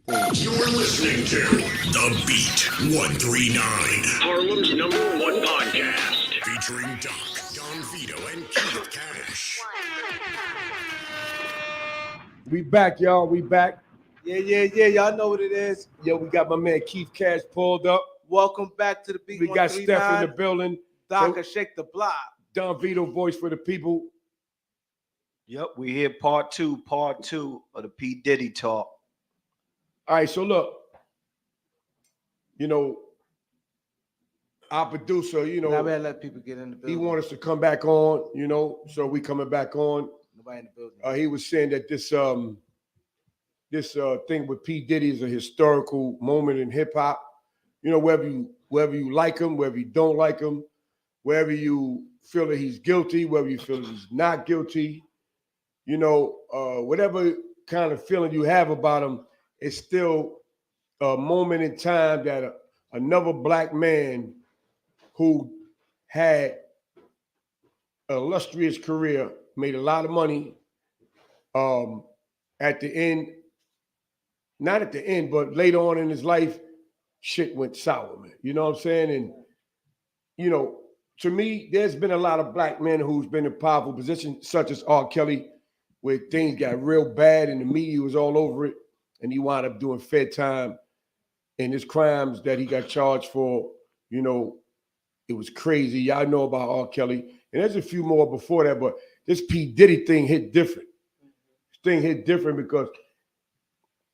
You're listening to The Beat 139, Harlem's #1 podcast, featuring Doc, Don Vito, and Keith Cash. We back, y'all. We back. Yeah. Y'all know what it is. Yo, we got my man Keith Cash pulled up. Welcome back to the Beat. We got Steph in the building. Doc, shake the block. Don Vito, voice for the people. Yep, we here part two of the P. Diddy talk. All right, so look, our producer, now we let people get in the building. He wanted us to come back on, so we coming back on. Nobody in the building. He was saying that this thing with P. Diddy is a historical moment in hip hop. Whether you like him, whether you don't like him, whether you feel that he's guilty, whether you feel that he's not guilty, whatever kind of feeling you have about him, it's still a moment in time that another black man who had an illustrious career, made a lot of money, at the end, not at the end, but later on in his life, shit went sour, man. You know what I'm saying? And, to me, there's been a lot of black men who's been in powerful positions, such as R. Kelly, where things got real bad and the media was all over it, and he wound up doing fed time. And his crimes that he got charged for, it was crazy. Y'all know about R. Kelly. And there's a few more before that, but this P. Diddy thing hit different. This thing hit different because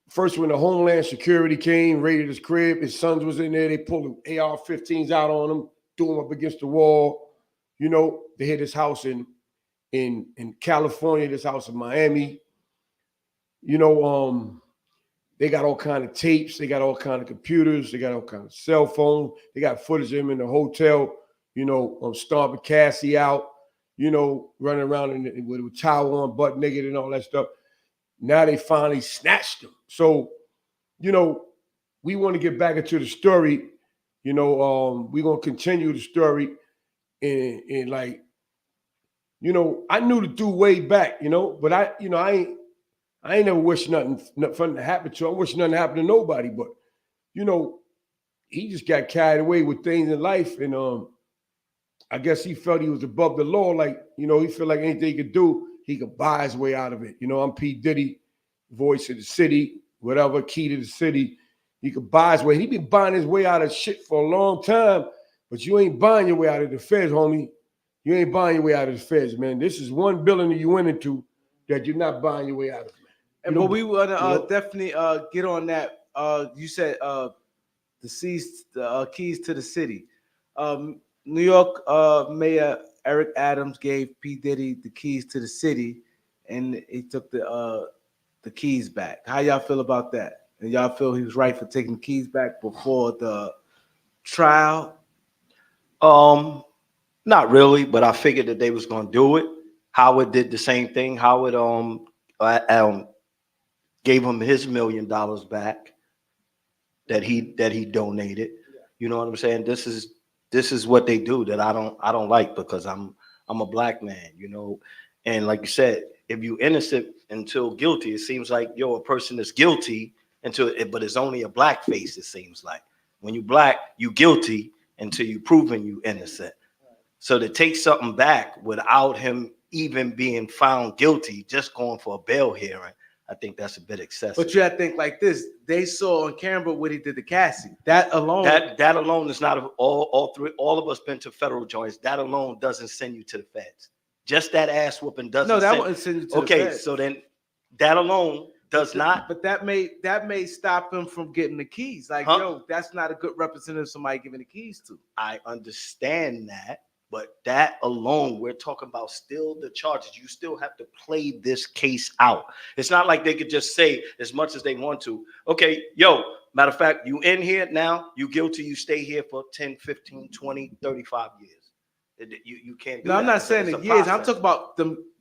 first when the Homeland Security came, raided his crib, his sons was in there, they pulled the AR-15s out on him, threw him up against the wall. They hit his house in California, this house in Miami. They got all kind of tapes, they got all kind of computers, they got all kind of cell phones, they got footage of him in the hotel, stomping Cassie out, running around with a towel on, butt naked and all that stuff. Now they finally snatched him. So, we want to get back into the story. We're going to continue the story and like, I knew the dude way back, but I ain't never wished nothing to happen to him. I wish nothing happened to nobody, but he just got carried away with things in life, and I guess he felt he was above the law. Like he felt like anything he could do, he could buy his way out of it. I'm P. Diddy, voice of the city, whatever, key to the city. He could buy his way. He been buying his way out of shit for a long time, but you ain't buying your way out of the feds, homie. You ain't buying your way out of the feds, man. This is one building that you went into that you're not buying your way out of. But we want to definitely get on that. You said the keys to the city. New York Mayor Eric Adams gave P. Diddy the keys to the city, and he took the keys back. How y'all feel about that? And y'all feel he was right for taking the keys back before the trial? Not really, but I figured that they was gonna do it. Howard did the same thing. Howard gave him his $1 million back that he donated. You know what I'm saying? This is what they do that I don't like, because I'm a black man, and like you said, if you innocent until guilty, it seems like a person is guilty but it's only a black face. It seems like when you black, you guilty until you proven you innocent. So to take something back without him even being found guilty, just going for a bail hearing, I think that's a bit excessive. But you have to think like this: they saw on camera what he did to Cassie. That alone is not all of us been to federal joints. That alone doesn't send you to the feds. Just that ass whooping doesn't. No, that wouldn't send you to the feds. Okay, so then that alone does not. But that may stop him from getting the keys. Like, that's not a good representative of somebody giving the keys to. I understand that. But that alone, we're talking about still the charges. You still have to play this case out. It's not like they could just say as much as they want to. Okay, matter of fact, you in here now, you guilty, you stay here for 10, 15, 20, 35 years. You can't do that. I'm not saying the years. I'm talking about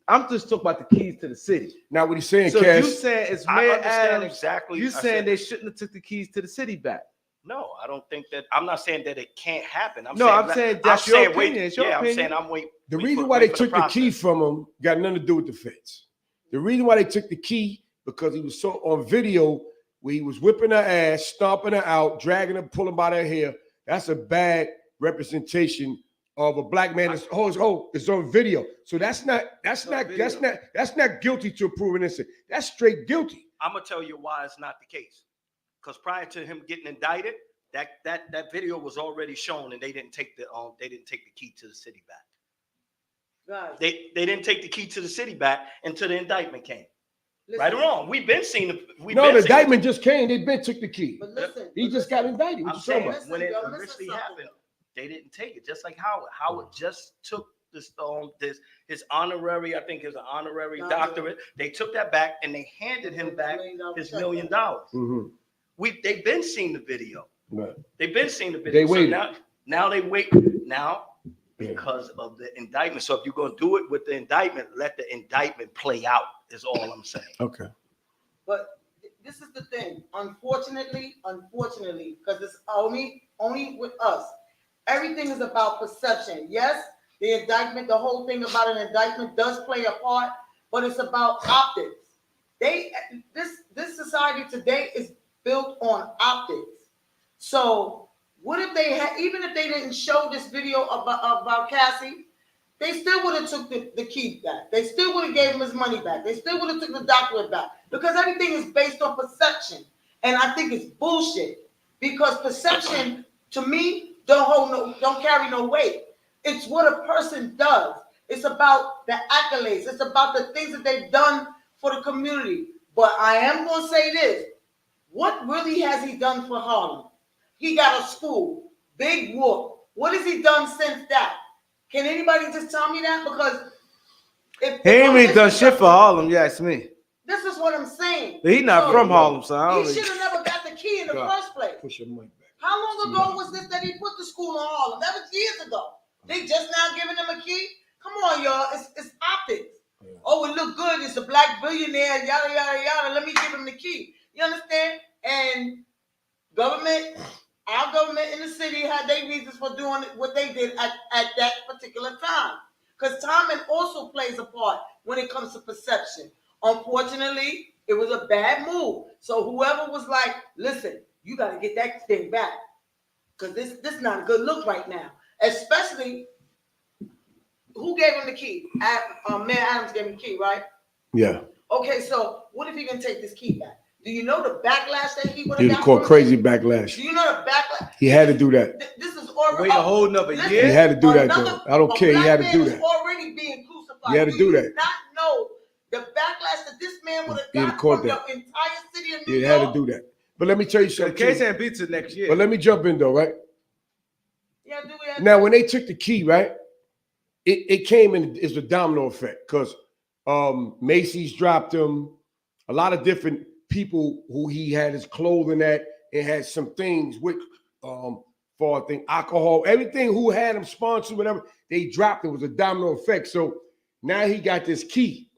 I'm just talking about the keys to the city. Now what he's saying, so Cass, you saying it's Mayor Adams, exactly. You saying they shouldn't have took the keys to the city back? No, I don't think that. I'm not saying that it can't happen. I'm saying that's your opinion. It's your opinion. I'm saying I'm waiting. The reason why they took the key from him got nothing to do with the feds. The reason why they took the key because he was so on video where he was whipping her ass, stomping her out, dragging her, pulling by her hair. That's a bad representation of a black man. It's on video. So that's not guilty to proven innocent. That's straight guilty. I'm gonna tell you why it's not the case. Because prior to him getting indicted, that video was already shown, and they didn't take the key to the city back. Right. They didn't take the key to the city back until the indictment came. Listen, right or wrong, we've been seeing the. The indictment just came. They been took the key. But listen, he just got indicted. What I'm you saying, talking about? when it originally happened, they didn't take it. Just like Howard. Howard just took his honorary, I think his honorary doctorate. They took that back and they handed him back his $1 million. Mm-hmm. They've been seeing the video. Right. They've been seeing the video. They waited. So now they wait. Now because of the indictment. So if you're gonna do it with the indictment, let the indictment play out. Is all I'm saying. Okay. But this is the thing. Unfortunately, because it's only with us. Everything is about perception. Yes, the indictment, the whole thing about an indictment does play a part, but it's about optics. This society today is built on optics. So what if they had, even if they didn't show this video about Cassie, they still would have took the key back. They still would have gave him his money back. They still would have took the doctorate back, because everything is based on perception. And I think it's bullshit, because perception to me don't carry no weight. It's what a person does. It's about the accolades. It's about the things that they've done for the community. But I am going to say this. What really has he done for Harlem? He got a school, big whoop. What has he done since that? Can anybody just tell me that? Because he ain't really done shit for Harlem, you ask me. This is what I'm saying. But he's not from Harlem, so I don't. He should have never got the key in the first place. Push your mic back. How long ago was this that he put the school in Harlem? That was years ago. They just now giving him a key. Come on, y'all. It's optics. Yeah. Oh, it look good. It's a black billionaire. Yada yada yada. Let me give him the key. You understand? And government. Our government in the city had their reasons for doing what they did at that particular time. Because timing also plays a part when it comes to perception. Unfortunately, it was a bad move. So whoever was like, listen, you got to get that thing back. Because this is not a good look right now. Especially, who gave him the key? Mayor Adams gave him the key, right? Yeah. Okay, so what if he can take this key back? Do you know the backlash that he would have got? He caught crazy backlash. Do you know the backlash? He had to do that. This is already wait a whole nother year. He had to do that, though. I don't care. He had to do that. Already being crucified. He had to do that. You not know the backlash that this man would have got from the entire city of New York. He had to do that. But let me tell you something. Case and pizza next year. But let me jump in though, right? Yeah, now, when they took the key, right, it came in as a domino effect, because Macy's dropped him. A lot of different people who he had his clothing at, and had some things with for I think alcohol, everything who had him sponsored, whatever, they dropped. It was a domino effect. So now he got this key.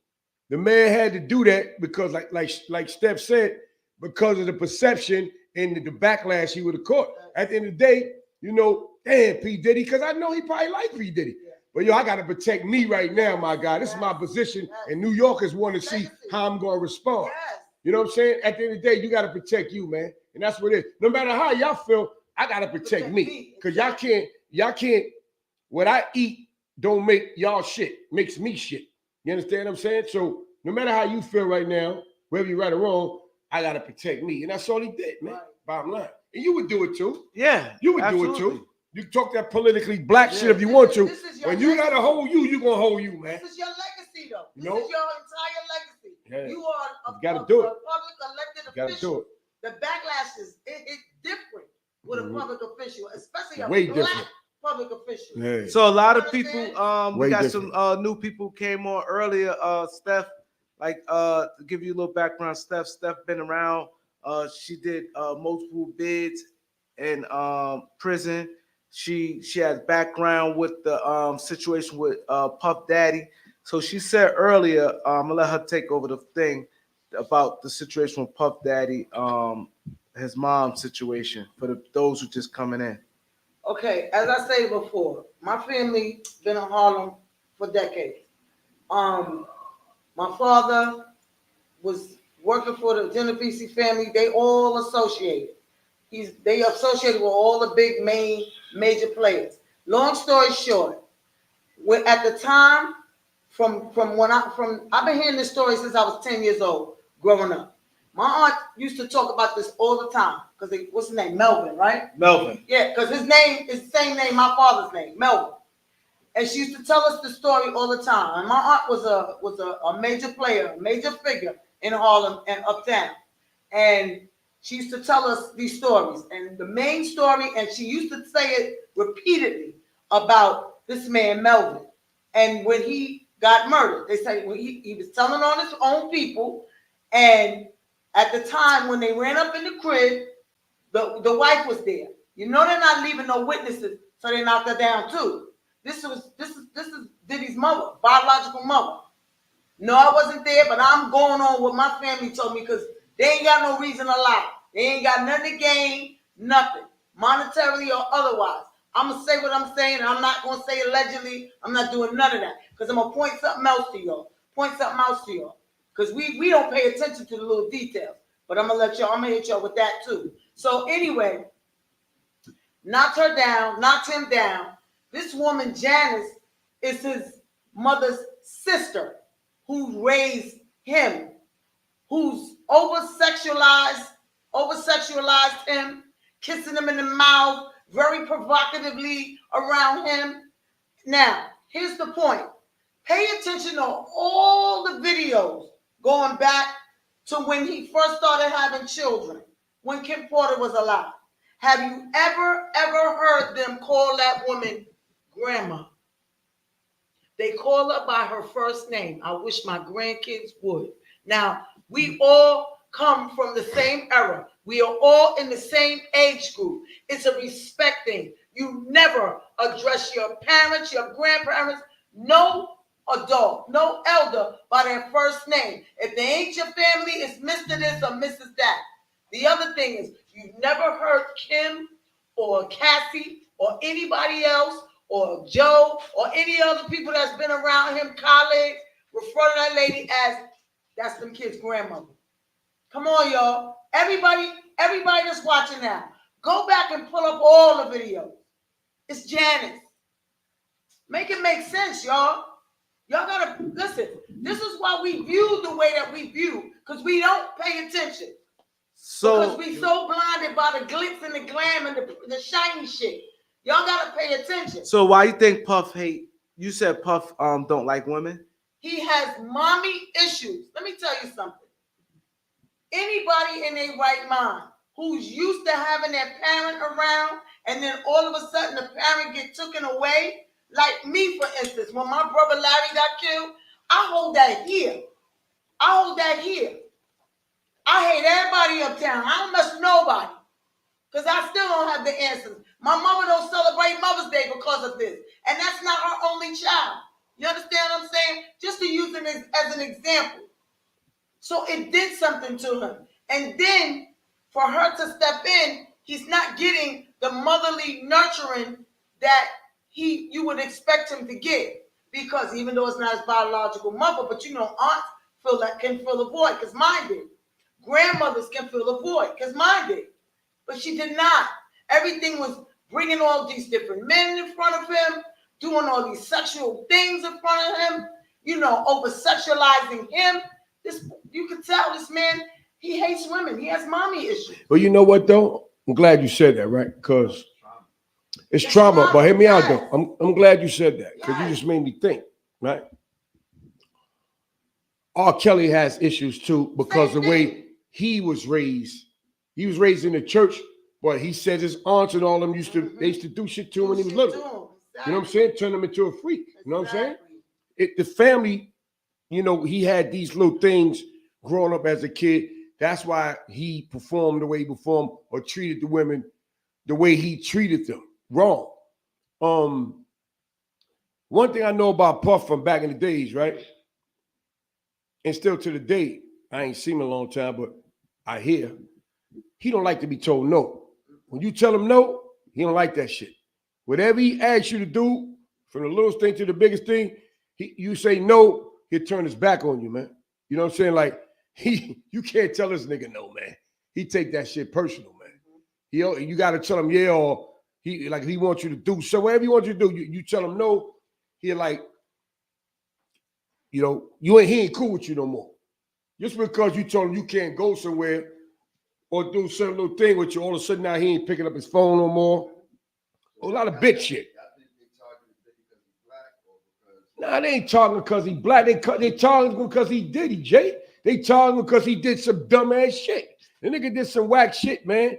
The man had to do that because, like Steph said, because of the perception and the backlash he would have caught. At the end of the day, you know, damn, P. Diddy, because I know he probably like P. Diddy. But yo, I got to protect me right now, my guy. This is my position, and New Yorkers want to see how I'm going to respond. You know what I'm saying? At the end of the day, you got to protect you, man. And that's what it is. No matter how y'all feel, I got to protect me. Because y'all can't, what I eat don't make y'all shit, makes me shit. You understand what I'm saying? So no matter how you feel right now, whether you're right or wrong, I got to protect me. And that's all he did, man. Bottom line. And you would do it too. Yeah. You would do it too. You talk that politically black shit if you want to. When you got to hold you, you're going to hold you, man. This is your legacy, though. This is your entire legacy. Yeah. You are a public elected official. The backlash is it's different with a public official, especially a way black different public official. Yeah. So a lot of people, we got different. some new people came on earlier. Steph, to give you a little background, Steph been around. She did multiple bids in prison. She has background with the situation with Puff Daddy. So she said earlier, I'm gonna let her take over the thing about the situation with Puff Daddy, his mom's situation for those who just coming in. Okay, as I said before, my family been in Harlem for decades. My father was working for the Genovese family. They all associated. They associated with all the big major players. Long story short, at the time, I've been hearing this story since I was 10 years old, growing up. My aunt used to talk about this all the time because what's his name? Melvin, right? Melvin. Yeah, because his name is the same name my father's name, Melvin. And she used to tell us the story all the time. And my aunt was a major player, a major figure in Harlem and uptown. And she used to tell us these stories. And the main story, and she used to say it repeatedly about this man, Melvin. And when he got murdered, they say he was telling on his own people. And at the time when they ran up in the crib, the wife was there. You know they're not leaving no witnesses, so they knocked her down too. This is Diddy's mother, biological mother. No, I wasn't there, but I'm going on what my family told me because they ain't got no reason to lie. They ain't got nothing to gain, nothing, monetarily or otherwise. I'm going to say what I'm saying, and I'm not going to say allegedly. I'm not doing none of that because I'm going to point something else to y'all. Because we don't pay attention to the little details. But I'm going to hit y'all with that too. So anyway, knocked him down. This woman, Janice, is his mother's sister who raised him, who's over-sexualized him, kissing him in the mouth, very provocatively around him. Now, here's the point. Pay attention to all the videos going back to when he first started having children, when Kim Porter was alive. Have you ever heard them call that woman grandma? They call her by her first name. I wish my grandkids would. Now, we all come from the same era. We are all in the same age group. It's a respect thing. You never address your parents, your grandparents, no adult, no elder by their first name. If they ain't your family, it's Mr. this or Mrs. that. The other thing is, you've never heard Kim or Cassie or anybody else or Joe or any other people that's been around him, colleagues, refer to that lady as, that's them kids' grandmother. Come on, y'all. Everybody that's watching now, go back and pull up all the videos. It's Janice. Make it make sense, y'all. Y'all gotta listen. This is why we view the way that we view, because we don't pay attention. Because we so blinded by the glitz and the glam and the shiny shit. Y'all gotta pay attention. So why you think Puff hate? You said Puff don't like women? He has mommy issues. Let me tell you something. Anybody in their right mind who's used to having their parent around and then all of a sudden the parent get taken away, like me, for instance, when my brother Larry got killed, I hold that here. I hate everybody uptown. I don't mess with nobody because I still don't have the answers. My mama don't celebrate Mother's Day because of this, and that's not her only child. You understand what I'm saying? Just to use it as an example. So it did something to him. And then for her to step in, he's not getting the motherly nurturing that you would expect him to get. Because even though it's not his biological mother, but aunts can fill a void, because mine did. Grandmothers can fill a void, because mine did. But she did not. Everything was bringing all these different men in front of him, doing all these sexual things in front of him, over-sexualizing him. You could tell this man, he hates women. He has mommy issues. But you know what, though? I'm glad you said that, right? Because it's trauma. But hear me out, though. I'm glad you said that, because you just made me think, right? R. Kelly has issues, too, because the way he was raised. He was raised in the church, but he said his aunts and all them used to do shit to him when he was little. You know what I'm saying? Turn him into a freak. You know what I'm saying? The family, he had these little things growing up as a kid. That's why he performed the way he performed or treated the women the way he treated them. Wrong. One thing I know about Puff from back in the days, right? And still to the day, I ain't seen him in a long time, but I hear he don't like to be told no. When you tell him no, he don't like that shit. Whatever he asks you to do, from the littlest thing to the biggest thing, you say no, he'll turn his back on you, man. You know what I'm saying? Like, You can't tell this nigga no, man. He take that shit personal, man. You got to tell him yeah, or he wants you to do so. Whatever he wants you to do, you tell him no. He like, he ain't cool with you no more. Just because you told him you can't go somewhere or do some little thing with you, all of a sudden now he ain't picking up his phone no more. A lot of bitch shit. Nah, they ain't talking because he black. They talking because he Diddy, Jay. They talking because he did some dumb ass shit. The nigga did some whack shit, man.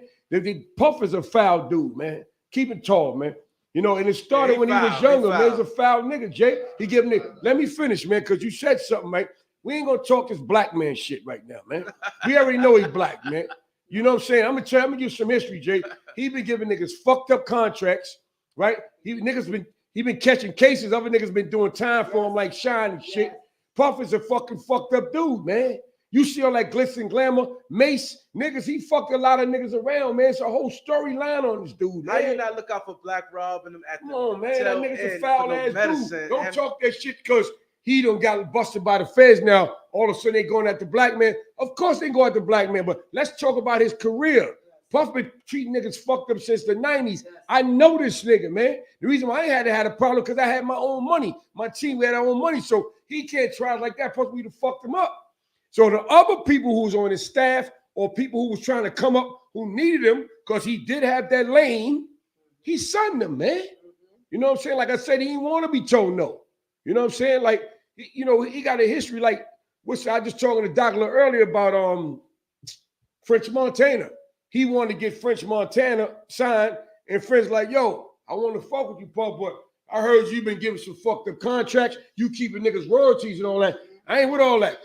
Puff is a foul dude, man. Keep it tall, man. And it started when he was younger, man. He's a foul nigga, Jay. He giving it. Let me finish, man, because you said something, man. We ain't gonna talk this black man shit right now, man. We already know he's black, man. You know what I'm saying? I'm gonna give you some history, Jay. He been giving niggas fucked up contracts, right? He been catching cases. Other niggas been doing time for him like Shine and shit. Puff is a fucking fucked up dude, man. You see all that glitz and glamour, Mace, niggas, he fucked a lot of niggas around, man. It's a whole storyline on this dude, man. How you not look out for Black Rob and them at Come on, man. That nigga's a foul ass dude. Don't talk that shit because he done got busted by the feds now. All of a sudden they going at the black man. Of course they go at the black man, but let's talk about his career. Puff been treating niggas fucked up since the 90s. I know this nigga, man. The reason why I ain't had a problem because I had my own money. My team had our own money, so he can't try like that. Puff, we to fucked him up. So the other people who was on his staff or people who was trying to come up who needed him because he did have that lane, he sunned them, man. You know what I'm saying? Like I said, he didn't want to be told no. You know what I'm saying? Like, he got a history like, I just talking to Doc earlier about French Montana. He wanted to get French Montana signed, and French like, yo, I want to fuck with you, Puff, but I heard you been giving some fucked up contracts. You keeping niggas royalties and all that. I ain't with all that.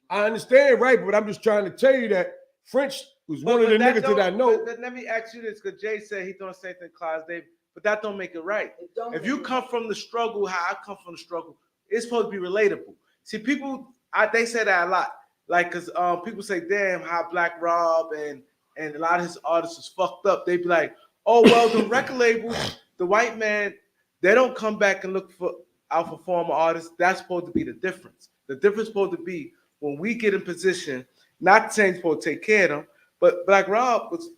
I understand, right? But I'm just trying to tell you that French was one of the niggas that I know. Let me ask you this, because Jay said he doing the same thing Clive Davis, but that don't make it right. If you come from the struggle, how I come from the struggle, it's supposed to be relatable. See, people, they say that a lot. Like, because people say, damn, how Black Rob and a lot of his artists is fucked up. They be like, oh, well, the record labels, the white man, they don't come back and look out for former artists. That's supposed to be the difference. The difference is supposed to be when we get in position, not saying supposed to take care of them, but Black Rob was,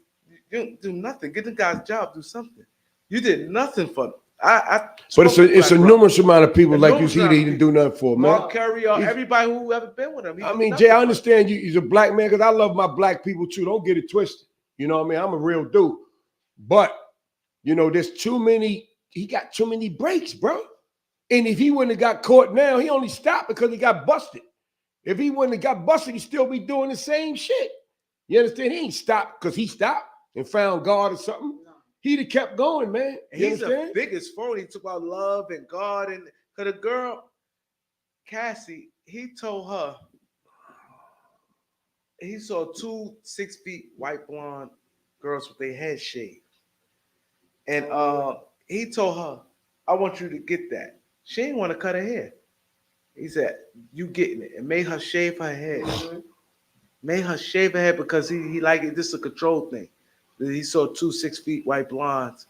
you don't do nothing. Get the guy's job, do something. You did nothing for them. But it's a numerous amount of people like you see that he didn't do nothing for, man. Mark Curry or everybody who ever been with him. I mean, Jay, I understand he's a black man because I love my black people too. Don't get it twisted. You know what I mean? I'm a real dude. But, there's too many, he got too many breaks, bro. And if he wouldn't have got caught now, he only stopped because he got busted. If he wouldn't have got busted, he'd still be doing the same shit. You understand? He ain't stopped because he stopped and found God or something. He'd have kept going, man. He's the biggest phone. He took about love and God. And because the girl, Cassie, he told her, he saw 2 6 feet white blonde girls with their head shaved. And he told her, I want you to get that. She didn't want to cut her hair. He said, you getting it. And made her shave her head. Made her shave her head because he liked it. This is a control thing. He saw 2 6 feet white blondes,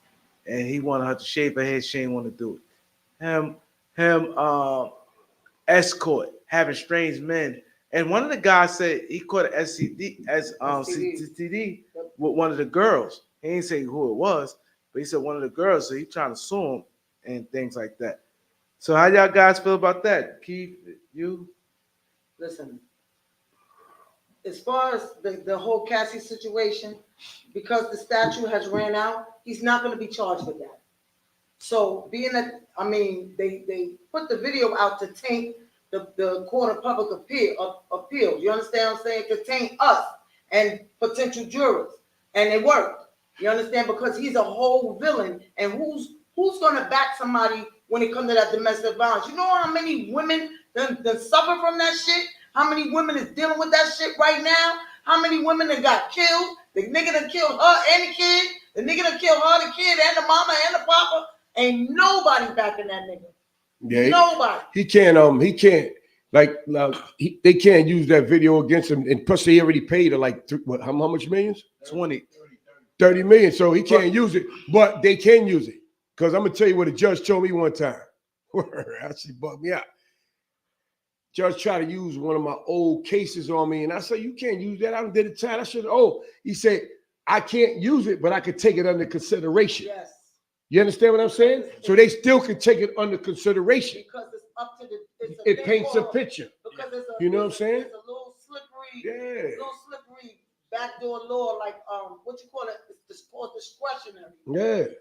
and he wanted her to shave her head. She didn't want to do it. Him, escort, having strange men. And one of the guys said he caught an CTD with one of the girls. He didn't say who it was, but he said one of the girls. So he trying to sue him and things like that. So how y'all guys feel about that? Keith, you? Listen, as far as the whole Cassie situation, because the statute has ran out, he's not going to be charged with that. So being that, they put the video out to taint the Court of Public Appeals. You understand what I'm saying? To taint us and potential jurors. And it worked. You understand? Because he's a whole villain. And who's going to back somebody when it comes to that domestic violence? You know how many women that suffer from that shit? How many women is dealing with that shit right now? How many women that got killed? The nigga that killed her and the kid. The nigga that killed her, the kid, and the mama and the papa. Ain't nobody backing that nigga. Yeah, nobody. He can't. They can't use that video against him. And plus, they already paid her like how much millions? 30 million. So he can't use it, but they can use it. Because I'm gonna tell you what a judge told me one time. Actually bugged me out. judge tried to use one of my old cases on me, and I said, you can't use that. I done did it time. I should. Oh, he said, I can't use it, but I could take it under consideration. Yes. You understand what I'm saying? So they still can take it under consideration. Because it's up to the. It paints a picture. Because it's a, you know what I'm saying? It's a little slippery. Yeah. Little slippery backdoor law, like what you call it? It's called discretionary. Yeah.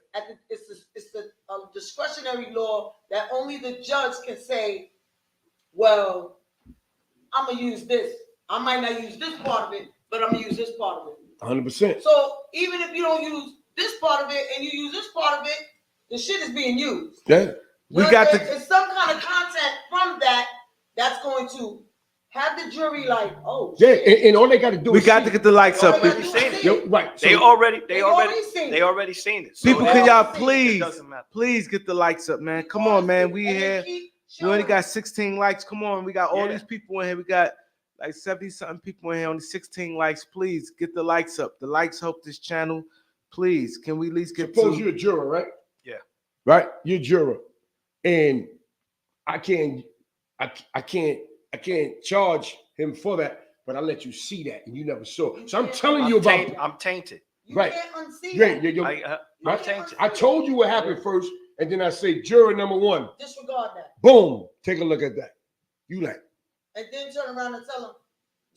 It's the discretionary law that only the judge can say, well, I'm gonna use this. I might not use this part of it, but I'm gonna use this part of it. 100%. So even if you don't use this part of it and you use this part of it, the shit is being used. Yeah. It's some kind of content from that that's going to have the jury like, oh, yeah, and all they got to do. We got to get the lights up. All they gotta do is see it. Right. They So, already seen it. So People, can y'all it doesn't matter. please get the lights up, man. Come on, man. We here. We only got 16 likes. Come on. We got all these people in here. We got like 70-something people in here. Only 16 likes. Please get the likes up. The likes help this channel. Please. Can we at least get suppose you're a juror, right? Yeah. Right? You're a juror. And I can't charge him for that, but I let you see that and you never saw it. So I'm telling you about it. I'm tainted. You Right. can't unsee Yeah, that. I'm tainted. I told you what happened first, and then I say juror number one. Disregard that. Boom. Take a look at that. You like, And then turn around and tell them,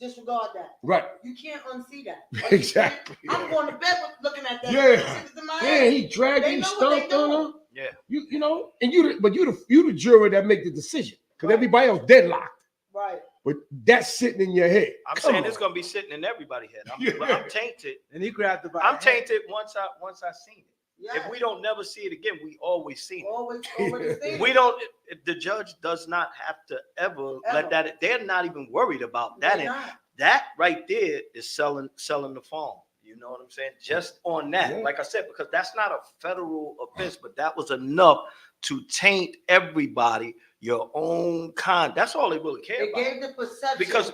disregard that. right. You can't unsee that. Exactly. I'm going to bed with looking at that. Yeah. Shit is in my Yeah, head. he dragged They you, know what they stomped on doing. him. Yeah. You know, and you the juror that make the decision. Because everybody else deadlocked. Right. But that's sitting in your head. I'm Come saying on. it's gonna be sitting in everybody's head. I'm tainted. And he grabbed the. I'm tainted once I seen it. Yes. If we don't never see it again, we always seen it. Always seen We it. don't. The judge does not have to ever let that. They're not even worried about that. They're And not. that right there is selling the farm. You know what I'm saying? Just on that, Yeah. like I said, because that's not a federal offense, but that was enough to taint everybody. Your own kind. That's all they really care They about. gave the perception. Because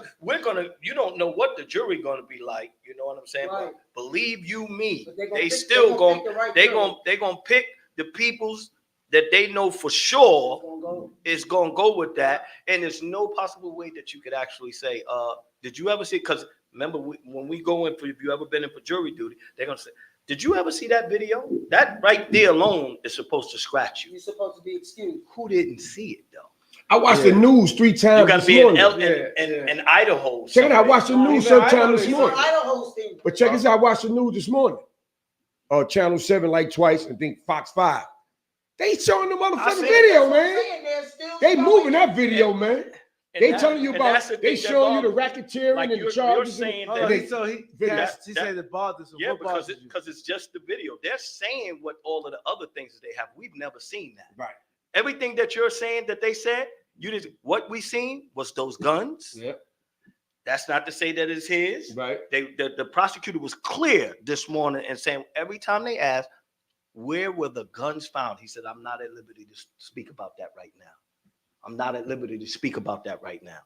you don't know what the jury gonna be like. You know what I'm saying? Right. But believe you me, But they gonna they pick- still they gonna gonna pick the right they jury. gonna pick the peoples that they know for sure Gonna go. is gonna go with that, and there's no possible way that you could actually say, did you ever see? Because remember, when we go in for, if you ever been in for jury duty, they're gonna say, did you ever see that video? That right there alone is supposed to scratch you. You're supposed to be excused. Who didn't see it though? I watched the news 3 times. You got to this be in, morning. in Idaho. Check it out. I watched the news sometime this It's morning. an Idaho thing. But check this out. I watched the news this morning. Channel 7 like twice, and think Fox 5. They showing the I motherfucking see it. video, That's what I'm man. saying. They're still They showing moving it. that video, man. They telling you about. that's the They thing that showing you the bothers me. racketeering Like and the you're charges. saying and that- they- He said it bothers him. Yeah, What bothers you? because it's just the video. They're saying what all of the other things that they have. We've never seen that. Right. Everything that you're saying that they said, what we seen was those guns. Yeah. That's not to say that it's his. Right. The prosecutor was clear this morning and saying every time they asked, where were the guns found? He said, I'm not at liberty to speak about that right now. I'm not at liberty to speak about that right now.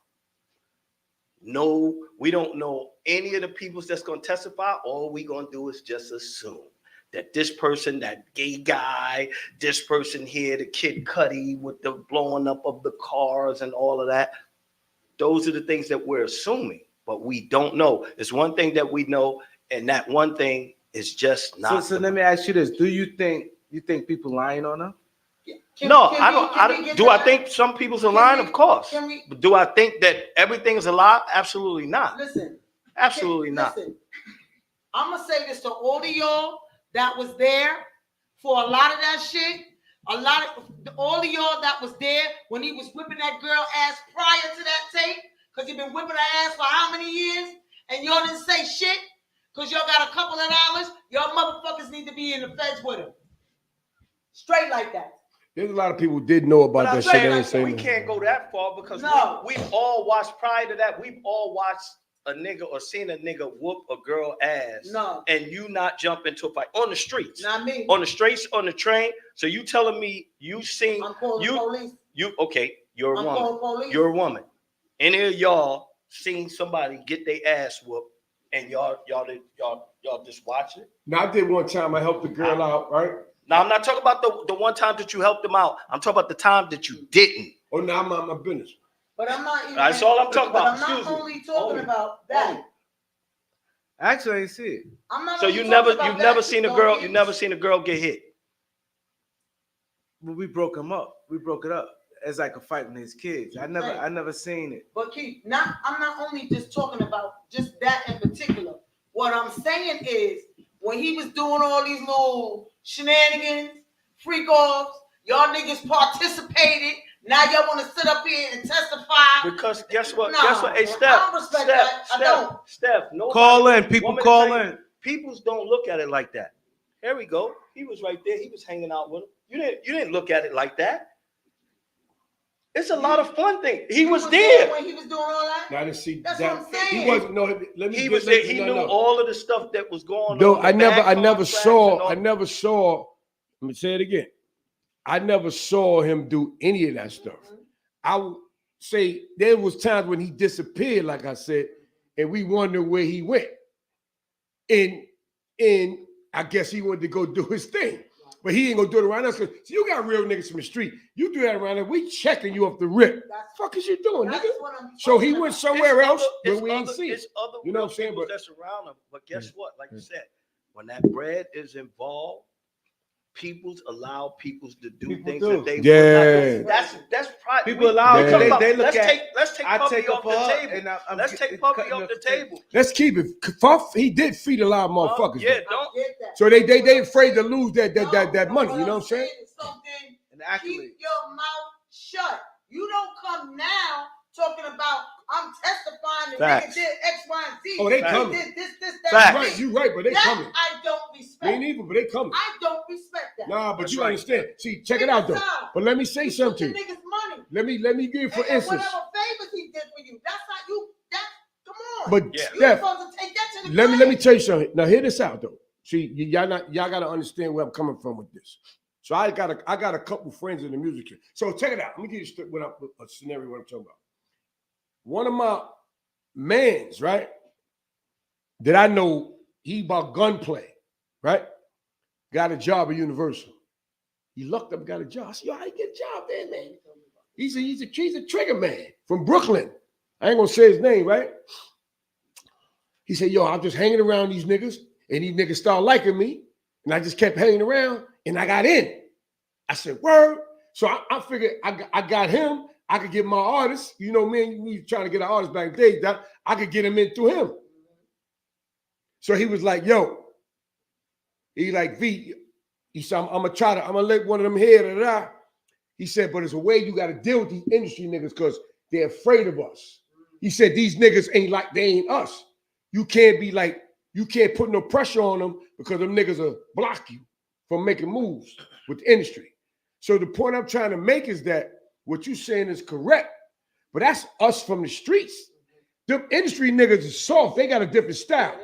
No, we don't know any of the people that's going to testify. All we going to do is just assume that this person, that gay guy, this person here, the Kid Cudi with the blowing up of the cars and all of that, those are the things that we're assuming, but we don't know. It's one thing that we know, and that one thing is just not. So let me ask you this: do you think people lying on them? I don't. Do I think some people's a lying? Of course. But do I think that everything is a lie? Absolutely not. Listen. Absolutely not. Listen. I'm gonna say this to all of y'all that was there for a lot of that shit. All of y'all that was there when he was whipping that girl ass prior to that tape, because he been whipping her ass for how many years, and y'all didn't say shit because y'all got a couple of dollars. Y'all motherfuckers need to be in the feds with him. Straight like that. There's a lot of people who did know about But I'm that shit. They saying ain't saying we nothing. can't go that far because No. we've all watched prior to that. We've all watched a nigga or seen a nigga whoop a girl ass. No. And you not jump into a fight on the streets. Not me. On the streets, on the train. So you telling me you seen I'm calling the police. You're a I'm woman. calling police. You're a woman. Any of y'all seen somebody get their ass whooped and y'all just watch it? Now, I did one time. I helped the girl out, right? Now I'm not talking about the one time that you helped them out. I'm talking about the time that you didn't. Oh, now I'm out my business. But I'm not even. That's all I'm talking but about. I'm not Excuse me. only talking Only. about that. Only. Actually, I ain't see it. I'm not. So only you've talking about never that. seen a girl, you never seen a girl get hit. But we broke him up. We broke it up. It's like a fight with his kids. I never seen it. But Keith, I'm not only just talking about just that in particular. What I'm saying is when he was doing all these little shenanigans, freak offs, y'all niggas participated. Now y'all want to sit up here and testify. Because guess what? Nah, Guess what? Hey, I Steph, don't respect that. I don't. Steph, nobody, Call in, people want me to call tell you, in. Peoples don't look at it like that. Here we go. He was right there. He was hanging out with him. You didn't look at it like that. It's a lot of fun thing. He was there when he was doing all that. Now to see That's that what I'm saying. he wasn't. No, let me. He get- was let- there. He no, knew no. all of the stuff that was going No, on. I never contracts and all. never saw. Let me say it again. I never saw him do any of that stuff. I would say there was times when he disappeared, like I said, and we wondered where he went. And I guess he wanted to go do his thing. But he ain't gonna do it around us. Cause you got real niggas from the street. You do that around us, we checking you off the rip. Fuck is you doing, nigga? So he went somewhere else where we ain't see it. You know what I'm saying? But But that's around him. But guess what? Like you said, when that bread is involved, peoples allow peoples to do People things do. that they Yeah. would not do. That's private. People allow Yeah. they look at. Let's take I Puffy take off up for the her, table. and I'm Let's take Puffy cutting off up the table. let's keep it. Puff, he did feed a lot of motherfuckers. Yeah, though. don't. So they afraid to lose that money. You know what I'm saying? And actually, Keep your mouth shut. You don't come now talking about I'm testifying and Facts. nigga did X, Y, and Z. Oh, they He coming. did this, You that. right, you right, but they that coming. I don't respect. Me neither, but they coming. I don't respect that. Nah, but That's you right. understand. See, check it out though. But let me say You something. took the nigga's money. Let me give you for And instance. whatever favors he did for you, that's not you. Come on. But Yeah. You Steph, supposed to take that to the let me grave. tell you something. Now hear this out though. See, y'all gotta understand where I'm coming from with this. So I got a couple friends in the music industry. So check it out. Let me give you a scenario what I'm talking about. One of my mans, right, that I know, he about gunplay, right? Got a job at Universal. He looked up, got a job. I said, yo, how you get a job there, man? He's a trigger man from Brooklyn. I ain't gonna say his name, right? He said, yo, I'm just hanging around these niggas, and these niggas started liking me, and I just kept hanging around, and I got in. I said, word. So I figured I got him. I could get my artist. You know, man, we trying to get an artist back then. That I could get him in through him. So he was like, yo, he like, V, he said, I'm gonna let one of them hear. He said, but it's a way you got to deal with these industry niggas because they're afraid of us. He said, these niggas they ain't us. You can't put no pressure on them because them niggas will block you from making moves with the industry. So the point I'm trying to make is that what you're saying is correct, but that's us from the streets. The industry niggas is soft. They got a different style.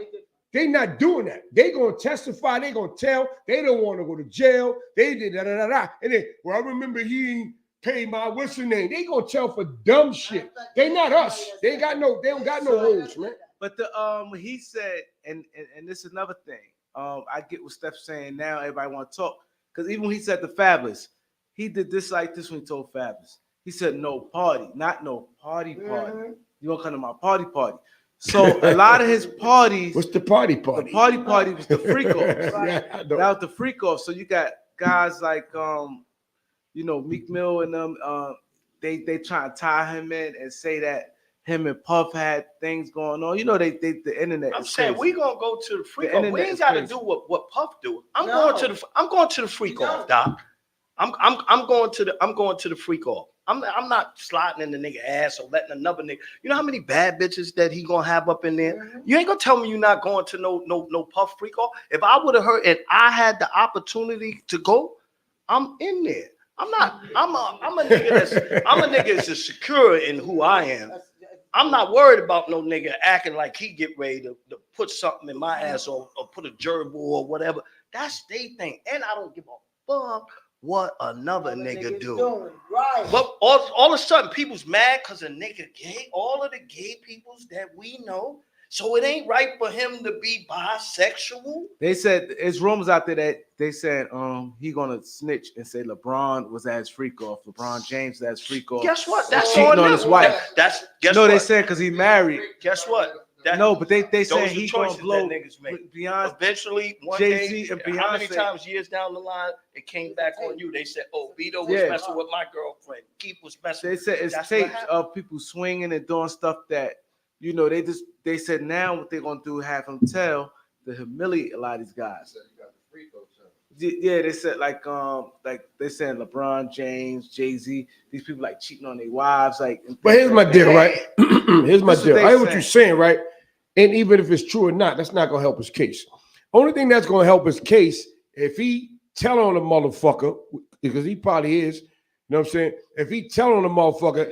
They not doing that. They gonna testify. They gonna tell. They don't want to go to jail. They did da. And then, well, I remember he ain't paid my what's her name. They gonna tell for dumb shit. They not us. They don't got no holes, man. but when he said, and this is another thing. I get what Steph's saying now. Everybody want to talk because even when he said the Fabulous, he did this like this when he told Fabulous. He said no party, not no party. You won't come to my party. So a lot of his parties. What's the party? The party was the freak off. Yeah, that was the freak off. So you got guys like Meek Mill and them. They try to tie him in and say that him and Puff had things going on. You know, the internet. I'm saying we gonna go to the freak The off. We internet ain't is got to crazy. do what Puff do. I'm No. going to the freak No. off, Doc. I'm going to the freak off. I'm not sliding in the nigga ass or letting another nigga. You know how many bad bitches that he gonna have up in there? Mhm. You ain't gonna tell me you're not going to no Puff freak off. If I would have heard and I had the opportunity to go, I'm in there. I'm a nigga that's secure in who I am. I'm not worried about no nigga acting like he get ready to put something in my ass or put a gerbil or whatever. That's they thing. And I don't give a fuck what another nigga do. Right. But all of a sudden, people's mad because a nigga gay. All of the gay peoples that we know So it ain't right for him to be bisexual. They said it's rumors out there that they said he gonna snitch and say LeBron was at his freak off. LeBron James was at his freak off. Guess what? That's cheating on on them. his wife. That's guess no, what? they said because he married. Guess what? No, but they those said are he gonna choices blow that niggas make. Beyonce. Eventually, one Jay-Z day, and how many Beyonce. times years down the line it came back on you? They said, "Oh, Vito was Yeah. messing with my girlfriend. Keith was messing." They said it's That's what tapes happened. of people swinging and doing stuff that they said now what they're gonna do have him tell to humiliate a lot of these guys. Yeah, they said like they said LeBron James, Jay-Z, these people like cheating on their wives, like. But here's my deal, right? Here's my This is deal. what I they hear what you're saying, right? And even if it's true or not, that's not gonna help his case. Only thing that's gonna help his case if he tell on a motherfucker, because he probably is. You know what I'm saying? If he tell on a motherfucker,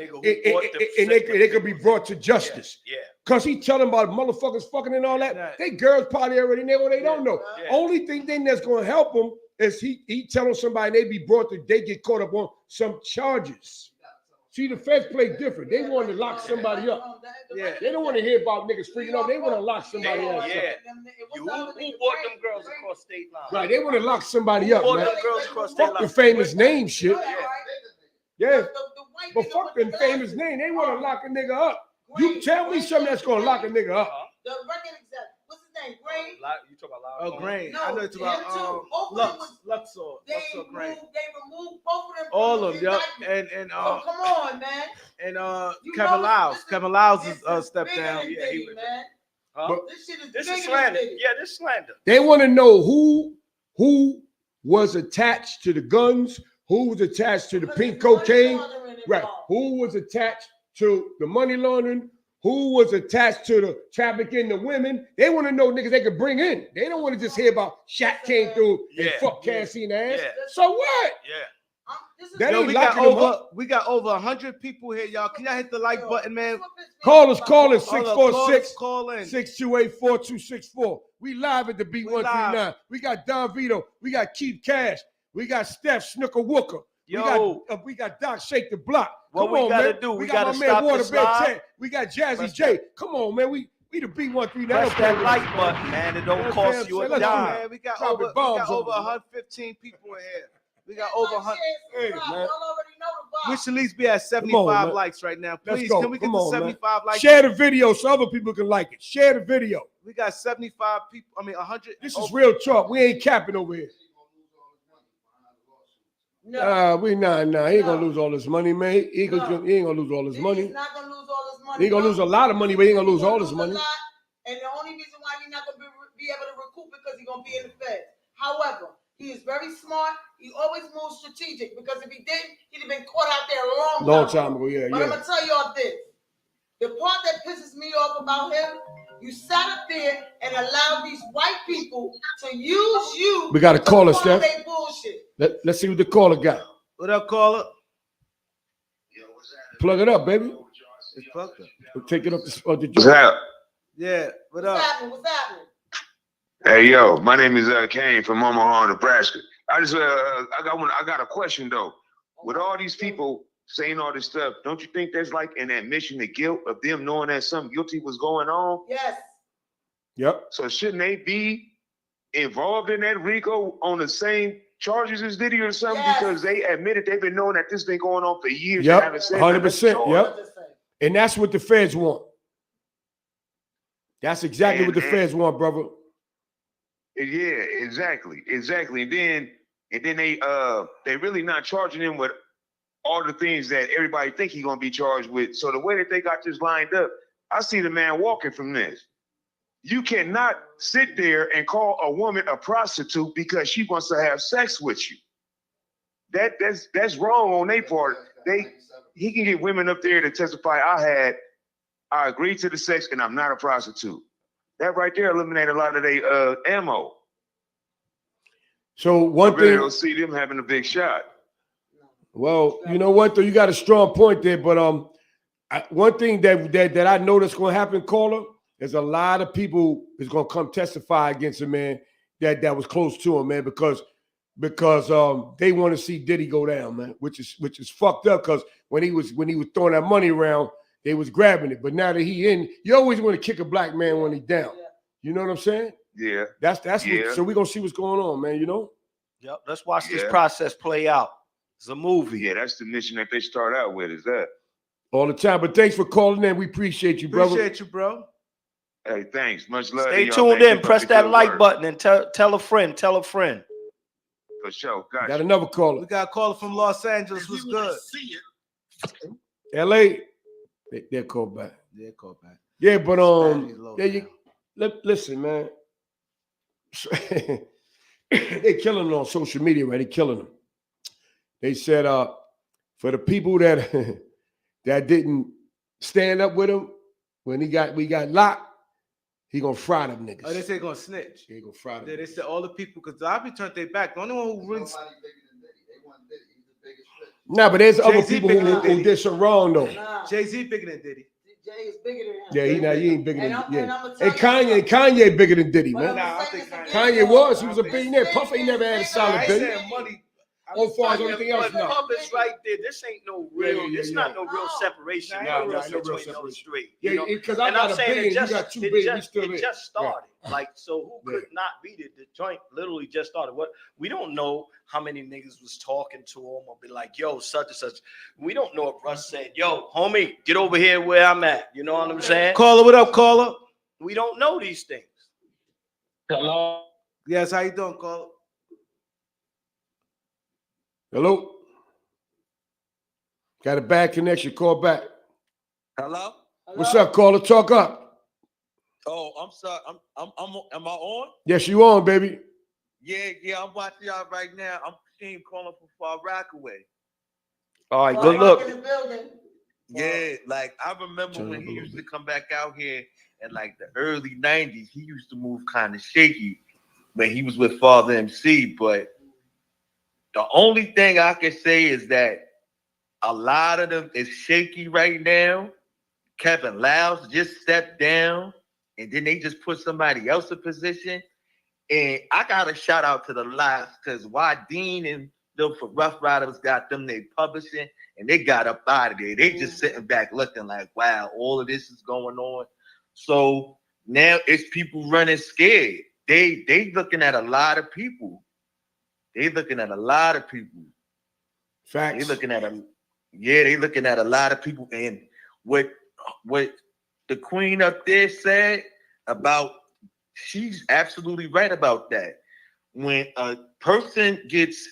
and they could be brought to justice. Yeah. Cause he telling about motherfuckers fucking and all that. Right. They girls probably already know what they don't know. Yeah. Only thing that's gonna help him is he telling somebody they be brought to, they get caught up on some charges. See, the feds play different. They want to lock somebody up. Yeah. They don't want to hear about niggas freaking out. They want to lock somebody else up. Yeah. Who brought them girls across state lines? Right, they want to lock somebody Who up, brought man. them girls across state Fuck the lines? famous name shit. Yeah, The but fuck the famous name. They want to lock a nigga up. You tell me something that's going to lock a nigga up. The record exec, what's his name? Grain? You talk about Oh, Grain. No, I know it's him about too. Both of them was- Luxor They Grain. removed both of them. from All the of them, yep. indictment. And Oh, come on, man. and You Kevin know, Lyles. this is- Kevin Lyles This is is stepped bigger down. than Yeah, he Diddy, was- man. Huh? This shit is This bigger is than slander. Diddy. Yeah, this is slander. They want to know who was attached to the guns, who was attached to the Because pink there's money cocaine, laundering right? involved. Who was attached to the money laundering? Who was attached to the trafficking the women? They want to know niggas they could bring in. They don't want to just hear about Shaq came through and Yeah. fuck Cassie in the ass. Yeah. So what? Yeah. This is That Yo, ain't we got locking them over 100 people here, y'all. Can y'all hit the like button, man? Call us Hold on, 646 call in. 628-4264. We live at the Beat We 139. We got Don Vito. We got Keith Cash. We got Steph Snooker Wooker. Yo. We got Doc Shake the Block. What Come we on, gotta man. do, we got gotta my man stop this Waterbed live. 10. We got Jazzy Press J. Come on, man. We the Beat 139. Press that like button, man. It You know don't what I'm cost saying? you a Say, let's do dime. that. Man, we got Dropping over bombs on them. 115 people in here. We got over 100. Hey, man. Y'all already know the We vibe. should at least be at on, 75 man. likes right now. Let's Please, go. can we get Come to on, man. 75 likes? Share the video so other people can like it. Share the video. We got 75 people. I mean, 100. This is real talk. We ain't capping over here. No. He ain't gonna No. lose all this money, man. He ain't gonna lose all his He's money. not gonna lose all his money. He gonna lose a lot of money, but he ain't gonna lose He's all his lose a money. lot, and the only reason why he's not gonna be able to recoup because he's gonna be in the Fed. However, he is very smart. He always moves strategic because if he didn't, he'd have been caught out there a long Long time ago, yeah, But I'm yeah. gonna tell y'all this: the part that pisses me off about him, you sat up there and allowed these white people to use you. We got a caller, to fund Steph. they bullshit. Let's see what the caller got. What up, caller? Plug it up, baby. It's plugged up. We'll take it up the What's joint. up? Yeah, what What's up? happening? What's happening? Hey, yo, my name is Kane from Omaha, Nebraska. I got a question though. With all these people saying all this stuff, don't you think there's like an admission of guilt of them knowing that something guilty was going on? Yes. Yep. So shouldn't they be involved in that Rico on the same charges as Diddy or something? Yes. Because they admitted they've been knowing that this been going on for years. Yep, and haven't said nothing. 100%, yep. Just saying. And that's what the feds want. That's exactly what the feds want, brother. Yeah, exactly. And then they really not charging him with all the things that everybody think he's gonna be charged with. So the way that they got this lined up, I see the man walking from this. You cannot sit there and call a woman a prostitute because she wants to have sex with you. That's wrong on their part. He can get women up there to testify. I agreed to the sex and I'm not a prostitute. That right there eliminated a lot of their ammo. So I one really thing, don't see them having a big shot. well, you know what though, you got a strong point there, but one thing that I know that's gonna happen, caller, is a lot of people is gonna come testify against him, man, that was close to him, man, because they want to see Diddy go down, man, which is fucked up. Because when he was throwing that money around, they was grabbing it. But now that he in, you always want to kick a black man when he down. Yeah. You know what I'm saying? Yeah. That's Yeah. what, so we're gonna see what's going on, man. You know? Yep. Let's watch this Yeah. process play out. It's a movie. Yeah, that's the mission that they start out with, is that. All the time. But thanks for calling in. We appreciate you, brother. Appreciate you, bro. Hey, thanks. Much love. Stay to y'all, tuned man. in. Keep Press up the that good like work. button and tell a friend. Tell a friend. For sure. Gotcha. Got another We caller. got a caller from Los Angeles. What's good? LA. They'll call back. Yeah, call back. Yeah, but Spanish low yeah, you, listen, man. They killing them on social media, right? They killing them. They said for the people that that didn't stand up with him when we got locked, he gonna fry them niggas. Oh, they say gonna snitch. He gonna fry them. Yeah, they said all the people, because I be turned their back. The only one who really Nah, but there's other Jay-Z people bigger than who Diddy. did some wrong though. Nah, Jay-Z bigger than Diddy. Jay is bigger than him. Yeah, he ain't bigger than And yeah. I'ma And tell you Kanye bigger than Diddy, But man. I'ma Nah, I say think this Kanye- again, Kanye was. He was a I think- billionaire. Puff ain't never had a solid I ain't billion. saying money. Oh, far as everything else, But no. Puff is right there. This ain't no real. Yeah. It's not no real No. separation. Nah, no nah, real no separation real on the separation. street. Yeah, You know? because I And got I'm a saying billion, it just, you got 2 it billion, we just, still it there. just started. Like, so who Yeah. could not beat it? The joint literally just started. What we don't know how many niggas was talking to him or be like, yo, such and such. We don't know if Russ said, yo, homie, get over here where I'm at. You know what I'm saying? Caller, what up, caller? We don't know these things. Hello. Yes, how you doing, caller? Hello? Got a bad connection. Call back. Hello. What's up, caller? Talk up. Oh, I'm sorry. Am I on? Yes, you on, baby. Yeah. I'm watching y'all right now. I'm seeing calling from Far Rockaway. All right, Well, good I'm look. in the building. Yeah, like I remember when he used to come back out here in like the early '90s. He used to move kind of shaky when he was with Father MC. But the only thing I can say is that a lot of them is shaky right now. Kevin Louse just stepped down, and then they just put somebody else in position. And I got a shout out to the Louse because why Dean and them for Rough Riders got them they publishing, and they got up out of there. They just sitting back looking like, wow, all of this is going on. So now it's people running scared. They looking at a lot of people. They looking at a lot of people. Facts. They looking at they looking at a lot of people. And what the queen up there said about, she's absolutely right about that. When a person gets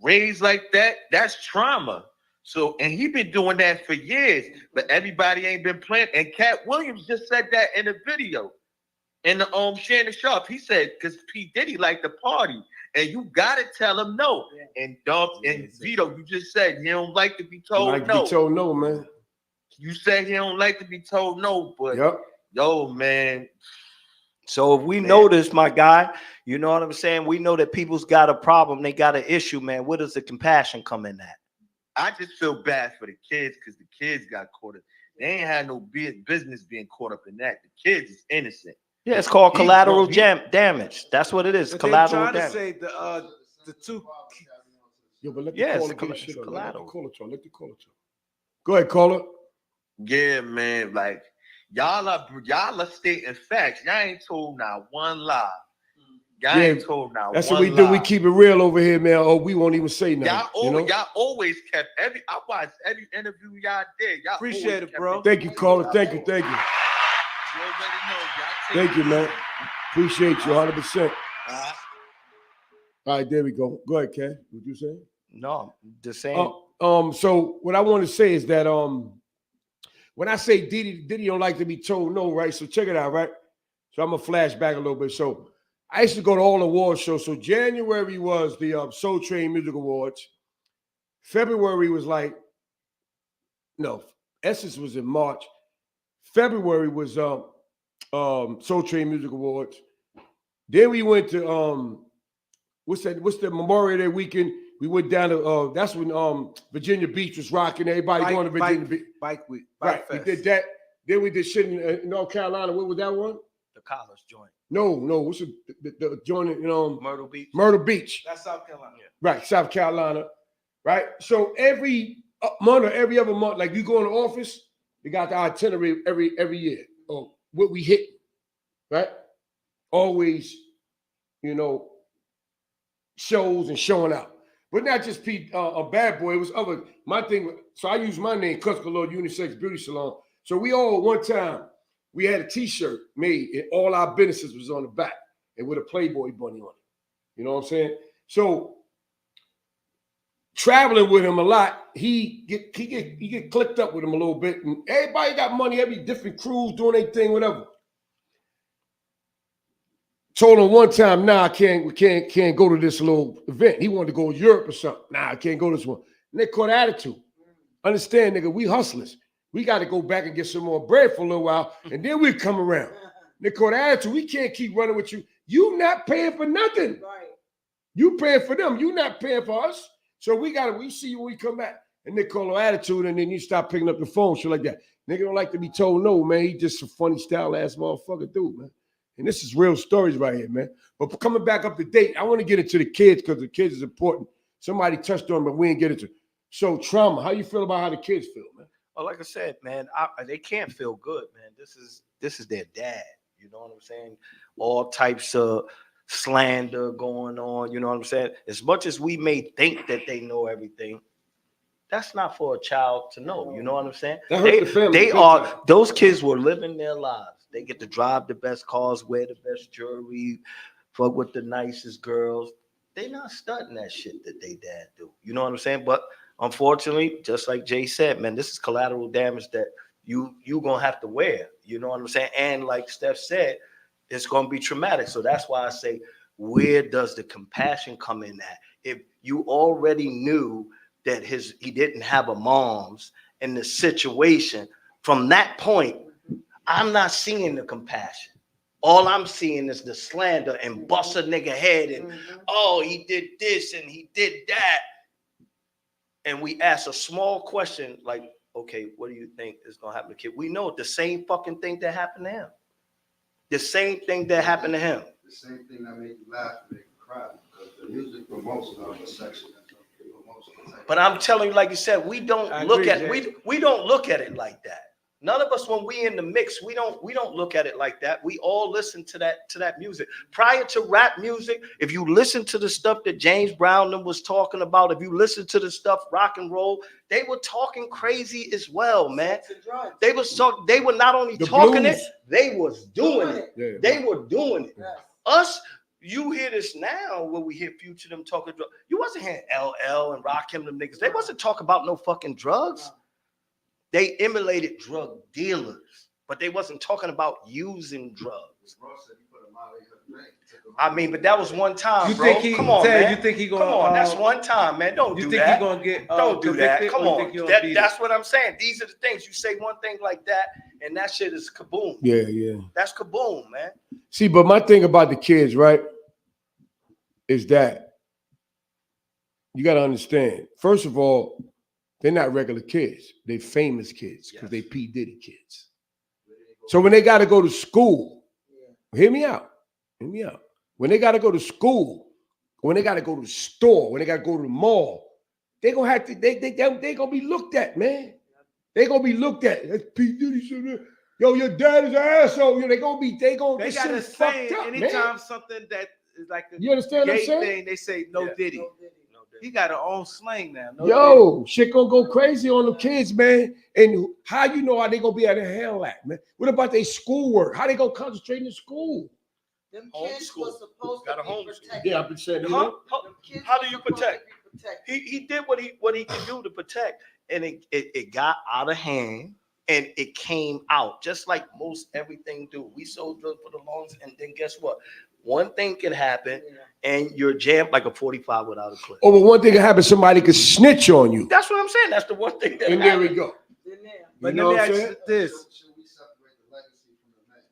raised like that, that's trauma. So, and he been doing that for years, but everybody ain't been playing. And Cat Williams just said that in a video. In the Shannon Sharp, he said, because P. Diddy liked to party, and you gotta tell him no. And and Vito, you just said he don't like to be told Like no. be told no, man. You said he don't like to be told no, but Yep. yo, man. So if we know this, my guy, you know what I'm saying? We know that people's got a problem, they got an issue, man. Where does the compassion come in at? I just feel bad for the kids because the kids got caught up. They ain't had no business being caught up in that. The kids is innocent. Yeah, it's called collateral he- damage. That's what it is. But they Collateral trying to damage. say the two. Yo, but let the Yeah, caller it's get shit on. Let the collateral. caller talk. Let the caller talk. Go ahead, caller. Yeah, man. Like y'all are stating facts. Y'all ain't told not one lie. Y'all ain't told not That's one what we do. lie. We keep it real over here, man. Oh, we won't even say nothing. Y'all always kept I watched every interview y'all did. Y'all Appreciate always it, kept bro. Thank you, caller. Thank you. You already know. Y'all Thank you, man. Appreciate you 100%. Uh-huh. All right, there we go. Go ahead, Ken. What you say? No, the same. So what I want to say is that when I say Diddy don't like to be told no, right? So check it out, right? So I'm gonna flash back a little bit. So I used to go to all the award shows. So January was the Soul Train Music Awards. February was Essence was in March. February was Soul Train Music Awards. Then we went to what's the Memorial Day weekend? We went down to that's when Virginia Beach was rocking. Everybody going to Virginia Beach. Bike week. Right. We did that. Then we did shit in North Carolina. What was that one? The college joint. No. What's the joint in Myrtle Beach. Myrtle Beach. That's South Carolina. Right, South Carolina. Right. So every month or every other month, like you go in the office, They got the itinerary every year of what we hit, right? Always, you know, shows and showing out. But not just a bad boy. It was other. My thing. So I use my name, Cusco Unisex Beauty Salon. So we all one time we had a T-shirt made, and all our businesses was on the back, and with a Playboy bunny on it. You know what I'm saying? So traveling with him a lot, he get clicked up with him a little bit, and everybody got money. Every different crews doing their thing, whatever. Told him one time, nah, we can't go to this little event. He wanted to go to Europe or something. Nah, I can't go to this one. And they caught attitude. Understand, nigga, we hustlers. We got to go back and get some more bread for a little while, and then we come around. They caught attitude. We can't keep running with you. You not paying for nothing. Right. You paying for them. You not paying for us. So we see you when we come back. And they call her attitude, and then you stop picking up the phone, shit like that. Nigga don't like to be told no, man. He just a funny style ass motherfucker dude, man. And this is real stories right here, man. But coming back up to date, I want to get into the kids because the kids is important. Somebody touched on, but we didn't get into it. So trauma, how you feel about how the kids feel, man? Well, like I said, man, they can't feel good, man. This is their dad. You know what I'm saying? All types of slander going on. You know what I'm saying? As much as we may think that they know everything, that's not for a child to know. You know what I'm saying? That hurt the family. They are. Those kids were living their lives. They get to drive the best cars, wear the best jewelry, fuck with the nicest girls. They not stunting that shit that they dad do. You know what I'm saying? But unfortunately, just like Jay said, man, this is collateral damage that you gonna have to wear. You know what I'm saying? And like Steph said, it's gonna be traumatic. So that's why I say, where does the compassion come in at? If you already knew that he didn't have a mom's in the situation, from that point, I'm not seeing the compassion. All I'm seeing is the slander and bust a nigga head and oh, he did this and he did that. And we ask a small question like, okay, what do you think is gonna happen to kid? We know the same fucking thing that happened to him. The same thing that happened to him. The same thing that made you laugh and make you cry because the music promotes section. But I'm telling you, like you said, we don't look at it like that. None of us, when we in the mix, we don't look at it like that. We all listen to that music. Prior to rap music, if you listen to the stuff that James Brown was talking about, if you listen to the stuff rock and roll, they were talking crazy as well, man. They were not only talking it, they was doing it. Yeah. They were doing it. Yes. Us, you hear this now when we hear Future them talking drugs. You wasn't hearing LL and Rakim them niggas. They wasn't talking about no fucking drugs. They emulated drug dealers, but they wasn't talking about using drugs. I mean, but that was one time, bro. Come on, man. You think he gonna? Come on, that's one time, man. Don't do that. You think he gonna get? Don't do that. Come on. That's That's what I'm saying. These are the things. You say one thing like that, and that shit is kaboom. Yeah. That's kaboom, man. See, but my thing about the kids, right, is that you got to understand. First of all, they're not regular kids. They're famous kids because they P. Diddy kids. So when they got to go to school, hear me out. When they got to go to school, when they got to go to the store, when they got to go to the mall, they gonna have to. They gonna be looked at, man. They gonna be looked at. That's P. Diddy. Yo, your dad is an asshole. They got a saying anytime something that is like a you understand what I'm gay saying? thing, they say no Diddy. He got her own slang now. Shit gonna go crazy on them kids, man. And how you know how they gonna be at a hell at, man? What about their schoolwork? How they gonna concentrate in school? Them kids were supposed Got a to be home protected. Yeah, I've been saying that. How do you protect? He did what he could do to protect, and it got out of hand, and it came out just like most everything do. We sold drugs for the longest, and then guess what? One thing can happen, and you're jammed like a 45 without a clip. Oh, but one thing can happen, somebody could snitch on you. That's what I'm saying. That's the one thing that And there we go. But You know let me what I'm ask you this: Should we separate the legacy from the man?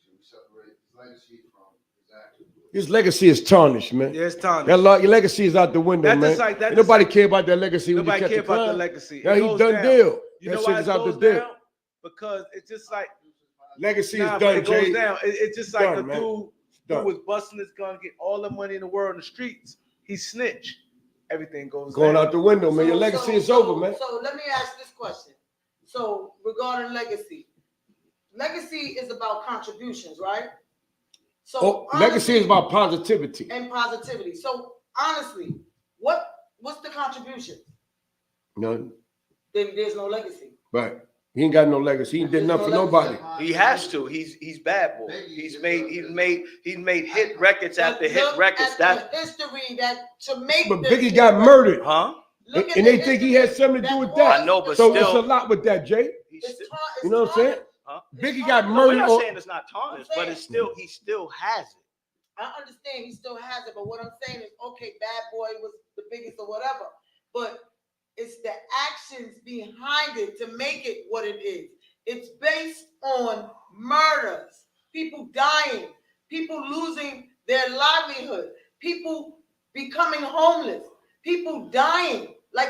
Should we separate his legacy from his action? His legacy is tarnished, man. there's time. Your legacy is out the window, That's man. just like- that's Ain't nobody care about that legacy. when you Nobody catch care a about the crime. legacy. Now It he goes done down. deal. You That know shit why is it out the goes deal. down? Because it's just like Legacy is but done, it goes Jay. down. It's just like Done, a man. dude Done. who was busting his gun, get all the money in the world in the streets. He snitched. Everything goes Going down. out the window, man. Your legacy is over, man. So let me ask this question. So regarding legacy is about contributions, right? So legacy is about positivity and positivity. So honestly, what's the contribution? None. Then there's no legacy. Right. He ain't got no legacy. He ain't did nothing for nobody. He has to. He's bad boy. He's made hit records after hit records. That history that to make. But Biggie got murdered, huh? And they think he had something to do with that. I know, but so still, it's a lot with that, Jay. You know what I'm saying? Huh? Biggie got No, murdered. we're not saying it's not tarnished, but it's still he still has it. I understand he still has it, but what I'm saying is, okay, Bad Boy was the biggest or whatever, but it's the actions behind it to make it what it is. It's based on murders, people dying, people losing their livelihood, people becoming homeless, people dying. Like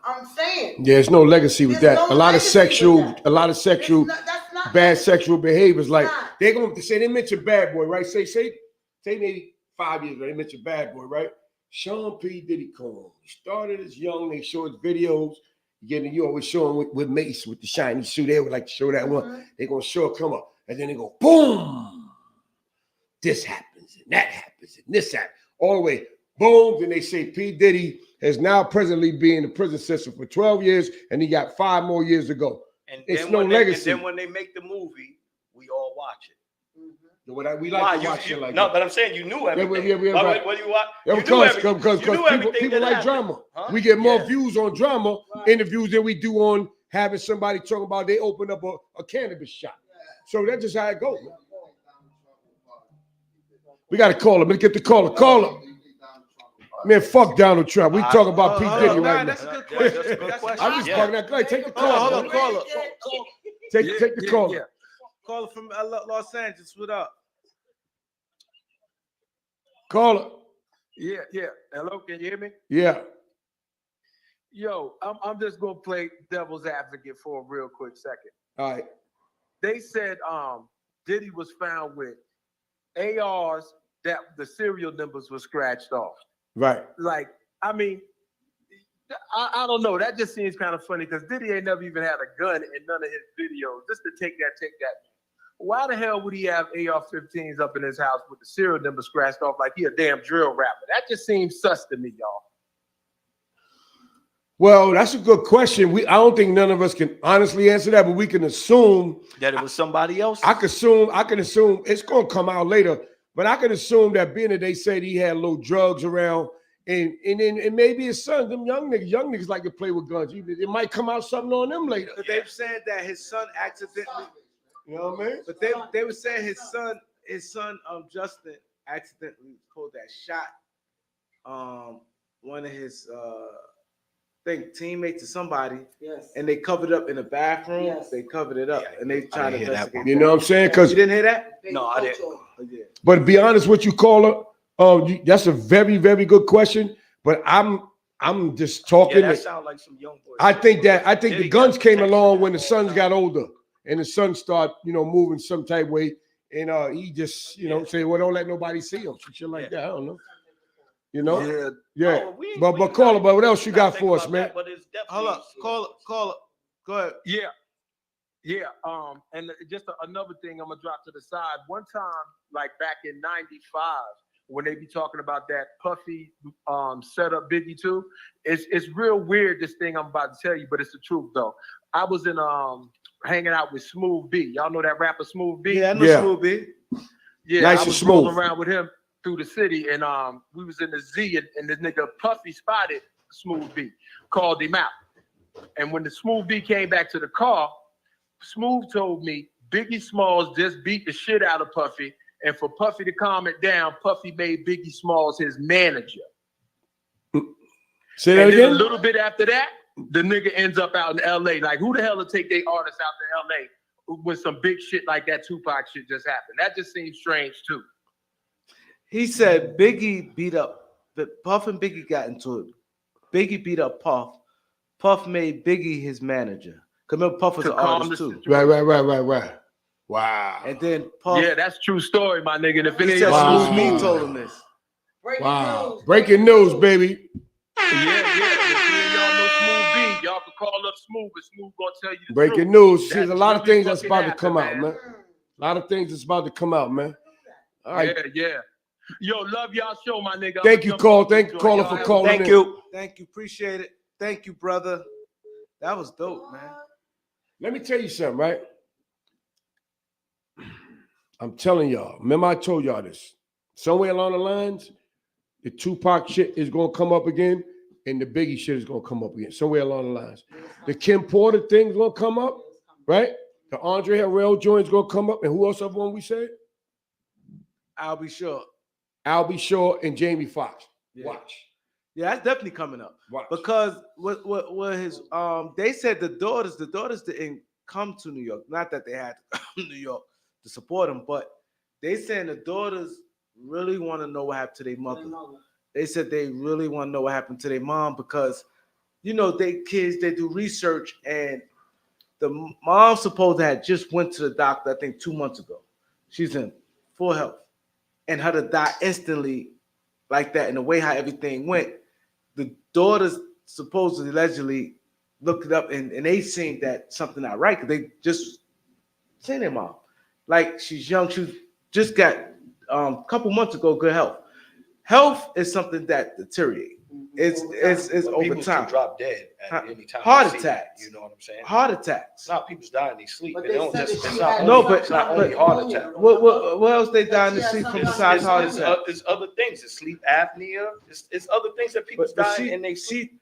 I'm saying, There's no legacy with that. No a lot of sexual not bad sexual behaviors. Like they're going to say they mention Bad Boy, right? Say maybe 5 years, right? They mentioned Bad Boy, right? Sean P. Diddy Cole started as young. They showed videos. You always show him with Mace with the shiny suit. They would like to show that one. They're gonna show it come up, and then they go boom. This happens and that happens and this happens all the way boom. Then they say P. Diddy is now presently being in the prison system for 12 years, and he got 5 more years to go. And it's no legacy. And then when they make the movie, we all watch it. We like to watch it like no, that. but I'm saying you knew everything. Right. What do you watch? Because people like drama. Huh? We get more views on drama interviews than we do on having somebody talking about they open up a cannabis shop. So that's just how it goes. We got to call him. Let's get the caller. Call him. Man, fuck Donald Trump. We talking about P. Diddy right now. That's a good question. I'm just fucking that guy. Take the call. Hold on, caller. Take the call. Caller from Los Angeles. What up? Caller. Yeah. Hello, can you hear me? Yeah. Yo, I'm just gonna play devil's advocate for a real quick second. All right. They said Diddy was found with ARs that the serial numbers were scratched off. Right. Like, I mean, I don't know. That just seems kind of funny because Diddy ain't never even had a gun in none of his videos. Just to take that. Why the hell would he have AR-15s up in his house with the serial number scratched off like he a damn drill rapper? That just seems sus to me, y'all. Well, that's a good question. I don't think none of us can honestly answer that, but we can assume that it was somebody else. I can assume it's gonna come out later, but I can assume that being that they said he had little drugs around, and maybe his son, them young niggas like to play with guns. It might come out something on them later. But they've said that his son accidentally. You know what I mean? But they were saying his son Justin accidentally pulled that shot. One of his teammates or somebody. Yes. And they covered up in the bathroom. Yes. They covered it up and they tried to investigate. You know what I'm saying? Because you didn't hear that? No, I didn't. But to be honest with you, caller, that's a very, very good question. But I'm just talking. Yeah, that sounds like some young boy. I think the guns came along when the sons got older. And the son start, moving some type of way, and he just, say, well, don't let nobody see him, shit like that. I don't know, Yeah. But caller, but what else you got for us, man? But it's hold up, caller, go ahead. Yeah. And just another thing I'm gonna drop to the side. One time, like back in '95, when they be talking about that Puffy setup Biggie too, it's real weird. This thing I'm about to tell you, but it's the truth though. I was in hanging out with Smooth B. Y'all know that rapper Smooth B? Yeah, I know Smooth B. Yeah, nice I was smooth. rolling around with him through the city, and we was in the Z, and this nigga Puffy spotted Smooth B, called him out. And when the Smooth B came back to the car, Smooth told me Biggie Smalls just beat the shit out of Puffy, and for Puffy to calm it down, Puffy made Biggie Smalls his manager. Say that again? A little bit after that, the nigga ends up out in LA. Like, who the hell will take their artists out to LA when some big shit like that Tupac shit just happened? That just seems strange too. He said Biggie beat up, but Puff and Biggie got into it. Biggie beat up Puff. Puff made Biggie his manager. Because remember, Puff was an artist too. Right. Wow. And then Puff. Yeah, that's true story, my nigga. And if it He ain't said Wow. Smooth Me told him this. Breaking news, baby. yeah. If y'all know Smooth B, y'all can call up Smooth, and Smooth gonna tell you the Breaking truth. news. See, That's there's a lot of really things that's fucking about to come out, happened, man. A lot of things that's about to come out, man. All right. Yeah. Yo, love y'all show, my nigga. Thank you, Cole. Thank you, caller, for calling. Thank in. you. Thank you. Appreciate it. Thank you, brother. That was dope, man. Let me tell you something, right? I'm telling y'all. Remember, I told y'all this. Somewhere along the lines, the Tupac shit is gonna come up again, and the Biggie shit is gonna come up again. Somewhere along the lines, the Kim Porter thing is gonna come up, right? The Andre Harrell joint's gonna come up, and who else up one we said? I'll be sure. Albie Shaw and Jamie Foxx. Yeah. Watch. Yeah, that's definitely coming up. Watch. Because what his they said the daughters didn't come to New York. Not that they had to come to New York to support them, but they saying the daughters really want to know what happened to their mother. They said they really want to know what happened to their mom because they kids, they do research, and the mom supposed to have just went to the doctor, I think 2 months ago. She's in full health. And her to die instantly like that, and the way how everything went, the daughters supposedly allegedly looked it up and they seen that something not right because they just seen their mom. Like she's young, she just got a couple months ago good health. Health is something that deteriorates. It's over People time. can drop dead at any time. Heart they see attacks. it, you know what I'm saying? Heart attacks. It's not people's dying in their sleep. But They they don't said just. that It's she not had only, No, but- it's not only but- heart attack. What else they dying to But she sleep had from some besides heart kind of attack? It's other things. It's sleep apnea. It's other things that people But die in their sleep.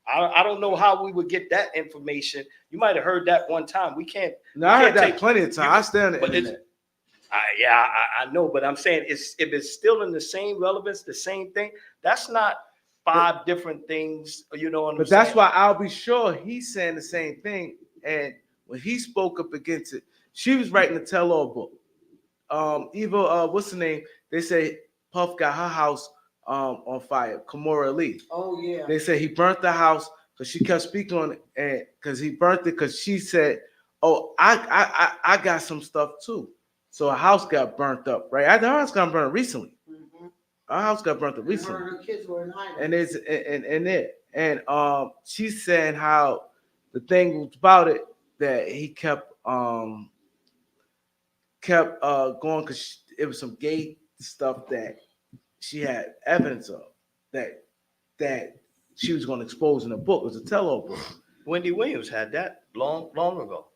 I don't know how we would get that information. You might have heard that one time. We can't. No, I heard can't that take- plenty of time. I stay on the But it's, internet. I know, but I'm saying if it's still in the same relevance, the same thing, that's not five different things. You know what I'm But saying? that's why I'll be sure he's saying the same thing. And when he spoke up against it, she was writing a tell-all book. What's the name? They say Puff got her house on fire. Kamora Lee. Oh yeah. They say he burnt the house because she kept speaking on it, and because he burnt it because she said, "Oh, I got some stuff too." So a house got burnt up, right? Her house got burnt recently. Our house got burnt up recently. Her kids were in hiding. And it's and she's saying how the thing was about it that he kept going because it was some gay stuff that she had evidence of that she was going to expose in the book. It was a tell-all book. Wendy Williams had that long ago.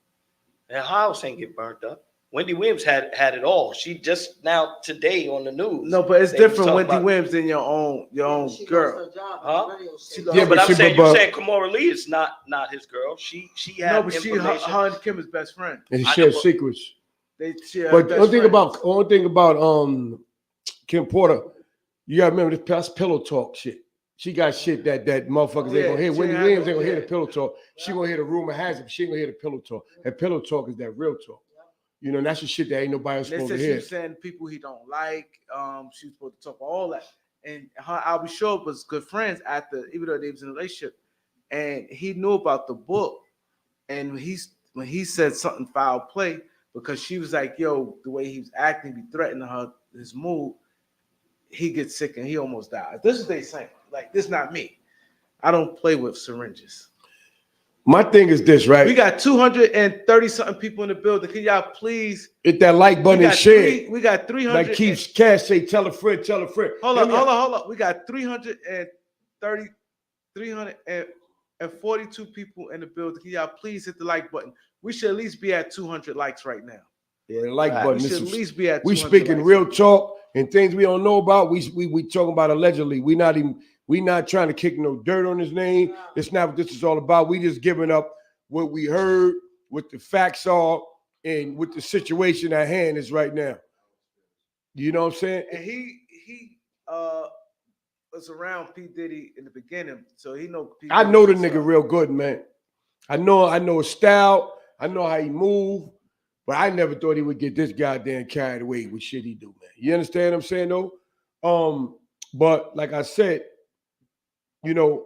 And her house ain't get burnt up. Wendy Williams had it all. She just now today on the news. No, but it's they was different. talking Wendy about- Williams than your own She girl. lost her job Huh? on the radio She station. lost- Yeah, but I'm she- saying but- you're saying Kamora Lee is not his girl. She had No, but her information. and Kim is best friend. And I share know, but- secrets. They share But best one thing friends. about Kim Porter, you gotta remember this past pillow talk shit. She got shit that motherfuckers ain't gonna hear. she Wendy had Williams it, ain't gonna hear yeah. the pillow talk. She gonna hear the rumor has it, but she ain't gonna hear the pillow talk. And pillow talk is that real talk. You know, and that's the shit that ain't nobody else They supposed said to she hear. was saying people he don't like. She was supposed to talk about all that. And her, I'll be sure, was good friends after, even though they was in a relationship. And he knew about the book. And when he said something foul play, because she was like, yo, the way he was acting, be threatening her, his mood, he gets sick and he almost died. This is what they saying. Like, this not me. I don't play with syringes. My thing is this, right? We got 230 something people in the building. Can y'all please Hit that like button and share. we got 300. Like Keith Cash say, tell a friend, tell a friend. Hold on. We got 342 people in the building. Can y'all please hit the like button? We should at least be at 200 likes right now. Yeah, the like Right. button. We This should at is- least be at we 200 speaking likes. real talk and things we don't know about. We talking about allegedly. We not trying to kick no dirt on his name. It's not what this is all about. We just giving up what we heard, what the facts are, and what the situation at hand is right now. You know what I'm saying? And he was around P. Diddy in the beginning, so he know P. I Diddy know the was, nigga real good, man. I know his style. I know how he move. But I never thought he would get this goddamn carried away with shit he do, man. You understand what I'm saying, though? But like I said, you know,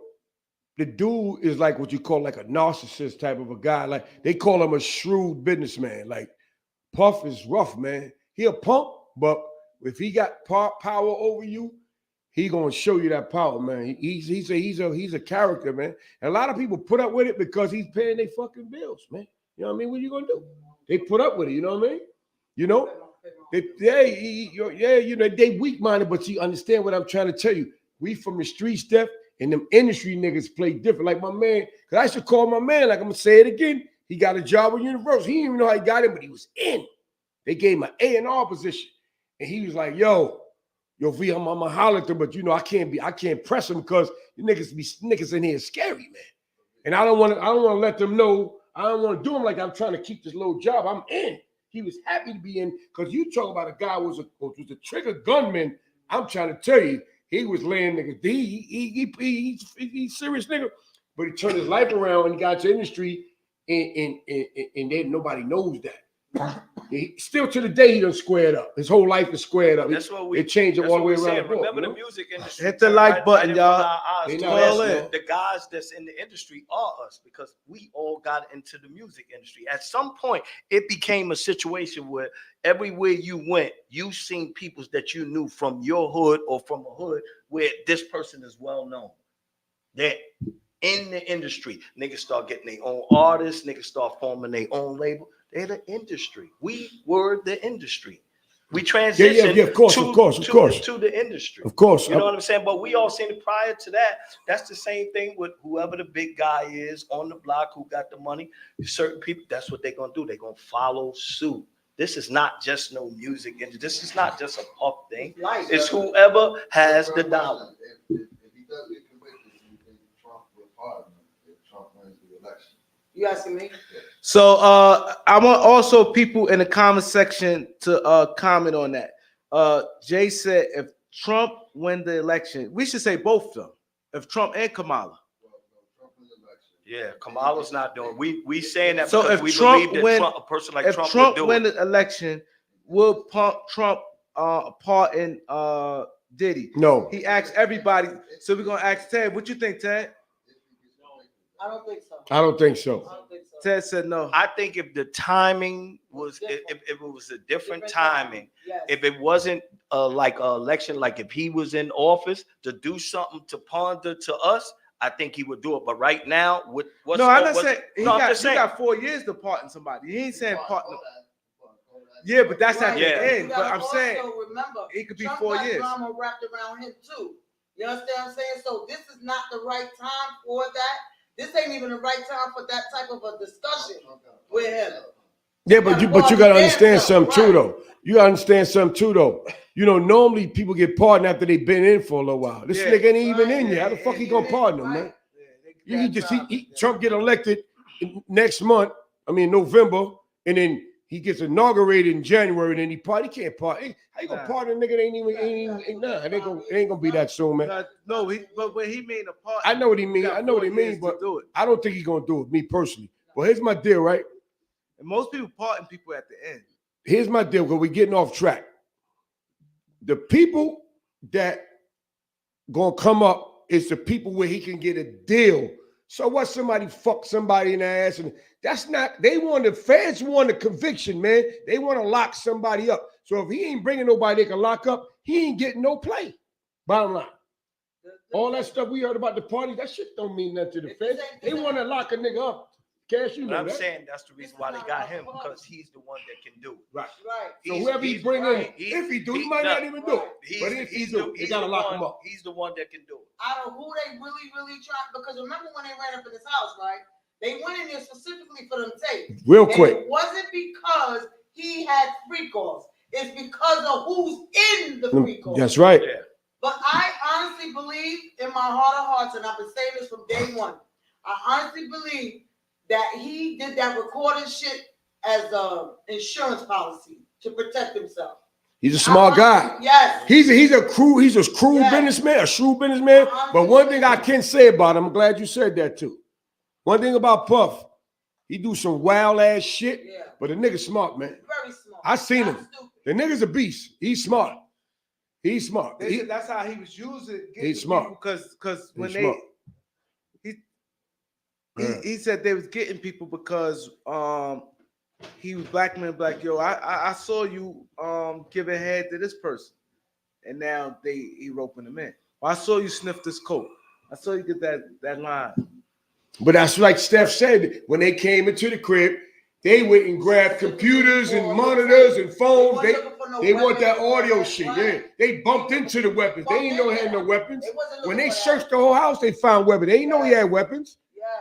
the dude is like what you call like a narcissist type of a guy. Like they call him a shrewd businessman. Like Puff is rough, man. He a punk, but if he got power over you, he gonna show you that power, man. He's a character, man. And a lot of people put up with it because he's paying their fucking bills, man. You know what I mean? What you gonna do? They put up with it. You know what I mean? You know, they weak-minded, but you understand what I'm trying to tell you. We from the street stuff, and them industry niggas play different. Like my man, because I should call my man. Like I'm gonna say it again. He got a job at Universal. He didn't even know how he got it, but he was in. They gave him an A&R position, and he was like, "Yo, V, I'm gonna holler at them, but you know I can't press them because the niggas in here is scary, man. And I don't want to let them know. I don't want to do them like I'm trying to keep this little job. I'm in. He was happy to be in because you talk about a guy who was a trigger gunman. I'm trying to tell you, he was laying niggas. He's serious nigga, but he turned his life around and he got to industry, and then nobody knows that. Still to the day, he done squared up. His whole life is squared up. That's what it changed all the way around. Remember the music industry. Hit the like button, y'all. The guys that's in the industry are us because we all got into the music industry. At some point, it became a situation where everywhere you went, you seen people that you knew from your hood or from a hood where this person is well known. They're in the industry. Niggas start getting their own artists. Niggas start forming their own label. They're the industry. We were the industry. We transitioned of course. To the industry. Of course. You know what I'm saying? But we all seen it prior to that. That's the same thing with whoever the big guy is on the block who got the money. Certain people, that's what they're going to do. They're going to follow suit. This is not just no music industry. This is not just a pop thing. It's whoever has the dollar. If he does get convicted, you think Trump will pardon him if Trump wins the election? You asking me? So I want also people in the comment section to comment on that. Jay said if Trump win the election, we should say both of them. If Trump and Kamala. Yeah, Kamala's not doing. We saying that so because if we Trump believe that win, a person like if Trump would win do it. the election, will Trump pardon Diddy? No. He asked everybody. So we're gonna ask Ted. What you think, Ted? I don't think so. I don't think so. Ted said no. I think if the timing was, if it was a different timing, Yes. if it wasn't like an election, like if he was in office to do something to ponder to us, I think he would do it. But right now, I'm not saying he got 4 years to pardon somebody. He ain't saying pardon. Yeah, but that's at the end. But I'm saying remember, it could be Trump 4 got years. drama wrapped around him too. You understand what I'm saying? So this is not the right time for that. This ain't even the right time for that type of a discussion with him. Yeah, but you gotta understand something too, though. You gotta understand something too, though. You know, normally people get pardoned after they've been in for a little while. This nigga ain't even in yet. How the fuck he gonna pardon him, man? You can just Trump get elected next month. I mean November, and then he gets inaugurated in January, and then he can't pardon. How you gonna pardon a nigga that ain't even it ain't gonna be that soon, man. No, but when he made a pardon, I know what he mean. I know what he mean, but I don't think he's gonna do it. Me personally. But here's my deal, right? And most people pardon people at the end. Here's my deal, because we're getting off track. The people that gonna come up is the people where he can get a deal. So what? Somebody fuck somebody in the ass, and that's not. They want the feds want a conviction, man. They want to lock somebody up. So if he ain't bringing nobody they can lock up, he ain't getting no play. Bottom line. All that stuff we heard about the party, that shit don't mean nothing to the feds. They want to lock a nigga up. Cash, you know I'm that. saying that's the reason why they got him, because he's the one that can do it. Right. Right. So whoever he bring in, if he do, he might not even do it. But if he do, they gotta lock him up. He's the one that can do it. Out of who they really tried, because remember when they ran up in his house, right? They went in there specifically for them tapes. Real quick. It wasn't because he had free calls. It's because of who's in the free calls. That's right. Yeah. But I honestly believe in my heart of hearts, and I've been saying this from day one, I honestly believe that he did that recording shit as an insurance policy to protect himself. He's a smart guy. Yes. He's a shrewd businessman, a shrewd businessman. But one thing I can say about him, I'm glad you said that too. One thing about Puff, he do some wild ass shit, but the nigga smart, man. Very smart. I seen him. The nigga's a beast. He's smart. He's smart. That's how he was using. He's smart. Because when smart. he said they was getting people because he was black man, black. Yo, I saw you giving head to this person. and now he roping him in. Well, I saw you sniff this coke. I saw you get that line. But that's like Steph said, when they came into the crib, they went and grabbed computers and monitors and phones. They want that audio shit. Yeah, they bumped into the weapons. They didn't know he had no weapons. When they searched the whole house, they found weapons. They didn't know he had weapons.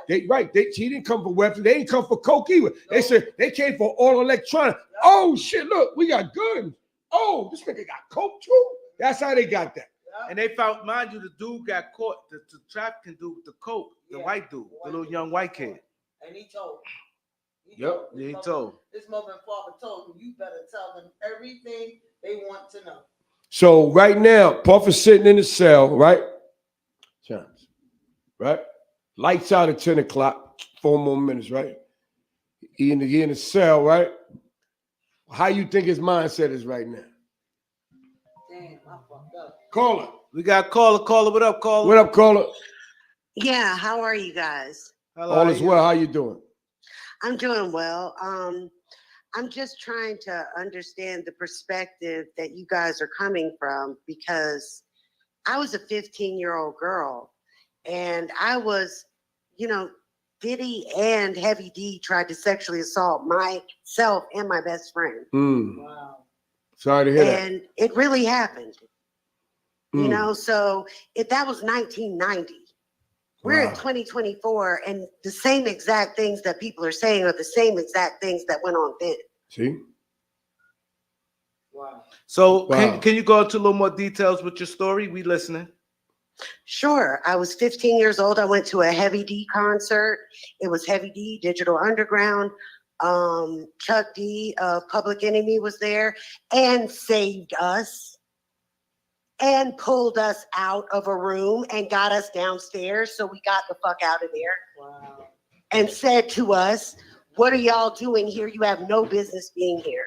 He didn't come for weapons. They didn't come for coke either. They said they came for all electronic. Oh shit! Look, we got guns. Oh, this nigga got coke too. That's how they got that. And they found, mind you, the dude got caught. The trafficking dude with the coke, the white dude, the little young white kid. And he told. Yep. Yeah, he told. This mother and father told him, you better tell them everything they want to know. So right now, Puff is sitting in the cell, right? Chance, right? Lights out at 10 o'clock, 4 more minutes, right? He in the cell, right? How you think his mindset is right now? Damn, I fucked up. Caller. We got caller. Caller, what up, caller? What up, caller? Yeah, how are you guys? Hello, All is well. How you doing? I'm doing well. I'm just trying to understand the perspective that you guys are coming from, because I was a 15-year-old girl, and I was, Diddy and Heavy D tried to sexually assault myself and my best friend. Wow. Sorry to hear that. And it really happened. So that was 1990. We're in 2024, and the same exact things that people are saying are the same exact things that went on then. See? Wow. So can you go into a little more details with your story? We listening. Sure. I was 15 years old. I went to a Heavy D concert. It was Heavy D, Digital Underground. Chuck D of Public Enemy was there and saved us and pulled us out of a room and got us downstairs. So we got the fuck out of there. Wow. And said to us, what are y'all doing here? You have no business being here.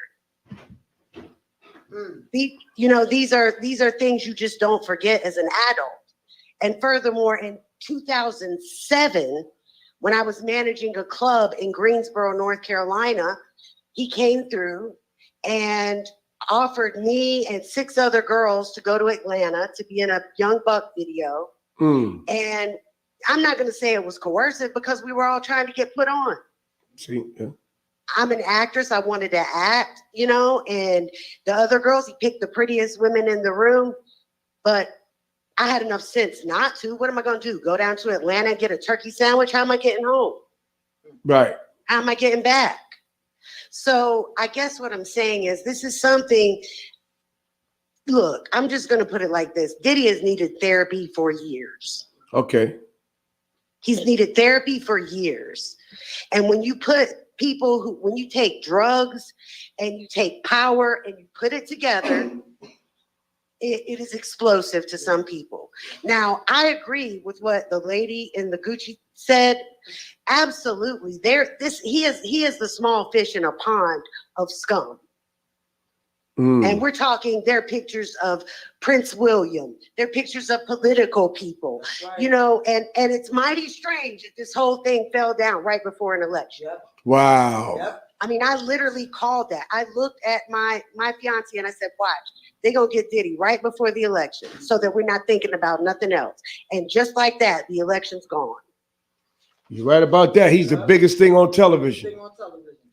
These are things you just don't forget as an adult. And furthermore, in 2007, when I was managing a club in Greensboro, North Carolina, he came through and offered me and 6 other girls to go to Atlanta to be in a Young Buck video. And I'm not going to say it was coercive, because we were all trying to get put on. See, yeah. I'm an actress. I wanted to act, and the other girls, he picked the prettiest women in the room, but I had enough sense not to. What am I going to do? Go down to Atlanta and get a turkey sandwich? How am I getting home? Right. How am I getting back? So I guess what I'm saying is, this is something, look, I'm just going to put it like this. Diddy has needed therapy for years. Okay. He's needed therapy for years. And when you put when you take drugs and you take power and you put it together, it is explosive to some people. Now, I agree with what the lady in the Gucci said. Absolutely. He is the small fish in a pond of scum. And we're talking, they're pictures of Prince William. They're pictures of political people, and it's mighty strange that this whole thing fell down right before an election. Yep. Wow. Yep. I mean, I literally called that. I looked at my fiance and I said, watch, they're going to get Diddy right before the election so that we're not thinking about nothing else. And just like that, the election's gone. You're right about that. He's the biggest thing on television.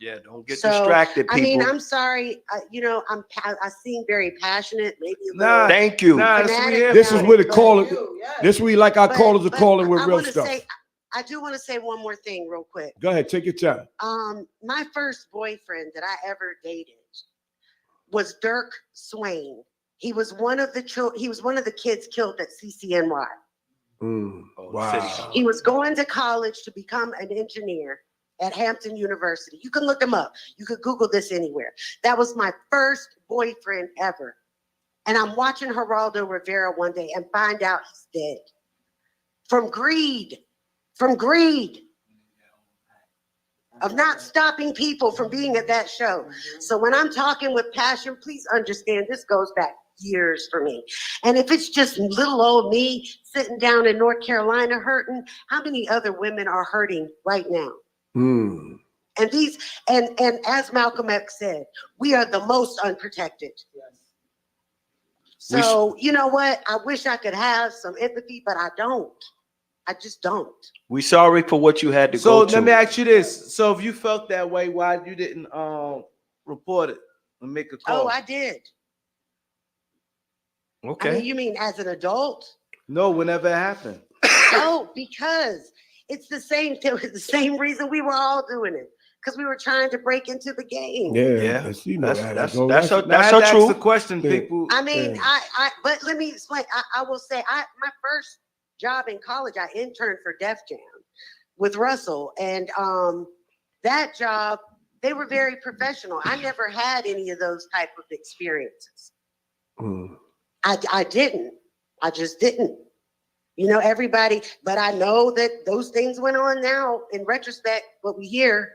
Yeah, don't get distracted, people. I mean, I'm sorry. I seem very passionate. Maybe a little. Nah, thank you. Nah, This is where the caller. This is where like our callers are calling with real stuff. I do want to say one more thing real quick. Go ahead, take your time. My first boyfriend that I ever dated was Dirk Swain. He was one of the kids killed at CCNY. Wow. He was going to college to become an engineer at Hampton University. You can look him up. You could Google this anywhere. That was my first boyfriend ever. And I'm watching Geraldo Rivera one day and find out he's dead. From greed of not stopping people from being at that show. So when I'm talking with passion, please understand this goes back years for me. And if it's just little old me sitting down in North Carolina hurting, how many other women are hurting right now? And as Malcolm X said, we are the most unprotected. So you know what? I wish I could have some empathy, but I don't. I just don't. We sorry for what you had to So go to. let me ask you this. So if you felt that way, why you didn't report it and make a call? Oh, I did. Okay. I mean, you mean as an adult? No, whenever it happened. No, because it's the same thing. The same reason we were all doing it, because we were trying to break into the game. Yeah. That's, you know, That's go. her I had to ask truth. the question, Yeah. people. I mean, Yeah. but let me explain. I will say, my first job in college, I interned for Def Jam with Russell, and that job, they were very professional. I never had any of those type of experiences. Mm. I didn't. I just didn't. You know, everybody, but I know that those things went on now in retrospect, what we hear.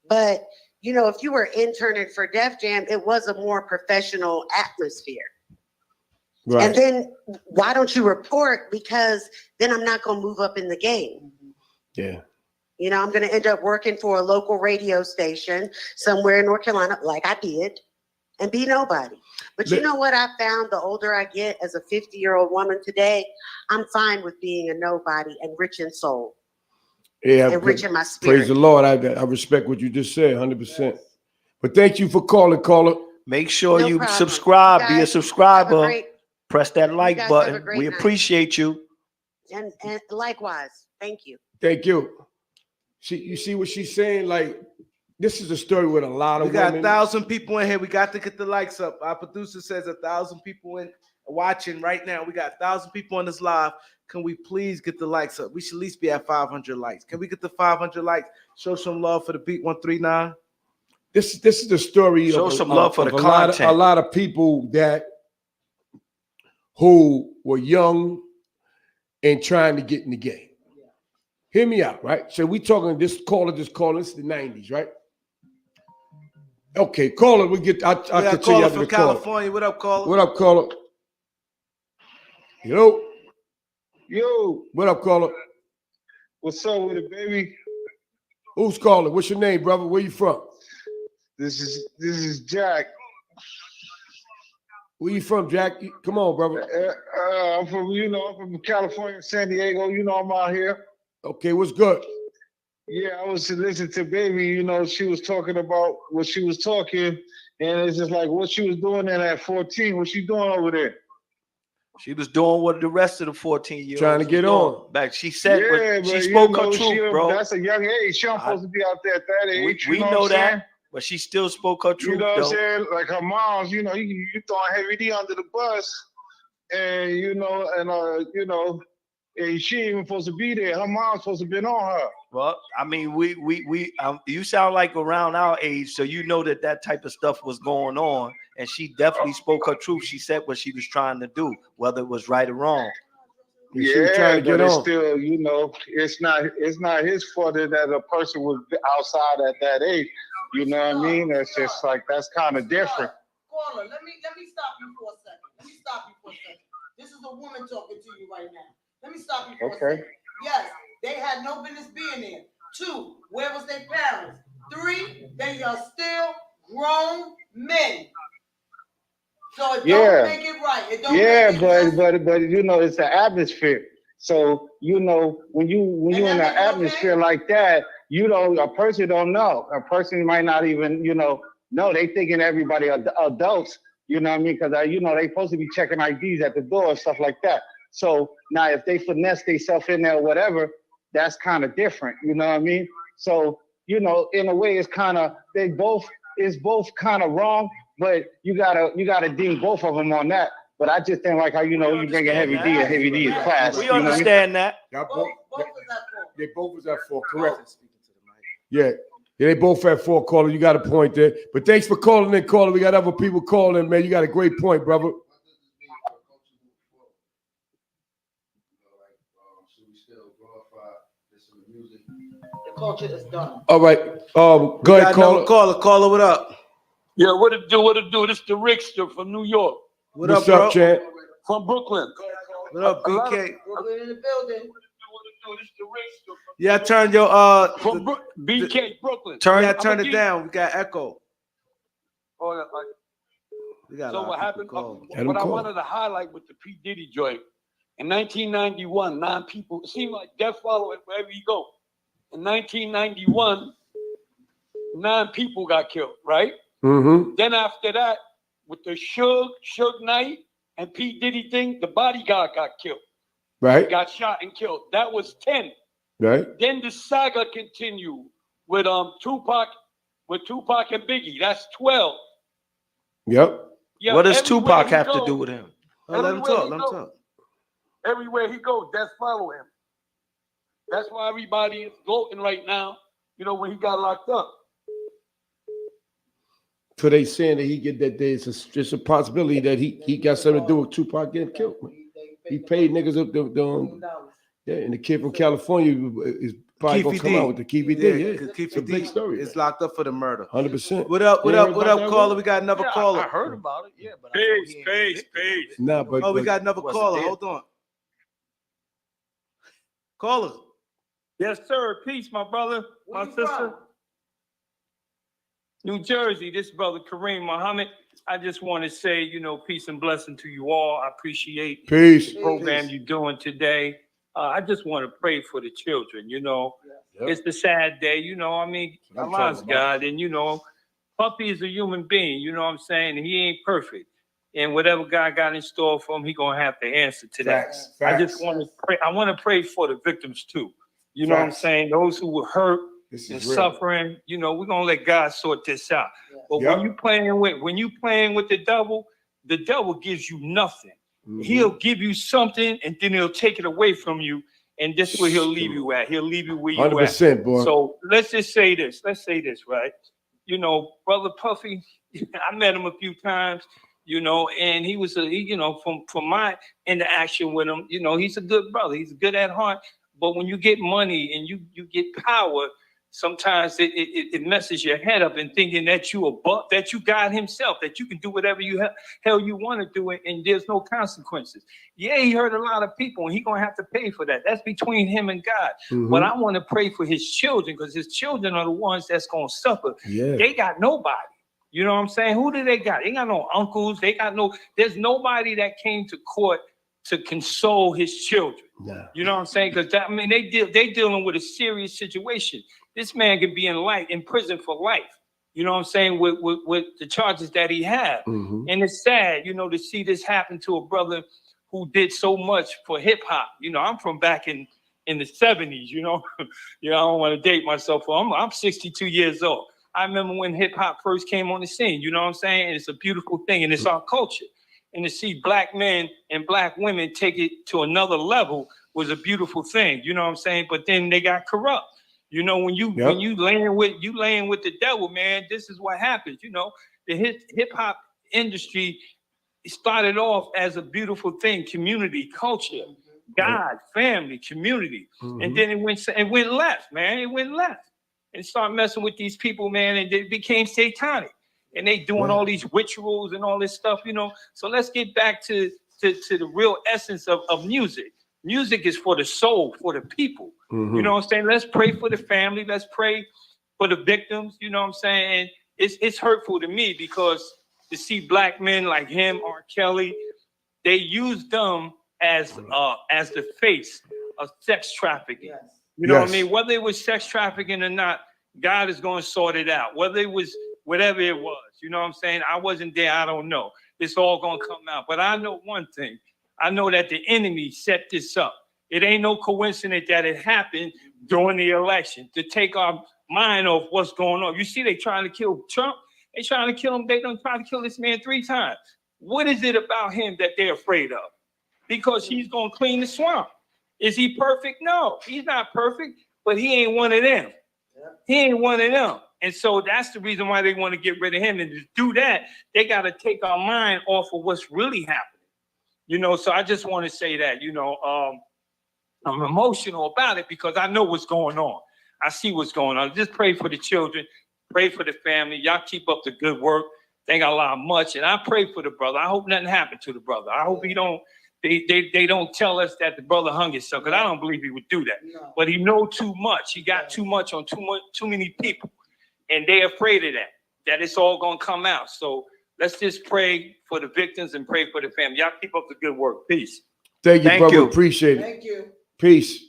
But, you know, if you were interning for Def Jam, it was a more professional atmosphere. Right. And then why don't you report? Because then I'm not going to move up in the game. Yeah. You know, I'm going to end up working for a local radio station somewhere in North Carolina, like I did, and be nobody. But you know what I found the older I get as a 50-year-old woman today? I'm fine with being a nobody and rich in soul. Yeah. And rich in my spirit. Praise the Lord. I respect what you just said, 100%. But thank you for calling, caller. Make sure No you problem. subscribe. You Be a guys have a subscriber. great- Press that like guys have a button. great We night. appreciate you. And likewise, thank you. Thank you. You see what she's saying? Like, this is a story with a lot of We got women. 1,000 people in here. We got to get the likes up. Our producer says 1,000 people in watching right now. We got 1,000 people on this live. Can we please get the likes up? We should at least be at 500 likes. Can we get the 500 likes? Show some love for the Beat 139. This is the story Show of, some love for of the a content. lot of people that who were young and trying to get in the game. Hear me out, right? So we talking this caller, this is the 90s, right? Okay, caller, we get. I'll We got continue caller after from the caller. California. What up, caller? What up, caller? Yo, Yo, what up, caller? what's up with it, baby? Who's calling? What's your name, brother? Where you from? This is Jack. Where you from, Jack? Come on, brother. I'm from California, San Diego. You know, I'm out here. Okay, what's good? Yeah, I was listening to Baby. You know, she was talking about what she was talking, and it's just like what she was doing in at 14. What she doing over there? She was doing what the rest of the 14-year-olds Trying to get on. Back, she said, Yeah, she but spoke her truth, bro. That's a young age. She don't supposed to be out there at that age. We you know what I'm saying? that, but she still spoke her truth, You know what I'm though. saying? Like her mom's, you know, you throwing Heavy D under the bus, and and she ain't even supposed to be there. Her mom's supposed to be on her. Well, I mean, you sound like around our age, so you know that type of stuff was going on, and she definitely spoke her truth. She said what she was trying to do, whether it was right or wrong. She was trying to get but it's on. still, you know, it's not his fault that a person was outside at that age. You know what I mean? It's just like that's kind of different. Caller, let me stop you for a second. This is a woman talking to you right now. Let me stop you for a second. Yes, they had no business being there. 2, where was their parents? 3, they are still grown men. So it don't make it right. It don't make it but you know, it's an atmosphere. So you know, when you in an atmosphere like that, you know, a person don't know. A person might not even, know they thinking everybody are adults. You know what I mean? Because you know, they supposed to be checking IDs at the door and stuff like that. So now if they finesse themselves in there or whatever, that's kind of different. You know what I mean? So, you know, in a way, it's both kind of wrong, but you gotta deem both of them on that. But I just think like how, you know, you bring a Heavy D in class. We understand that. They both was at 4, correct? Yeah, they both at 4, caller. You got a point there. But thanks for calling in, caller. We got other people calling, man. You got a great point, brother. The culture is done. All right. Go ahead, caller. Caller, what up? Yeah, what it do? This the Rickster from New York. What's up, Chad? From Brooklyn. What up, BK? Brooklyn in the building. Yeah, turn your from BK Brooklyn. Turn it down. We got echo. We got a So lot what of happened? people call. Let What him I call. wanted to highlight with the P. Diddy joint, in 1991, 9 people, it seemed like death followed wherever you go. In 1991, 9 people got killed, right? Mm-hmm. Then after that, with the Suge Knight and P. Diddy thing, the bodyguard got killed. Right. Got shot and killed. That was 10. Right. Then the saga continued with Tupac and Biggie. That's 12. Yep. Yeah, What does everywhere Tupac he have to go- do with him? Oh, let him everywhere talk. he Let him go- talk. Everywhere he goes, death follow him. That's why everybody is gloating right now, you know, when he got locked up. So they saying that he get that there's just a possibility that he got something to do with Tupac getting killed. Man. He paid niggas up yeah, and the kid from California is probably gonna come out with the Keith Did. Yeah, because Keith it's a big D story. is locked up for the murder. 100%. What up? What You up? heard What about up, that caller? one? We got another Yeah, caller. I heard about it. Yeah, but peace. Nah, but Oh, we got but another wasn't caller. there. Hold on. Caller. Yes, sir. Peace, my brother, my sister. New Jersey, this brother Kareem Muhammad. I just want to say, you know, peace and blessing to you all. I appreciate peace. the program you're doing today. I just want to pray for the children, you know. Yep. It's the sad day, you know. I mean, That's what I'm Allah's talking about. God, and, you know, Puppy is a human being, you know what I'm saying? He ain't perfect. And whatever God got in store for him, he going to have to answer to that. Facts. I just want to pray. I want to pray for the victims, too. You know what I'm Facts. saying? Those who were hurt This and is real. suffering, you know, we're gonna let God sort this out. But Yep. when you playing with the devil gives you nothing. Mhm. He'll give you something and then he'll take it away from you, and this is where he'll leave you at. He'll leave you where you at. 100%, boy. So let's just say this. Let's say this, right? You know, Brother Puffy, I met him a few times, you know, and he was you know, from my interaction with him, you know, he's a good brother. He's good at heart. But when you get money and you get power, sometimes it messes your head up in thinking that you above, that you God himself, that you can do whatever hell you want to do it, and there's no consequences. Yeah, he hurt a lot of people, and he's gonna have to pay for that. That's between him and God. Mhm. But I want to pray for his children, because his children are the ones that's gonna suffer. Yeah. They got nobody. You know what I'm saying? Who do they got? They got no uncles. There's nobody that came to court to console his children. Nah. You know what I'm saying? Because they dealing with a serious situation. This man could be in prison for life. You know what I'm saying? With the charges that he had. Mhm. And it's sad, you know, to see this happen to a brother who did so much for hip hop. You know, I'm from back in the 70s, you know. You know, I don't want to date myself. I'm 62 years old. I remember when hip hop first came on the scene, you know what I'm saying? And it's a beautiful thing, and it's our culture. And to see black men and black women take it to another level was a beautiful thing, you know what I'm saying? But then they got corrupt. You know, when you laying with the devil, man, this is what happens. You know, the hip hop industry started off as a beautiful thing, community, culture, God, family, community. And then it went left, man. It went left. And started messing with these people, man, and they became satanic. And they doing all these rituals and all this stuff, you know. So let's get back to the real essence of music. Music is for the soul, for the people. You know what I'm saying? Let's pray for the family. Let's pray for the victims. You know what I'm saying? And it's hurtful to me, because to see black men like him, R. Kelly, they use them as the face of sex trafficking. You know what I mean? Whether it was sex trafficking or not, God is going to sort it out. Whether it was whatever it was, you know what I'm saying? I wasn't there. I don't know. It's all going to come out. But I know one thing. I know that the enemy set this up. It ain't no coincidence that it happened during the election to take our mind off what's going on. You see, they trying to kill Trump. They trying to kill him. They done try to kill this man 3 times. What is it about him that they're afraid of? Because he's going to clean the swamp. Is he perfect? No, he's not perfect, but he ain't one of them. He ain't one of them. And so that's the reason why they want to get rid of him. And to do that, they got to take our mind off of what's really happening. You know, so I just want to say that, you know, I'm emotional about it because I know what's going on. I see what's going on. Just pray for the children, pray for the family. Y'all keep up the good work. Thank Allah much. And I pray for the brother. I hope nothing happened to the brother. I hope he don't, they don't tell us that the brother hung himself, because I don't believe he would do that. No. But he know too much. He got too much on too many people. And they're afraid of that it's all going to come out. So let's just pray for the victims and pray for the family. Y'all keep up the good work. Peace. Thank you, Thank brother. you. Appreciate it. Thank you. Peace.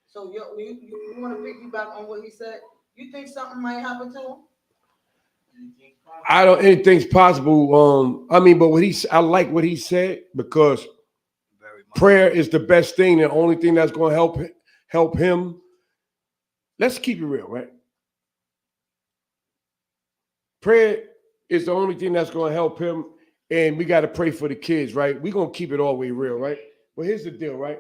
So you want to piggyback on what he said? You think something might happen to him? I don't. Anything's possible. I mean, but I like what he said because prayer is the best thing. The only thing that's going to help him. Let's keep it real, right? Prayer is the only thing that's going to help him, and we got to pray for the kids, right? We're going to keep it all the way real, right? But here's the deal, right?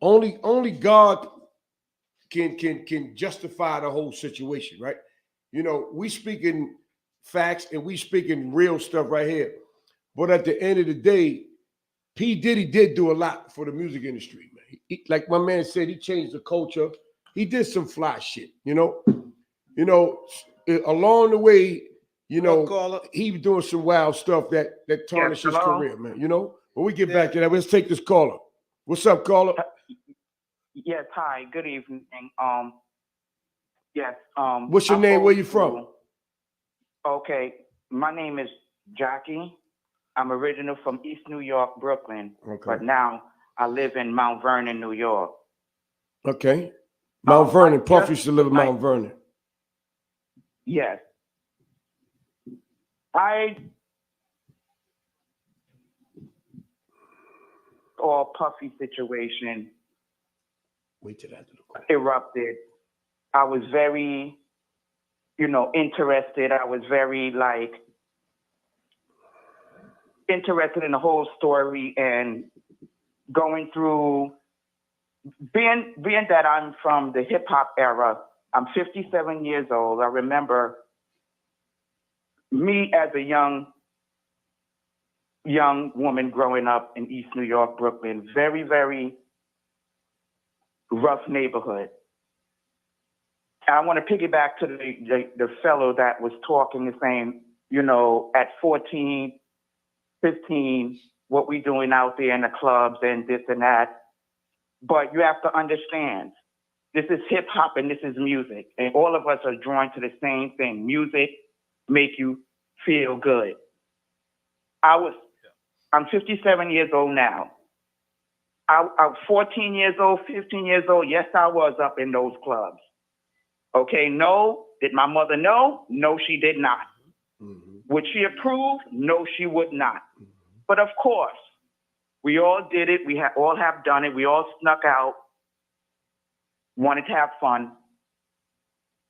Only God can justify the whole situation, right? You know, we speaking facts and we speaking real stuff right here. But at the end of the day, P. Diddy did do a lot for the music industry, man. Like my man said, he changed the culture. He did some fly shit, you know. Along the way, he was doing some wild stuff that tarnished his career, man. You know. When we get back to that, let's take this caller. What's up, caller? Yes, hi, good evening. Yes. What's your name? Where you from? Okay, my name is Jackie. I'm original from East New York, Brooklyn, but now I live in Mount Vernon, New York. Okay. Mount Vernon. Puff used to live in Mount Vernon. Yes. Puffy situation erupted. I was very, interested. I was very interested in the whole story and going through being that I'm from the hip hop era. I'm 57 years old. I remember me as a young woman growing up in East New York, Brooklyn, very, very rough neighborhood. I want to piggyback to the fellow that was talking and saying, at 14, 15, what we doing out there in the clubs and this and that. But you have to understand, this is hip hop and this is music. And all of us are drawn to the same thing. Music make you feel good. I'm 57 years old now. I'm 14 years old, 15 years old. Yes, I was up in those clubs. Okay, no. Did my mother know? No, she did not. Mm-hmm. Would she approve? No, she would not. Mm-hmm. But of course, we all did it. We all have done it. We all snuck out, wanted to have fun.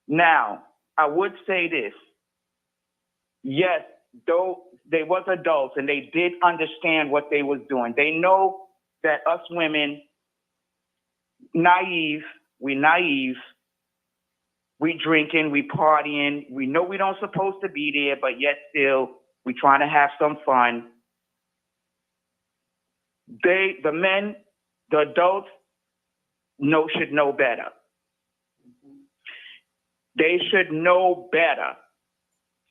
Now, I would say this. Yes, though they was adults and they did understand what they was doing. They know that us women, naive, we drinking, we partying, we know we don't supposed to be there, but yet still we trying to have some fun. The men, the adults, should know better. They should know better.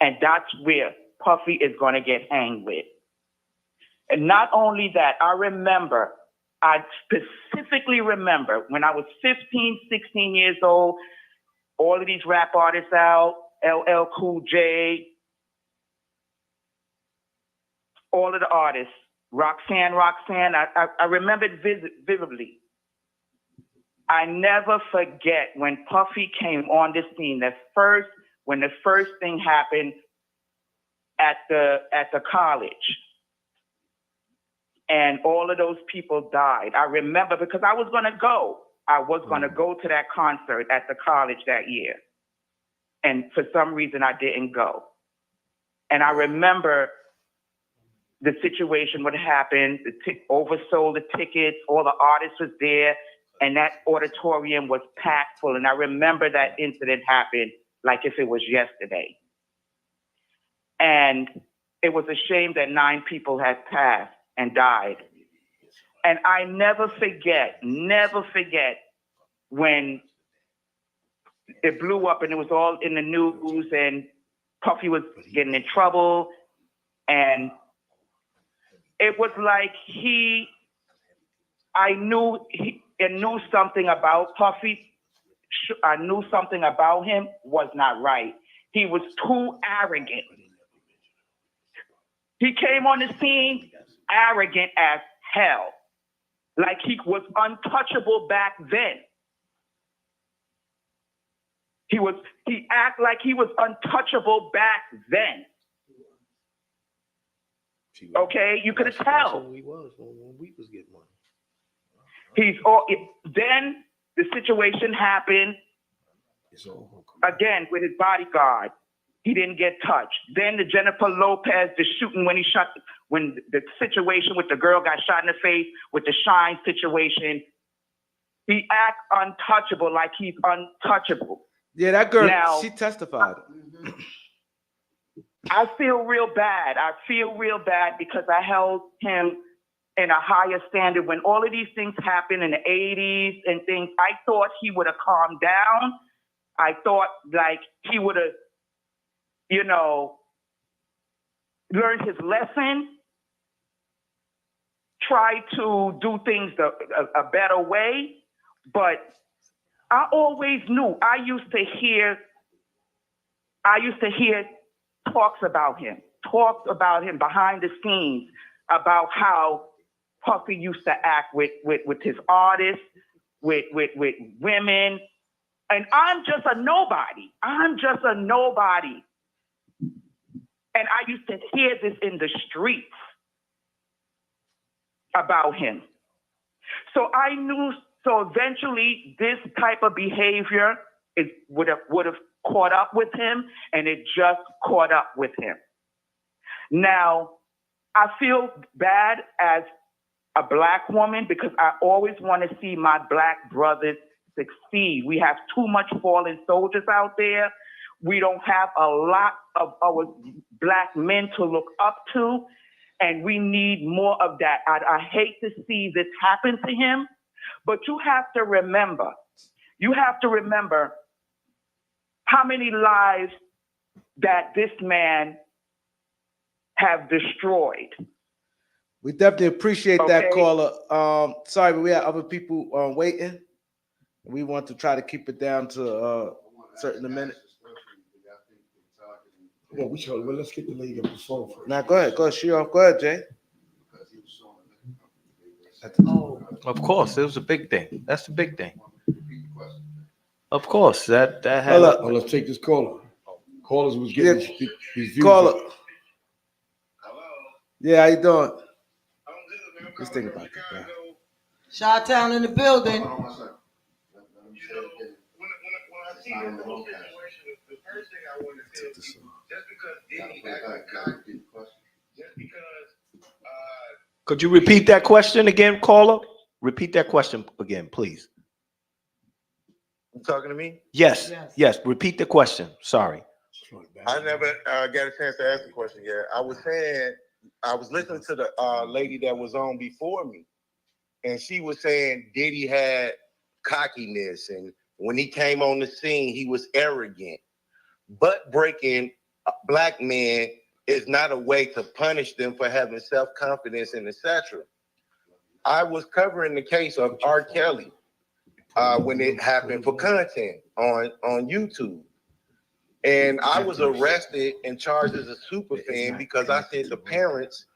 And that's where Puffy is going to get hanged with. And not only that, I specifically remember when I was 15, 16 years old, all of these rap artists out, LL Cool J, all of the artists, Roxanne, I remember it vividly. I never forget when Puffy came on the scene, when the first thing happened at the college. And all of those people died. I remember because I was going to go. I was going to go to that concert at the college that year. And for some reason, I didn't go. And I remember the situation would happen, oversold the tickets, all the artists was there, and that auditorium was packed full. And I remember that incident happened like if it was yesterday. And it was a shame that 9 people had passed and died. And I never forget when it blew up and it was all in the news and Puffy was getting in trouble. And it was like I knew something about Puffy. I knew something about him was not right. He was too arrogant. He came on the scene arrogant as hell. Like he was untouchable back then. He acted like he was untouchable back then. Okay, you could tell. He was when we was getting money. Then the situation happened again with his bodyguard. He didn't get touched. Then the Jennifer Lopez, the shooting when the situation with the girl got shot in the face with the Shine situation, he acts untouchable like he's untouchable. Yeah, that girl, now, she testified. I feel real bad. Because I held him in a higher standard. When all of these things happened in the 80s and things, I thought he would have calmed down. I thought like he would have, learned his lesson, tried to do things a better way. But I always knew, I used to hear talks about him behind the scenes, about how Puffy used to act with his artists, with women. And I'm just a nobody. And I used to hear this in the streets about him. So I knew, so eventually this type of behavior would have caught up with him, and it just caught up with him. Now, I feel bad as a Black woman because I always want to see my Black brothers succeed. We have too much fallen soldiers out there. We don't have a lot of our Black men to look up to, and we need more of that. I hate to see this happen to him, but you have to remember how many lives that this man have destroyed. We definitely appreciate that, caller. Sorry, but we have other people waiting. We want to try to keep it down to a certain minute. Well, let's get the lady on the phone first. Now, go ahead, Shio. Go ahead, Jay. Of course, it was a big thing. That's the big thing. Of course, that had. Hold up. Let's take this caller. Callers was getting his views. Caller. Yeah, how you doing? Let's think about that. Chi-Town in the building. When I see the whole situation, the first thing I want to say is just because Diddy acted cocky, just because. Could you repeat that question again, caller? Repeat that question again, please. You talking to me? Yes. Repeat the question. Sorry. I never got a chance to ask the question yet. I was saying, I was listening to the lady that was on before me, and she was saying Diddy had cockiness, and when he came on the scene, he was arrogant. Butt breaking Black men is not a way to punish them for having self-confidence and etc. I was covering the case of R. Kelly when it happened for content on YouTube. And I was arrested and charged as a super fan because I said the parents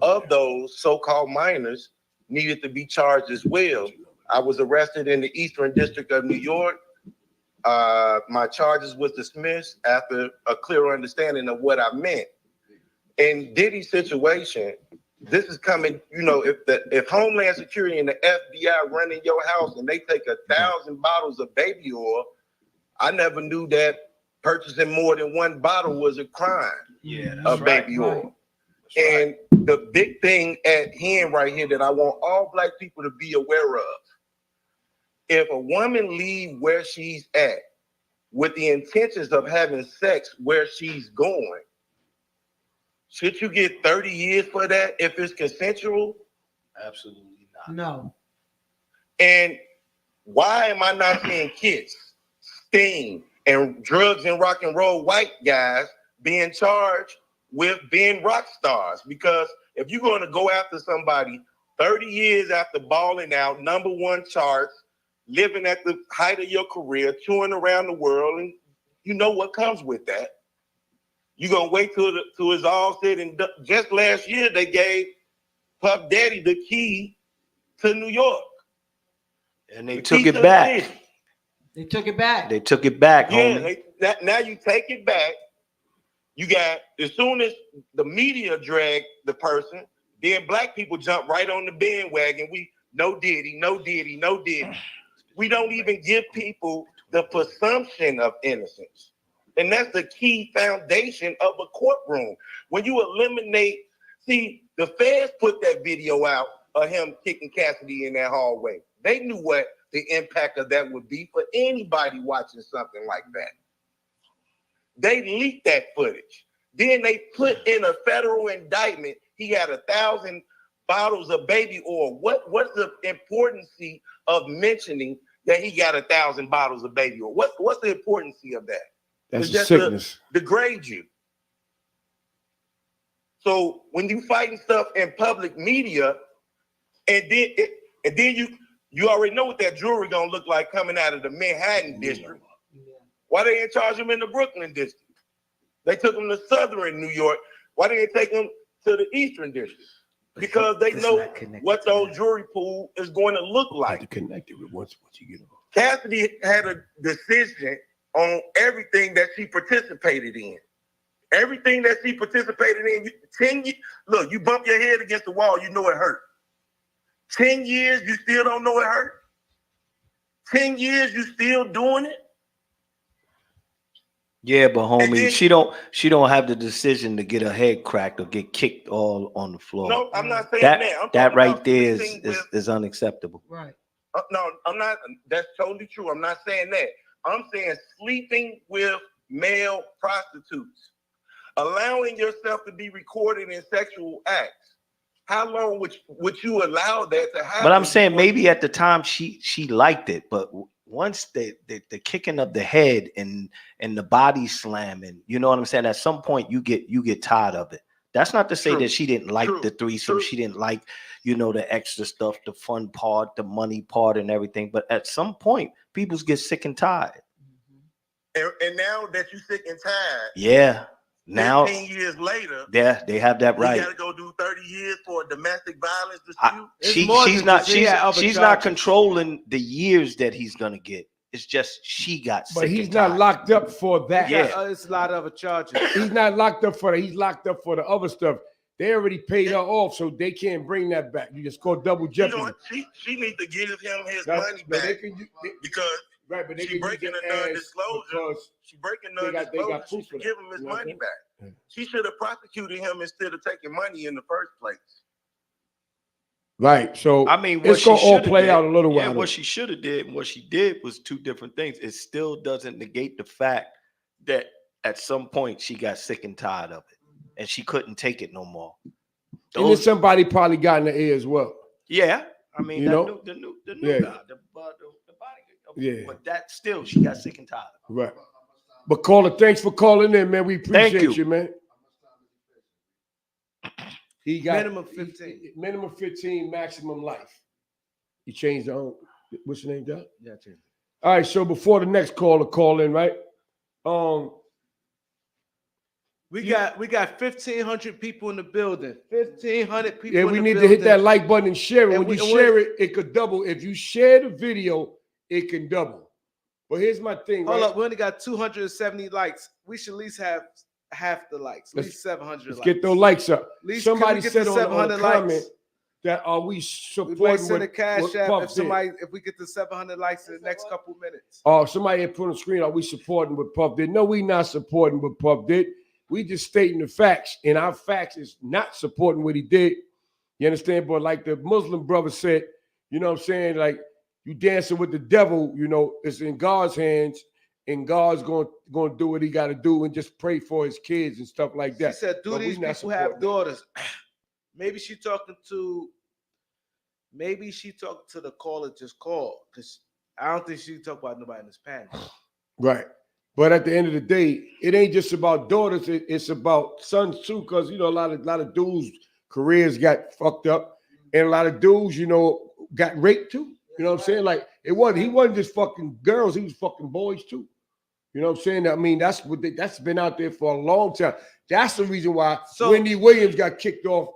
of those so-called minors needed to be charged as well. I was arrested in the Eastern District of New York. My charges was dismissed after a clear understanding of what I meant. In Diddy's situation, this is coming, if Homeland Security and the FBI run in your house and they take 1,000 bottles of baby oil, I never knew that purchasing more than one bottle was a crime of baby oil. And the big thing at hand right here that I want all Black people to be aware of, if a woman leave where she's at with the intentions of having sex where she's going, should you get 30 years for that if it's consensual? Absolutely not. No. And why am I not seeing Kiss, Sting, and drugs and rock and roll white guys being charged with being rock stars? Because if you're going to go after somebody 30 years after balling out, #1 charts, living at the height of your career, touring around the world, and you know what comes with that. You're gonna wait till it's all said and done. Just last year, they gave Puff Daddy the key to New York. And they took it back. They took it back. They took it back, Yeah, homie. now you take it back. You got, as soon as the media drag the person, then black people jump right on the bandwagon. We no Diddy, no Diddy, no Diddy. We don't even give people the presumption of innocence. And that's the key foundation of a courtroom. When you eliminate, see, the feds put that video out of him kicking Cassidy in that hallway. They knew what the impact of that would be for anybody watching something like that. They leaked that footage. Then they put in a federal indictment. He had 1,000 bottles of baby oil. What's the importance of mentioning that he got 1,000 bottles of baby oil? What's the importance of that? That's It's a just sickness. to degrade you. So when you fighting stuff in public media, and then you already know what that jewelry gonna look like coming out of the Manhattan district. Why they ain't charge him in the Brooklyn district? They took him to Southern New York. Why didn't they take him to the Eastern district? Because they know what those jewelry pool is going to look like. To connect it with once you get off. Cassidy had a decision on everything that she participated in. Everything that she participated in, 10 years, look, you bump your head against the wall, you know it hurt. 10 years, you still don't know it hurt. 10 years, you still doing it. Yeah, but homie, she don't have the decision to get her head cracked or get kicked all on the floor. No, I'm not saying that. that. That right there is unacceptable. Right. No, I'm not. That's totally true. I'm not saying that. I'm saying sleeping with male prostitutes, allowing yourself to be recorded in sexual acts. How long would you allow that to happen? But I'm saying maybe at the time she liked it, but once the kicking of the head and the body slamming, you know what I'm saying? At some point you get tired of it. That's not to say that she didn't like the threesome. She didn't like, the extra stuff, the fun part, the money part and everything. But at some point, people get sick and tired. And now that you're sick and tired. Yeah. Now 15 years later. Yeah, they have that right. You gotta go do 30 years for a domestic violence dispute. She's not controlling the years that he's gonna get. It's just she got sick. But he's not locked up for that. Yeah, it's a lot of other charges. He's not locked up for that. He's locked up for the other stuff. They already paid her off, so they can't bring that back. You just call double jeopardy. You know what? She needs to give him his money back because but she's breaking a non-disclosure. She's breaking non-disclosure. She should give him his money back. She should have prosecuted him instead of taking money in the first place. Right. So I mean, it's gonna all play out a little while. Yeah, what she should have did and what she did was two different things. It still doesn't negate the fact that at some point she got sick and tired of it, and she couldn't take it no more. And then somebody probably got in the ear as well. Yeah, I mean, the new guy, the body. Yeah, but that still, she got sick and tired of it. Right. But caller, thanks for calling in, man. We appreciate you, man. He got minimum 15. Minimum 15, maximum life. He changed the own. What's your name, John? Yeah, changed. All right, so before the next caller call in, right? We got 1,500 people in the building. 1,500 people. Yeah, we need to hit that like button and share it. When you share it, it could double. If you share the video, it can double. But here's my thing. Hold up, we only got 270 likes. We should at least have half the likes. At least 700 let's likes. Get those likes up. Somebody said on a comment likes? that are we supporting We might send a what cash app Puff if we get to 700 likes in the next couple minutes. Oh, somebody had put on the screen, are we supporting what Puff did? No, we not supporting what Puff did. We just stating the facts, and our facts is not supporting what he did. You understand? But like the Muslim brother said, you know what I'm saying? Like, you dancing with the devil, it's in God's hands, and God's going to do what he got to do and just pray for his kids and stuff like that. She said, do these people have daughters? Maybe she talking to the caller just called, because I don't think she talk about nobody in this panel. Right. But at the end of the day, it ain't just about daughters, it's about sons too, because a lot of dudes' careers got fucked up, and a lot of dudes, got raped too. You know what I'm saying? Like he wasn't just fucking girls, he was fucking boys too. You know what I'm saying? I mean, that's been out there for a long time. That's the reason why So- Wendy Williams got kicked off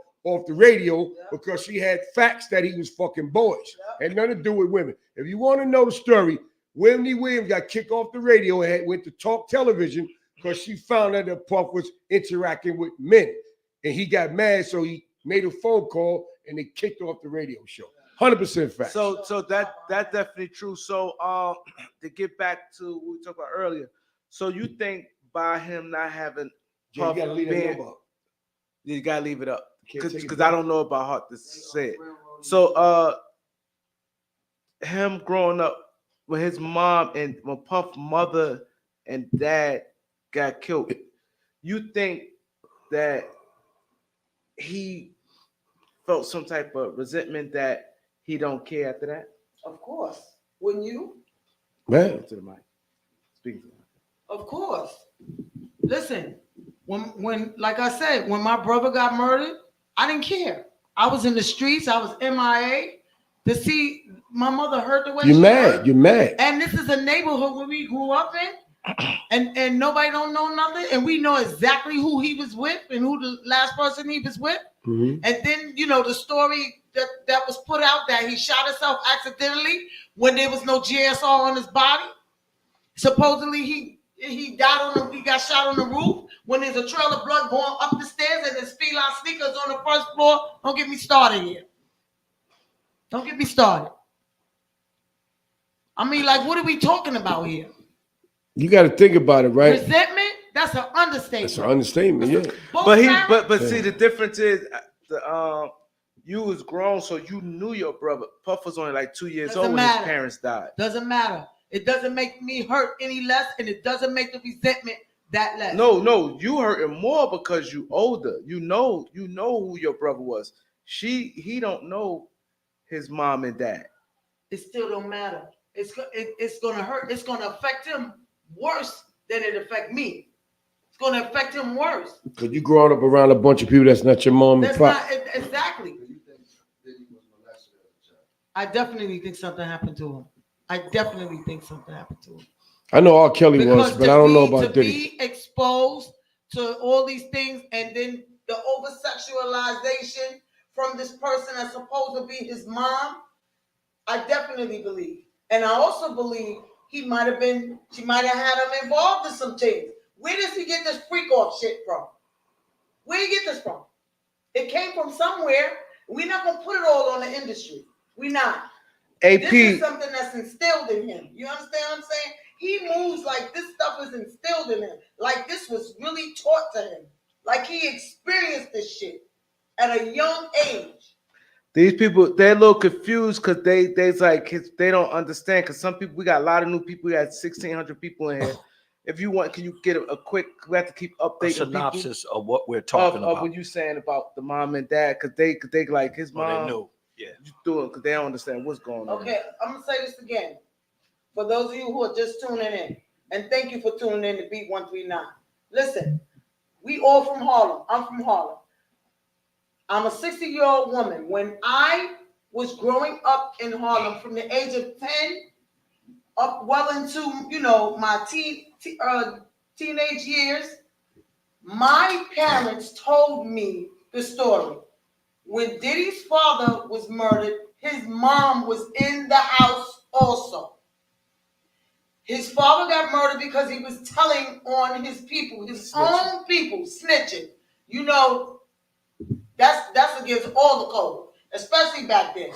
the radio because she had facts that he was fucking boys. Had nothing to do with women. If you want to know the story, Wendy Williams got kicked off the radio and went to talk television because she found out that Puff was interacting with men. And he got mad, so he made a phone call and they kicked off the radio show. 100% fact. So that's definitely true. So to get back to what we talked about earlier, so you think by him not having Jay, you gotta leave that number up. You gotta leave it up Can't take it because back. I don't know about heart to say it. So him growing up with his mom and when Puff's mother and dad got killed, you think that he felt some type of resentment that he don't care after that? Of course. Wouldn't you? Man. To the mic. Speak to the mic. Of course. Listen, when like I said, when my brother got murdered, I didn't care. I was in the streets. I was MIA. To see my mother hurt the way You're she mad. hurt. You're mad. And this is a neighborhood where we grew up in, and nobody don't know nothing, and we know exactly who he was with and who the last person he was with. Mhm. And then the story that was put out that he shot himself accidentally when there was no GSR on his body. Supposedly he died he got shot on the roof when there's a trail of blood going up the stairs and there's feline sneakers on the first floor. Don't get me started here. Don't get me started. I mean, like, what are we talking about here? You got to think about it, right? Resentment? That's an understatement. That's an understatement, yeah. But see, the difference is you was grown, so you knew your brother. Puff was only like 2 years old when his parents died. Doesn't matter. It doesn't make me hurt any less, and it doesn't make the resentment that less. No, you hurt him more because you older. You know who your brother was. He don't know his mom and dad. It still don't matter. It's gonna hurt. It's gonna affect him worse than it affect me. It's gonna affect him worse. Because you growing up around a bunch of people that's not your mom and That's pop. not exactly. I definitely think something happened to him. I definitely think something happened to him. I know R. Kelly was, but I don't know about to Diddy. be exposed to all these things and then the over-sexualization from this person that's supposed to be his mom, I definitely believe. And I also believe she might have had him involved in some things. Where does he get this freak off shit from? Where do you get this from? It came from somewhere. We're not gonna put it all on the industry. We're not. AP. This is something that's instilled in him. You understand what I'm saying? He moves like this stuff is instilled in him. Like this was really taught to him. Like he experienced this shit at a young age. These people, they're a little confused because they don't understand. Because some people, we got a lot of new people. We got 1,600 people in here. If you want, can you get a quick? We have to keep updating synopsis of what we're talking about. Of what you saying about the mom and dad, because they like his mom. They knew. Yeah, you doing because they don't understand what's going on. Okay, I'm gonna say this again for those of you who are just tuning in, and thank you for tuning in to Beat 139. Listen, we all from Harlem. I'm from Harlem. I'm a 60-year-old woman. When I was growing up in Harlem from the age of 10 up well into, my teenage years, my parents told me the story. When Diddy's father was murdered, his mom was in the house also. His father got murdered because he was telling on his people, his own people, snitching. That's against all the code, especially back then.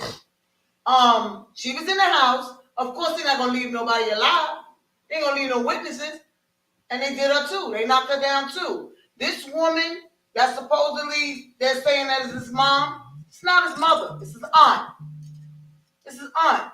She was in the house. Of course, they're not gonna leave nobody alive. They ain't gonna leave no witnesses. And they did her too. They knocked her down too. This woman that supposedly they're saying that is his mom, it's not his mother. It's his aunt. It's his aunt.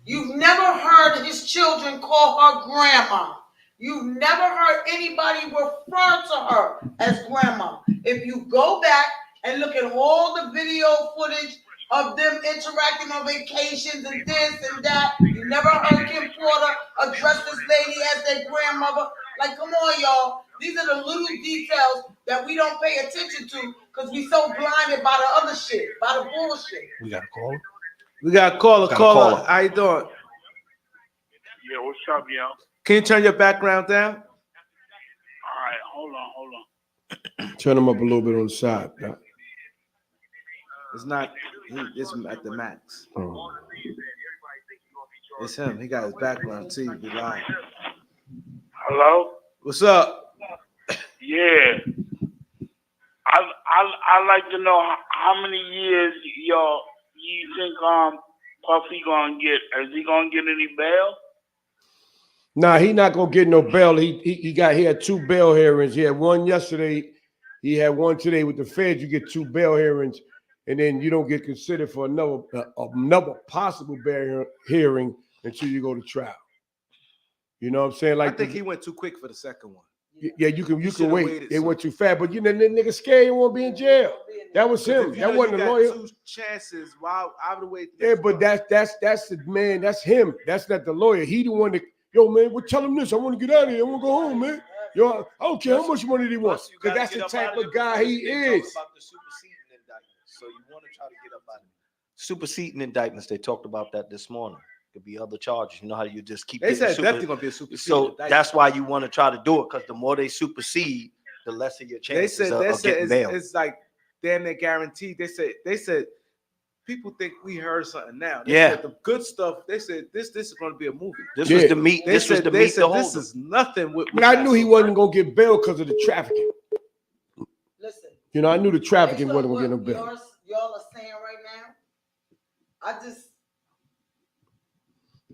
You've never heard his children call her grandma. You've never heard anybody refer to her as grandma. If you go back and look at all the video footage of them interacting on vacations and this and that, you never heard Kim Porter address this lady as their grandmother. Like, come on, y'all. These are the little details that we don't pay attention to because we so blinded by the other shit, by the bullshit. We got a caller. We got a caller. Caller. How you doing? Yeah, what's up, yo? Can you turn your background down? All right, hold on. Turn them up a little bit on the side. Doc. It's not. It's at the max. Oh. It's him. He got his background too. Be live. Hello? What's up? Yeah. I like to know how many years you think Puffy gonna get? Is he gonna get any bail? Nah, he not gonna get no bail. He had 2 bail hearings. He had one yesterday. He had one today with the feds. You get 2 bail hearings, and then you don't get considered for another possible bail hearing until you go to trial. You know what I'm saying? Like I think he went too quick for the second one. Yeah, you can wait. They went too fast, but you know, the nigga scared he won't be in jail. That was him. That wasn't a lawyer. 2 chances. Wow, I would wait. Yeah, but that's the man. That's him. That's not the lawyer. He the one that, yo, man, well, tell him this. I want to get out of here. I want to go home, man. Yo, I don't care how much money they want, because that's the type of guy he is. About the superseding indictments. So you want to try to get up out of it. Superseding indictments. They talked about that this morning. Could be other charges. You know how you just keep. They said definitely gonna be a superseding. So indictment. that's why you want to try to do it, because the more they supersede, the lesser your chances of getting bail. It's like damn near guaranteed. They said people think we heard something now. They said the good stuff. They said this is going to be a movie. This was the meat. This was the meat. This is nothing. But I knew he wasn't gonna get bail because of the trafficking. Listen. You know, I knew the trafficking wasn't gonna get no bail. Y'all are saying right now. I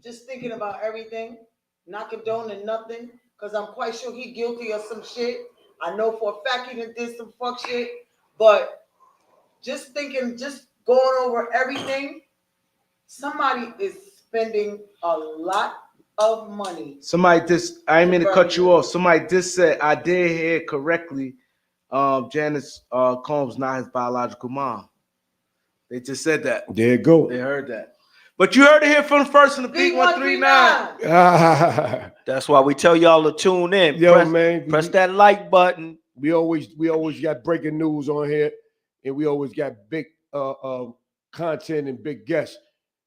just thinking about everything, not condoning nothing, because I'm quite sure he guilty of some shit. I know for a fact he did some fuck shit, but just thinking, just going over everything, somebody is spending a lot of money. Somebody just, I didn't mean to cut you off. Somebody just said, I did hear correctly, Janice Combs not his biological mom. They just said that. There you go. They heard that. But you heard it here from the first in the B139. That's why we tell y'all to tune in. Yo, press that like button. We always got breaking news on here, and we always got big content and big guests.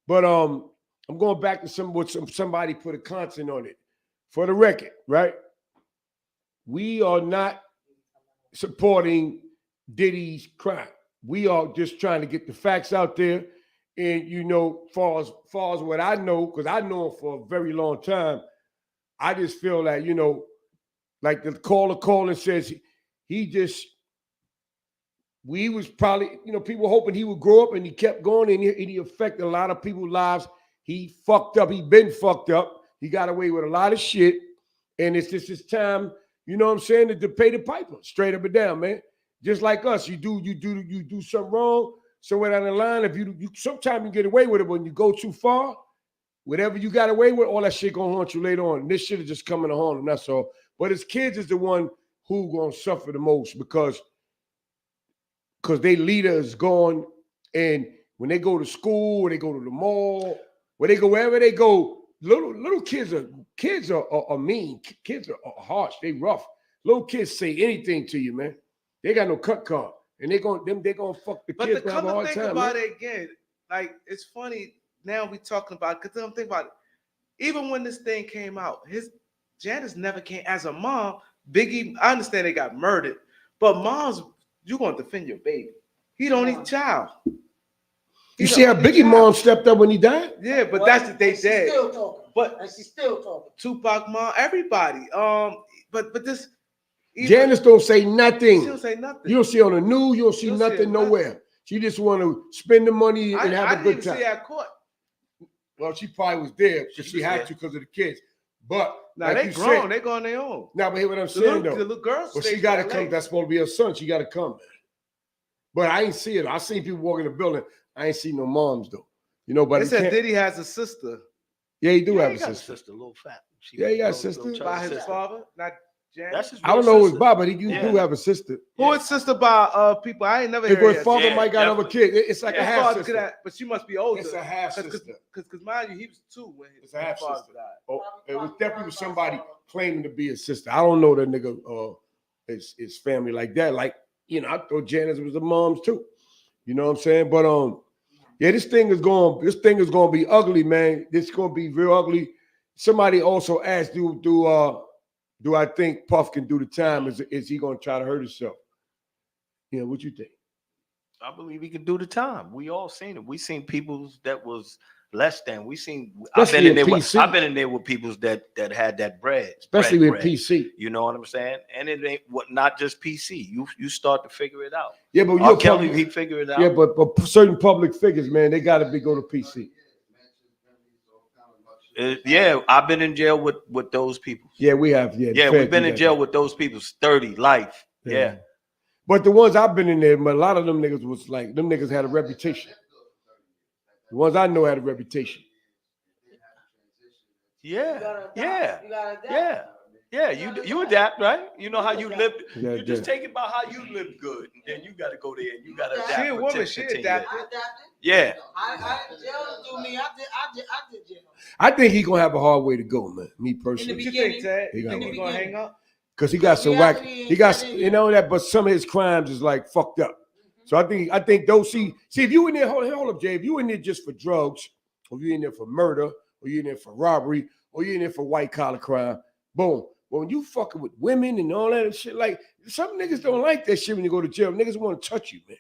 But I'm going back to somebody put a content on it. For the record, right? We are not supporting Diddy's crime. We are just trying to get the facts out there. And, you know, far as what I know, because I know him for a very long time, I just feel like, you know, like the caller calling says, we was probably, you know, people hoping he would grow up, and he kept going, and he affected a lot of people's lives. He fucked up. He been fucked up. He got away with a lot of shit. And it's just his time, you know what I'm saying, to pay the piper, straight up and down, man. Just like us, you do something wrong. Somewhere down the line, if you sometimes you get away with it, but when you go too far, whatever you got away with, all that shit gonna haunt you later on. And this shit is just coming to haunt them, that's all. But his kids is the one who gonna suffer the most, because their leader is gone, and when they go to school, or they go to the mall, where they go, wherever they go, little kids are mean. Kids are harsh. They rough. Little kids say anything to you, man. They got no cut card. And they're gonna fuck the kids. But come to think about it again, like it's funny now we talking about, because I'm thinking about it. Even when this thing came out, Janice never came as a mom. Biggie, I understand they got murdered, but moms, you gonna defend your baby. He the only child. You see how Biggie mom stepped up when he died? Yeah, but that's what they said. Still talking. But she's still talking. Tupac mom, everybody. But this. Janice don't say nothing. She don't say nothing. You don't see on the news. You don't see nothing nowhere. She just want to spend the money and have a good time. I didn't see her caught. Well, she probably was there because she had to because of the kids. But now like they grown. They go on their own. Now, but hear what I'm saying though. The little girl. Well, she got to come. That's supposed to be her son. She got to come. But I ain't see it. I seen people walk in the building. I ain't see no moms though. You know, but they said Diddy has a sister. Yeah, he do have a sister. A little fat. Yeah, he got a sister. By his father, not. I don't know who his Bob, but you do have a sister. Who is sister by people? I ain't never heard. His father might got another kid. It's like a half sister. But she must be older. It's a half sister. Because mind you, he was 2 when his half father sister. died. Oh, it was definitely somebody claiming to be a sister. I don't know that nigga his family like that. Like, you know, I thought Janice was the moms too. You know what I'm saying? But yeah, this thing is going to be ugly, man. This is going to be real ugly. somebody also asked, do I think Puff can do the time? Is he gonna try to hurt himself? You know, what you think? I believe he can do the time. We all seen it. We seen people that was less than. I've been in there with people that had that bread, especially with PC. You know what I'm saying? And it ain't not just PC. You start to figure it out. Yeah, but R. Kelly, he figured it out. Yeah, but certain public figures, man, they got to go to PC. Yeah, I've been in jail with those people. Yeah, we have. Yeah, we've been in jail with those people. 30 life. Yeah. But the ones I've been in there, a lot of them niggas was like, them niggas had a reputation. The ones I know had a reputation. Yeah. You adapt, right? You know how you live. You just take it about how you live good, and then you got to go there and you got to adapt. She a woman. She adapted. Yeah. I jail do me. I did jail. I think he gonna have a hard way to go, man. Me personally. What you think, Ted? You think he gonna hang up? Because he got some whack. He got that, but some of his crimes is like fucked up. So I think those see if you in there, hold up, Jay. If you in there just for drugs, or you in there for murder, or you in there for robbery, or you in there for white collar crime, boom. But when you fucking with women and all that shit, like some niggas don't like that shit when you go to jail. Niggas want to touch you, man.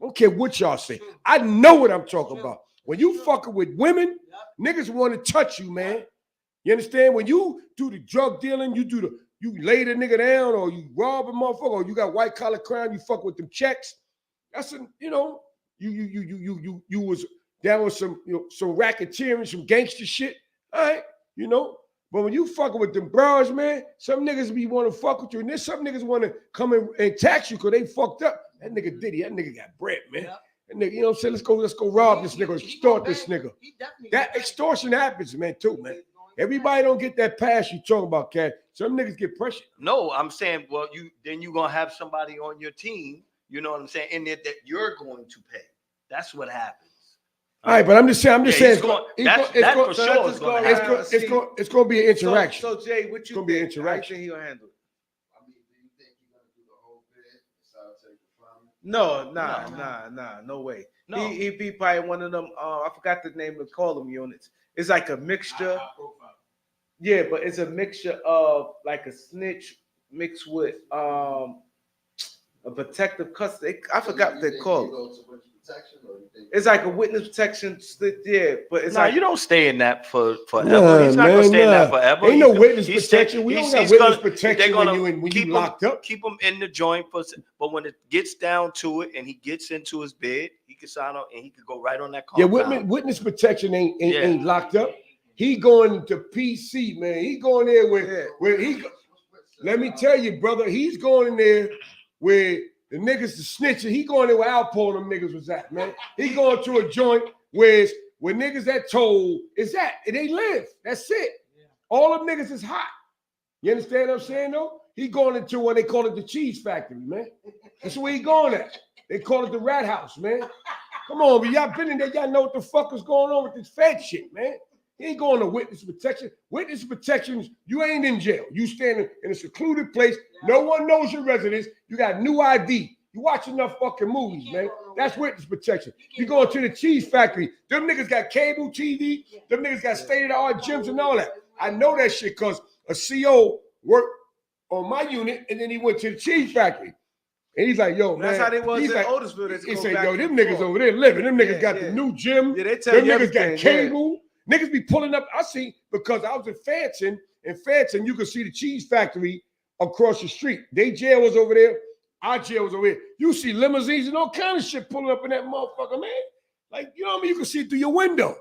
I don't care what y'all say. I know what I'm talking about. When you fucking with women, niggas want to touch you, man. You understand? When you do the drug dealing, you lay the nigga down, or you rob a motherfucker, or you got white collar crime, you fuck with them checks. That's you was down with some racketeering, some gangster shit. All right, But when you fucking with them bros, man, some niggas be want to fuck with you, and then some niggas want to come in and tax you because they fucked up. That nigga Diddy, that nigga got bread, man. Yep. That nigga, you know what I'm saying? Let's go rob this nigga, extort this nigga. That extortion happens, man, too, man. Everybody don't get that pass you talking about, Cat. Some niggas get pressured. No, I'm saying, well, you're gonna have somebody on your team, you know what I'm saying, in there that you're going to pay. That's what happens. All right, but I'm just saying it's going to be an interaction. So Jay, what you think? Be an interaction. How you think he gonna handle it? I mean, do you think he's gonna do the whole bit besides take the No, no way. No. He probably one of them. I forgot the name of call them units. It's like a mixture. Yeah, but it's a mixture of like a snitch mixed with a protective custody. I forgot what they call it. It's like a witness protection, but it's you don't stay in that forever. He's not gonna stay in that forever. Ain't no witness protection. We don't got witness protection when you locked up. Keep him in the joint, but when it gets down to it and he gets into his bed, he can sign up and he can go right on that compound. Yeah, witness protection ain't locked up. He going to PC, man. He going there where he. Let me tell you, brother, he's going in there where the niggas the snitching. He going there where Alpo and them niggas was at, man. He going to a joint where niggas that told is at and they live. That's it. Yeah. All them niggas is hot. You understand what I'm saying, though? He going into what they call it the cheese factory, man. That's where he going at. They call it the rat house, man. Come on, but y'all been in there. Y'all know what the fuck is going on with this Fed shit, man. He ain't going to witness protection. Witness protection, you ain't in jail. You standing in a secluded place. No one knows your residence. You got new ID. You watch enough fucking movies, man. That's witness protection. You going to the cheese factory. Them niggas got cable TV. Them niggas got state-of-the-art gyms and all that. I know that shit because a CO worked on my unit and then he went to the cheese factory. And he's like, yo, man. That's how they was in Otisville. He said, yo, them niggas over there living. Them niggas got the new gym. Yeah, they tell them you niggas got everything, cable. Niggas be pulling up. I see because I was in Fanton. In Fanton, you could see the cheese factory across the street. They jail was over there. Our jail was over here. You see limousines and all kind of shit pulling up in that motherfucker, man. Like, you know what I mean? You can see through your window.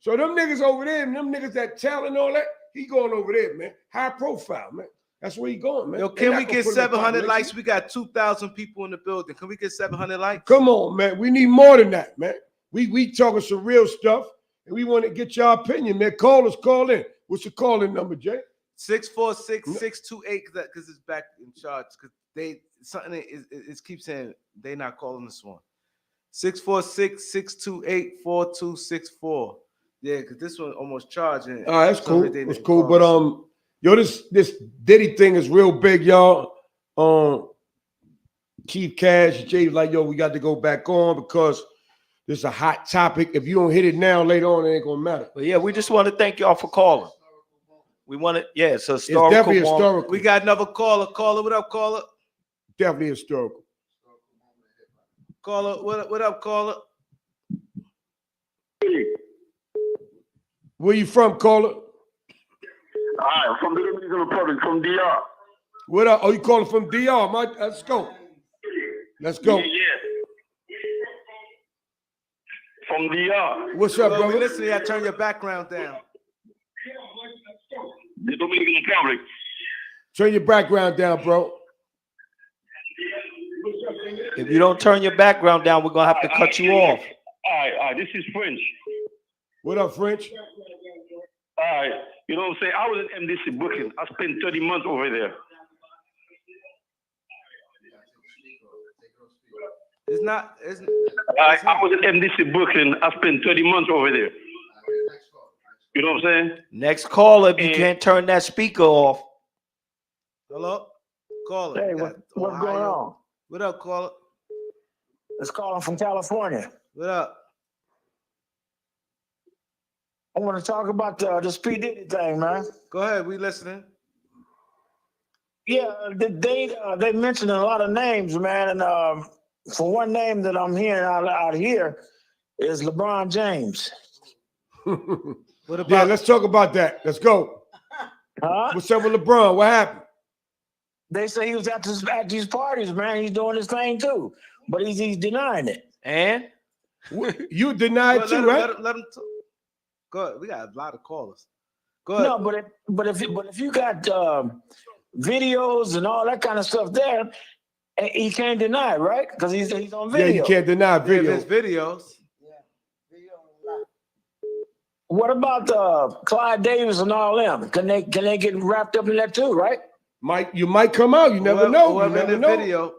So them niggas over there, and them niggas that talent and all that, he going over there, man. High profile, man. That's where he going, man. Yo, can we get 700 likes? We got 2,000 people in the building. Can we get 700 likes? Come on, man. We need more than that, man. We talking some real stuff. And we want to get your opinion, man. Call in. What's your calling number, Jay? 646-628, because it's back in charge. Because it keeps saying they not calling this one. 646-628-4264. Yeah, because this one almost charging. All right, that's cool. That's cool. But yo, this Diddy thing is real big, y'all. Keith Cash, Jay's like, yo, we got to go back on because This is a hot topic. If you don't hit it now, later on, it ain't gonna matter. But yeah, we just want to thank y'all for calling. We want to, yeah, it's It's historical. definitely historical. We got another caller. Caller, what up, caller? Definitely historical. Caller, what up, caller? Where you from, caller? Hi, from the Dominican Republic, from DR. What up? Oh, you calling from DR? Let's go. Let's go. Yeah. From DR. What's up, Well, we brother? listening. I turn your background down. The Dominican Republic. Turn your background down, bro. If you don't turn your background down, we're gonna have to cut you off. All right, this is French. What up, French? All right, you know what I'm saying? I was in MDC Brooklyn. I spent 30 months over there. It's not. I was in MDC Brooklyn. I spent 30 months over there. You know what I'm saying? Next caller, if you can't turn that speaker off. Hello, caller. Hey, what's going on? What up, caller? It's calling from California. What up? I want to talk about this P.Diddy thing, man. Go ahead, we listening. Yeah, they mentioned a lot of names, man, and for one name that I'm hearing out here is LeBron James. What about? Yeah, let's talk about that. Let's go. Huh? What's up with LeBron? What happened? They say he was at these parties, man. He's doing his thing too, but he's denying it. And you denied too, right? Let him talk. Go ahead. We got a lot of callers. Go ahead. No, but if you got videos and all that kind of stuff there, he can't deny it, right? Because he's on video. Yeah, you can't deny video. Yeah, there's videos. What about Clyde Davis and all them? Can they get wrapped up in that too, right? You might come out. You never know. You Whoever never in the know. video.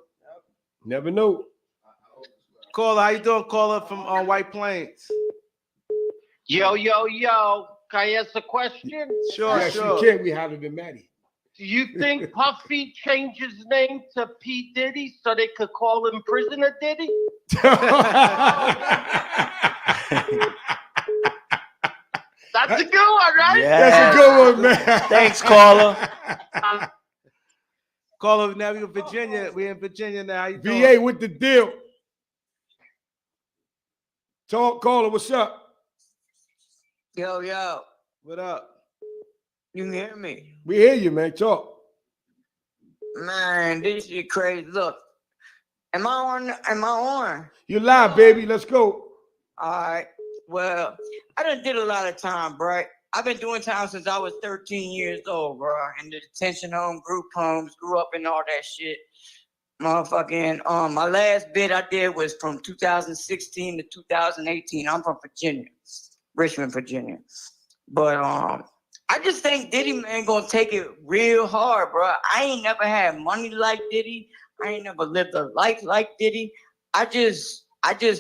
Never know. Caller, how you doing? Caller from White Plains. Yo. Can I ask a question? Sure, yes, sure. you can. We have it in Maddie. Do you think Puffy changed his name to P. Diddy so they could call him Prisoner Diddy? That's a good one, right? Yeah. That's a good one, man. Thanks, caller. Caller, now we're in Virginia. We're in Virginia now. How you doing? VA with the deal. Talk, caller. What's up? Yo. What up? You can hear me? We hear you, man. Talk. Man, this shit crazy. Look, am I on? You live, baby. Let's go. All right. Well, I done did a lot of time, bro. I've been doing time since I was 13 years old, bro. In the detention home, group homes, grew up in all that shit. Motherfucking, my last bid I did was from 2016 to 2018. I'm from Virginia, Richmond, Virginia. But I just think Diddy, man, gonna take it real hard, bro. I ain't never had money like Diddy. I ain't never lived a life like Diddy. I just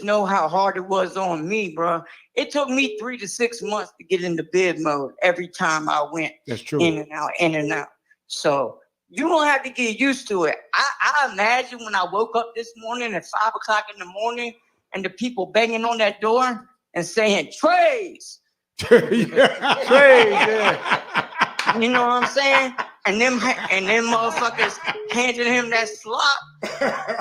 know how hard it was on me, bro. It took me 3 to 6 months to get into bid mode every time I went. That's true. In and out. So you don't have to get used to it. I imagine when I woke up this morning at 5 o'clock in the morning and the people banging on that door and saying, Trays. Trays, yeah. You know what I'm saying? And them motherfuckers handing him that slop.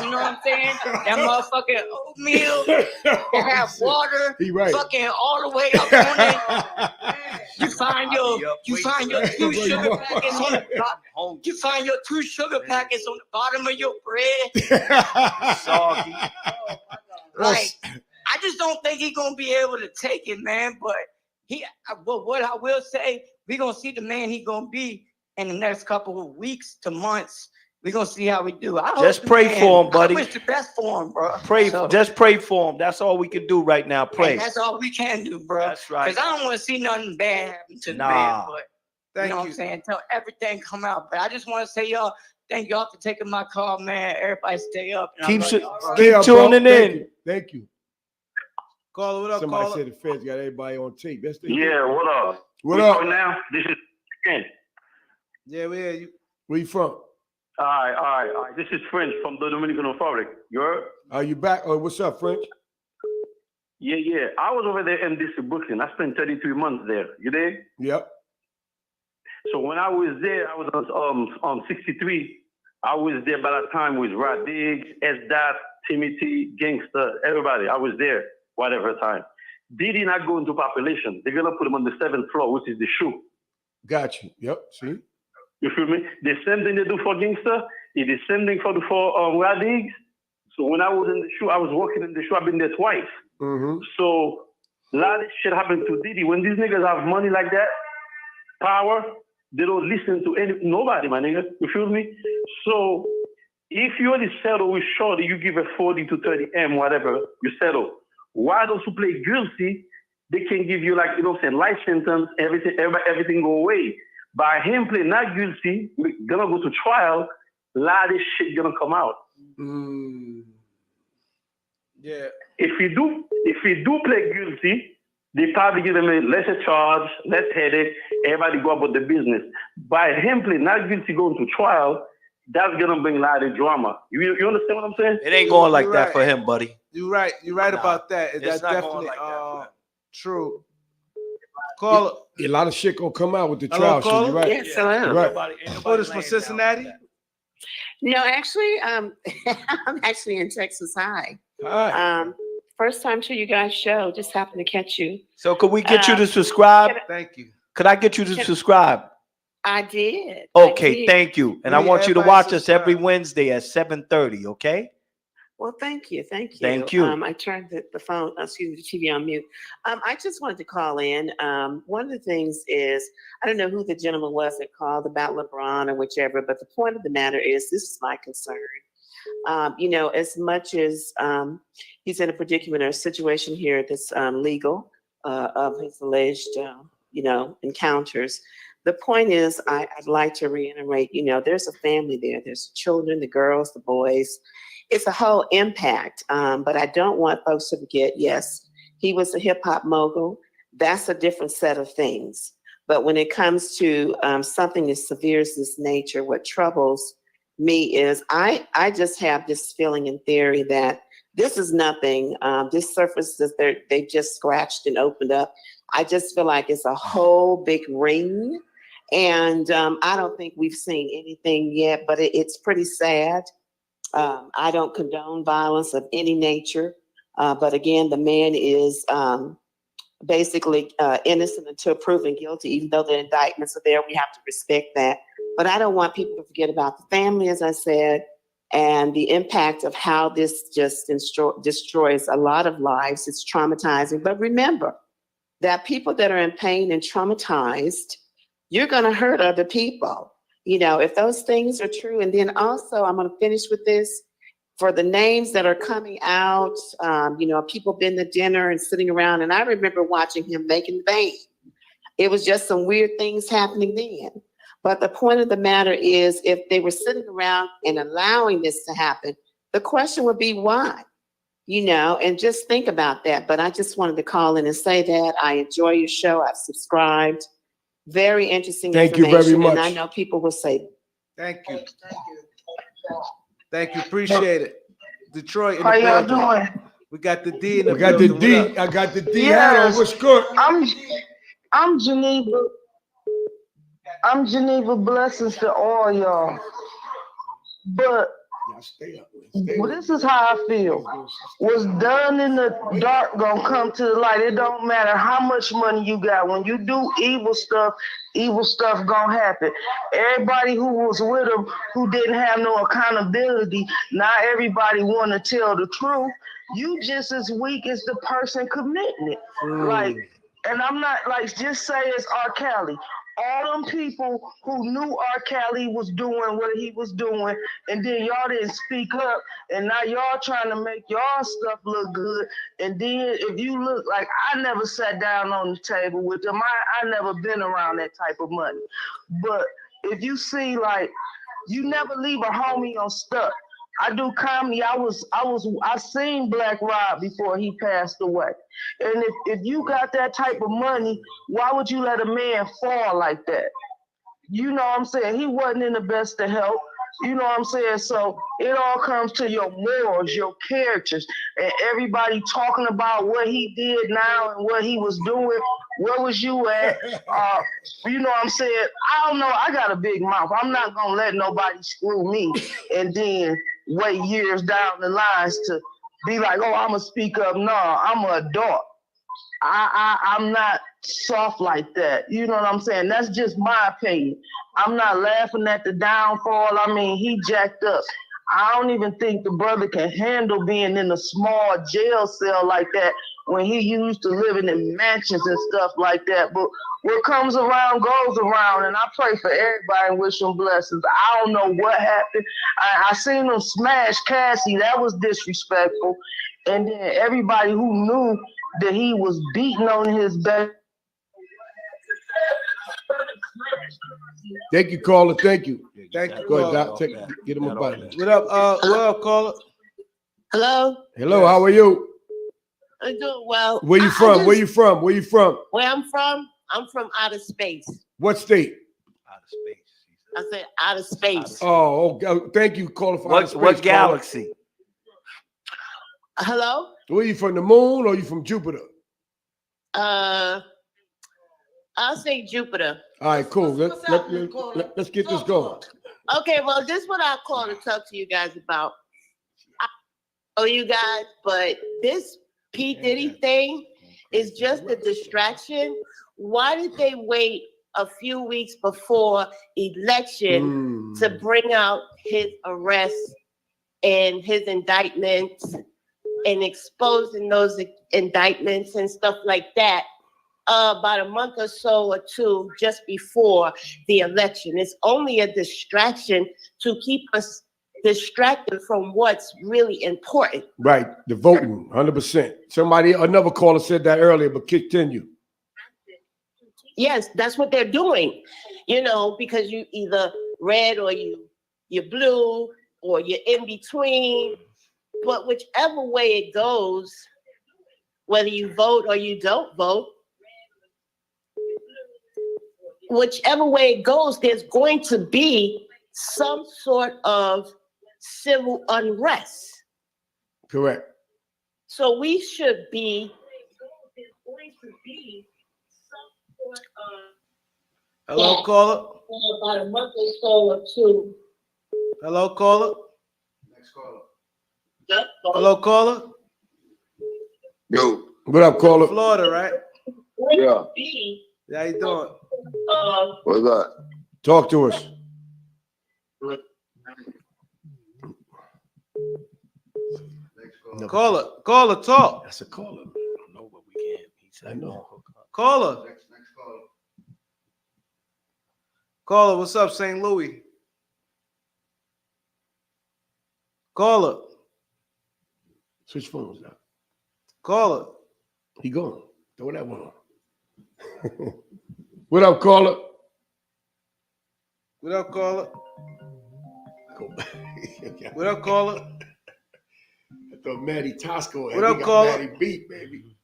You know what I'm saying? That motherfucking oatmeal. They have water. Right. Fucking all the way up on it. You find your 2 sugar packets on the bottom. You find your 2 sugar packets on the bottom of your bread. Soggy. Like, I just don't think he's gonna be able to take it, man. But what I will say, we gonna see the man he gonna be in the next couple of weeks to months. We're gonna see how we do. Just pray for him, buddy. I wish the best for him, bro. Just pray for him. That's all we can do right now. Pray. And that's all we can do, bro. That's right. Because I don't want to see nothing bad happen to the man. But you know what I'm saying? Until everything come out. But I just want to say, y'all, thank y'all for taking my call, man. Everybody stay up. Keep Stay tuning in. Thank you. Caller, what up, Somebody caller? said the feds got everybody on tape. That's the Yeah, what up? What up? Now, this is Ken. Yeah, we hear you. Where you from? All right. This is French from the Dominican Republic. You heard? Are you back? Oh, what's up, French? Yeah. I was over there in DC, Brooklyn. I spent 33 months there. You there? Yep. So when I was there, I was on 63. I was there by that time with Rod Diggs, S. Dot, Timothy, Gangster, everybody. I was there, whatever time. Diddy not go into population. They're gonna put him on the 7th floor, which is the shoe. Got you. Yep. See? You feel me? The same thing they do for Gangster, it's the same thing for Rod Diggs. So when I was in the shoe, I was working in the shoe. I've been there twice. Mm-hmm. So a lot of shit happened to Diddy. When these niggas have money like that, power, they don't listen to nobody, my nigga. You feel me? So if you only settle with Shorty, you give a 40 to 30 M, whatever, you settle. Why those who play guilty, they can give you like, you know what I'm saying, life sentence, everything go away. By him playing not guilty, we're gonna go to trial, a lot of shit gonna come out. Yeah. If he do play guilty, they probably give him a lesser charge, less headache, everybody go about the business. By him playing not guilty going to trial, that's gonna bring a lot of drama. You understand what I'm saying? It ain't going like You're that right. for him, buddy. You're right about that. it's That's not going definitely like that true. Call A lot of shit gonna come out with the Hello, trial. So caller? you're right. Yes, hello. You're right. Oh, this from Cincinnati? No, actually, I'm actually in Texas High. Hi. First time to you guys' show, just happened to catch you. So could we get you to subscribe? Thank you. Could I get you to subscribe? I did. Okay, thank you. And I want you to everybody watch us every Wednesday at 7:30, okay? Well, thank you. Thank you. I turned the phone, the TV on mute. I just wanted to call in. One of the things is, I don't know who the gentleman was that called about LeBron or whichever, but the point of the matter is, this is my concern. As much as he's in a predicament or a situation here that's legal of his alleged, encounters. The point is, I'd like to reiterate, there's a family there. There's children, the girls, the boys. It's a whole impact. But I don't want folks to forget, yes, he was a hip hop mogul. That's a different set of things. But when it comes to something as severe as this nature, what troubles me is I just have this feeling and theory that this is nothing. This surface that they just scratched and opened up. I just feel like it's a whole big ring. And I don't think we've seen anything yet, but it's pretty sad. I don't condone violence of any nature. But again, the man is basically innocent until proven guilty, even though the indictments are there. We have to respect that. But I don't want people to forget about the family, as I said, and the impact of how this just destroys a lot of lives. It's traumatizing. But remember that people that are in pain and traumatized, you're going to hurt other people. If those things are true. And then also, I'm going to finish with this. For the names that are coming out, people been to dinner and sitting around. And I remember watching him making the band. It was just some weird things happening then. But the point of the matter is, if they were sitting around and allowing this to happen, the question would be why? And just think about that. But I just wanted to call in and say that I enjoy your show. I've subscribed. Very interesting Thank you information. very much. And I know people will say, Thank you. Thank you. Appreciate it. Detroit. In How the y'all building. doing? We got the D in the We got the building. What D. up? I got the D hat on. What's good? I'm Geneva. I'm Geneva. Blessings to all y'all. But this is how I feel. What's done in the dark gonna come to the light. It don't matter how much money you got. When you do evil stuff gonna happen. Everybody who was with him who didn't have no accountability, not everybody want to tell the truth. You just as weak as the person committing it. And I'm not just say it's R. Kelly. All them people who knew R. Kelly was doing what he was doing, and then y'all didn't speak up, and now y'all trying to make y'all stuff look good. And then if you look I never sat down on the table with them. I never been around that type of money. But if you see you never leave a homie on stuck. I do comedy. I seen Black Rob before he passed away. And if you got that type of money, why would you let a man fall like that? You know what I'm saying? He wasn't in the best of health. You know what I'm saying? So it all comes to your morals, your characters, and everybody talking about what he did now and what he was doing. Where was you at? You know what I'm saying? I don't know. I got a big mouth. I'm not gonna let nobody screw me and then wait years down the lines to be like, oh, I'm gonna speak up. No, I'm an adult. I'm not soft like that. You know what I'm saying? That's just my opinion. I'm not laughing at the downfall. I mean, he jacked up. I don't even think the brother can handle being in a small jail cell like that when he used to living in mansions and stuff like that. But what comes around goes around, and I pray for everybody and wish them blessings. I don't know what happened. I seen him smash Cassie. That was disrespectful. And then everybody who knew that he was beating on his back. Thank you, caller. Thank you. Thank you. Go ahead, Doc. Get him a button. What up? What up, caller? Hello. Hello, how are you? I'm doing well. Where you from? Where you from? Where you from? Where I'm from outer space. What state? I said outer space. Oh, okay. Thank you, caller, for outer space. What galaxy? Hello? Where you from, the moon or you from Jupiter? I'll say Jupiter. All right, cool. Let's get this going. Okay, well, this is what I call to talk to you guys about. I know you guys, but this P. Diddy thing is just a distraction. Why did they wait a few weeks before election to bring out his arrest and his indictments and exposing those indictments and stuff like that about a month or so or two just bore the election? It's only a distraction to keep us distracted from what's really important. Right, the voting, 100%. Another caller said that earlier, but continue. Yes, that's what they're doing, because you either red or you're blue or you're in between. But whichever way it goes, whether you vote or you don't vote, whichever way it goes, there's going to be some sort of civil unrest. Correct. So we should be. Hello, caller. About a month or so or two. Hello, caller. Next caller. Hello, caller. Yo. What up, caller? Florida, right? Yeah. How you doing? What's that? Talk to us. Caller, talk. That's a caller. No, but we can't. I know. Caller. Next caller. Caller, what's up, St. Louis? Caller. Switch phones now. Caller. He gone. Throw that one on. What up, caller? What up, caller? What up, caller? I thought Matty Tosco. What up, caller? Matty beat, baby.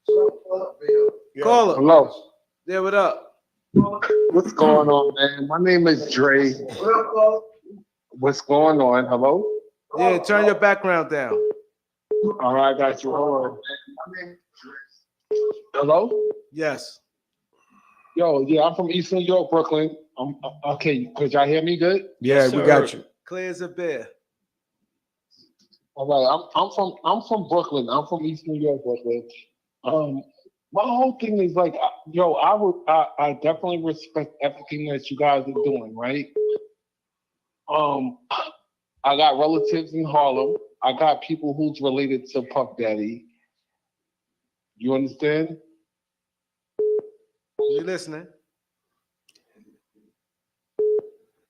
Caller. Hello. Yeah, what up? What's going on, man? My name is Dre. What's going on? Hello? Yeah, turn your background down. All right, I got you. Hold on. Hello? Yes. Yo, yeah, I'm from East New York, Brooklyn. Okay, could y'all hear me good? Yeah, we got you. Clear as a bear. All right, I'm from Brooklyn. I'm from East New York, Brooklyn. My whole thing is like, I definitely respect everything that you guys are doing, right? I got relatives in Harlem. I got people who's related to Puff Daddy. You understand? You listening?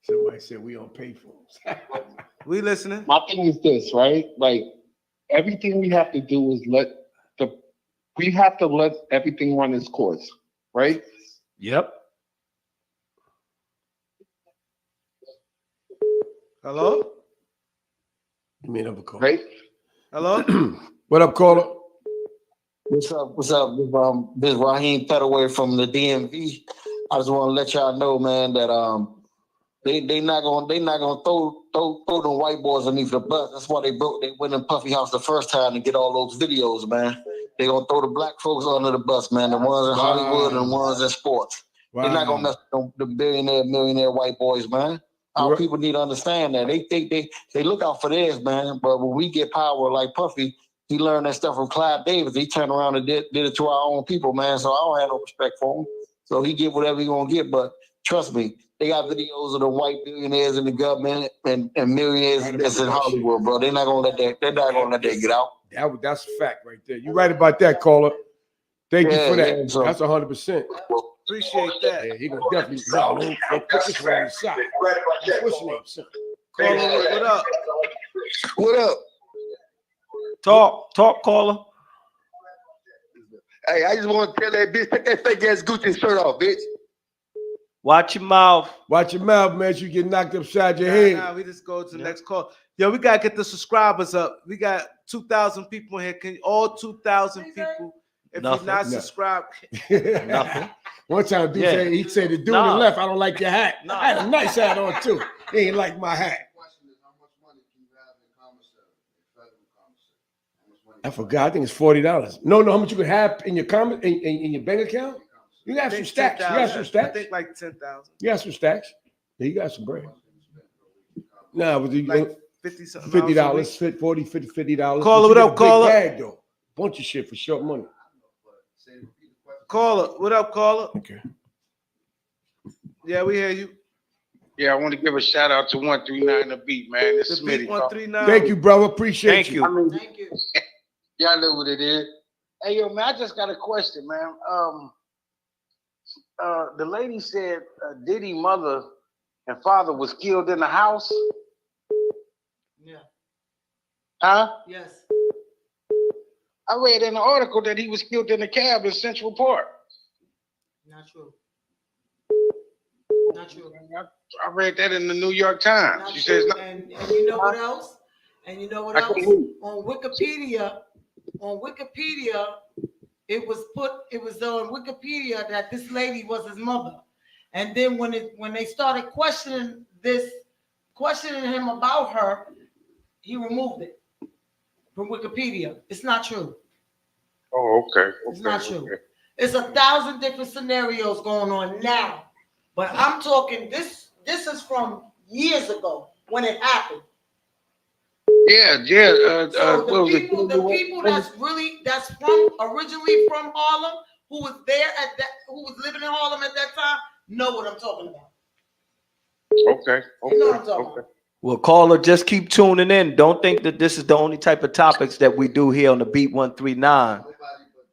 Somebody said we on payphones. We listening. My thing is this, right? Like, everything we have to do is let everything run its course, right? Yep. Hello? You may have a call. Right? Hello? What up, caller? What's up? This is Raheem Petaway from the DMV. I just want to let y'all know, man, that They not gonna throw them white boys underneath the bus. That's why they went in Puffy house the first time to get all those videos, man. They gonna throw the black folks under the bus, man. The ones in Hollywood and the ones in sports. They're not gonna mess with the billionaire, millionaire white boys, man. Our people need to understand that. They think they look out for theirs, man. But when we get power like Puffy, he learned that stuff from Clyde Davis. He turned around and did it to our own people, man. So I don't have no respect for him. So he get whatever he gonna get. But trust me, they got videos of the white billionaires in the government and millionaires that's in Hollywood, bro. They're not gonna let that. They're not gonna let that get out. That's a fact right there. You're right about that, caller. Thank you for that. So, that's 100%. Appreciate that. Yeah, he gonna definitely don't put this one on the side. What's your name, son? Caller, what up? What up? Talk, caller. Hey, I just want to tell that bitch, take that fake ass Gucci shirt off, bitch. Watch your mouth. Watch your mouth, man. You get knocked upside your head. Nah, we just go to the next call. Yo, we gotta get the subscribers up. We got 2,000 people in here. Can all 2,000 people? If you're not subscribed, nothing. One time, dude said, he said, the dude on the left, I don't like your hat. I had a nice hat on too. He ain't like my hat. I forgot. I think it's $40. No, how much you could have in your in your bank account? You got some stacks. You got some stacks. I think like 10,000. You got some stacks. Yeah, you got some bread. Nah, but like $50, $40, $50. Caller, what up, caller? Bag, though. Bunch of shit for short money. Caller, what up, caller? Okay. Yeah, we hear you. Yeah, I want to give a shout out to 139 The Beat, man. This is Smitty. 139. Thank you, brother. Appreciate you. I mean, thank you. Y'all know what it is. Hey, yo, man, I just got a question, man. The lady said Diddy mother and father was killed in the house. Yeah. Huh? Yes. I read in the article that he was killed in a cab in Central Park. Not true. Not true. I read that in the New York Times. Not She true. says, and you know what else? And you know what else? On Wikipedia, it was on Wikipedia that this lady was his mother. And then when they started questioning him about her, he removed it from Wikipedia. It's not true. oh, okay. It's not true. It's 1,000 different scenarios going on now. But I'm talking this is from years ago when it happened. Yeah. So the people that's originally from Harlem, who was living in Harlem at that time, know what I'm talking about. Okay. You know what I'm talking about. Well, caller, just keep tuning in. Don't think that this is the only type of topics that we do here on the Beat 139.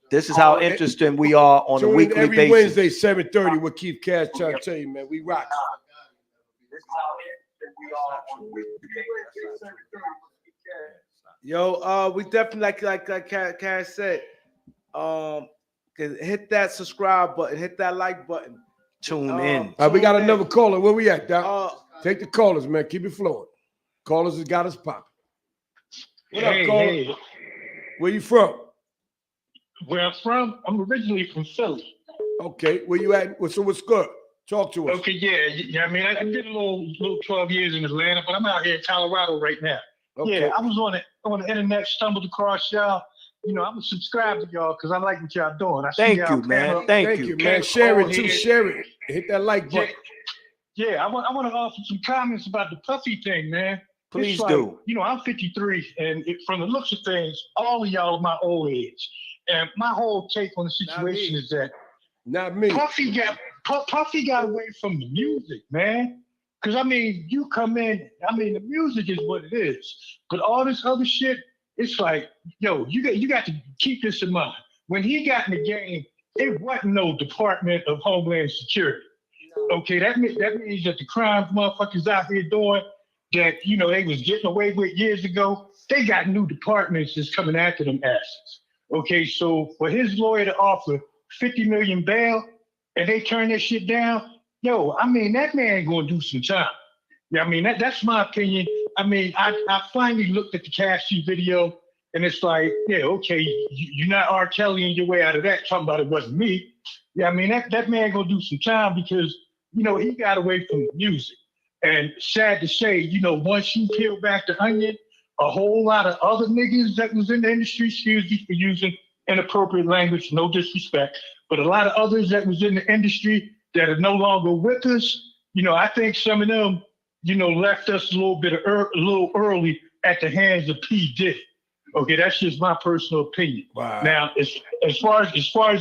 This is how interesting we are on a weekly every basis. Wednesday, 7:30 with Keith Cash trying to tell you, man, we rock. Yo, we definitely like Cash said, hit that subscribe button, hit that like button. Tune in. All right, we got another caller. Where we at, Doc? Take the callers, man. Keep it flowing. Callers has got us popping. What up, caller? Hey. Where you from? Where I'm from? I'm originally from Philly. Okay, where you at? So what's good? Talk to us. Okay, yeah. I mean, I did a little 12 years in Atlanta, but I'm out here in Colorado right now. Okay. Yeah, I was on the internet, stumbled across y'all. You know, I'm gonna subscribe to y'all because I like what y'all doing. I see Thank y'all you, man. camera- Thank you, man. Share it too. here. Share it. Hit that like button. Yeah, I want to offer some comments about the Puffy thing, man. Please It's like, do. You know, I'm 53, and from the looks of things, all of y'all are my old age. And my whole take on the situation is that not me. Puffy got away from the music, man. Because I mean, you come in, I mean, the music is what it is, but all this other shit, it's like, yo, you got to keep this in mind. When he got in the game, it wasn't no Department of Homeland Security. Okay, that means that the crimes motherfuckers out here doing that, you know, they was getting away with years ago, they got new departments that's coming after them asses. Okay, so for his lawyer to offer 50 million bail and they turn that shit down, yo, I mean, that man gonna do some time. Yeah, I mean, that's my opinion. I mean, I finally looked at the Cassie video and it's like, yeah, okay, you're not R. Kelly your way out of that, talking about it wasn't me. Yeah, I mean, that man gonna do some time because, you know, he got away from the music. And sad to say, you know, once you peel back the onion, a whole lot of other niggas that was in the industry, excuse me for using inappropriate language, no disrespect, but a lot of others that was in the industry that are no longer with us, you know, I think some of them, you know, left us a little early at the hands of P. Diddy. Okay, that's just my personal opinion. Wow. Now, as far as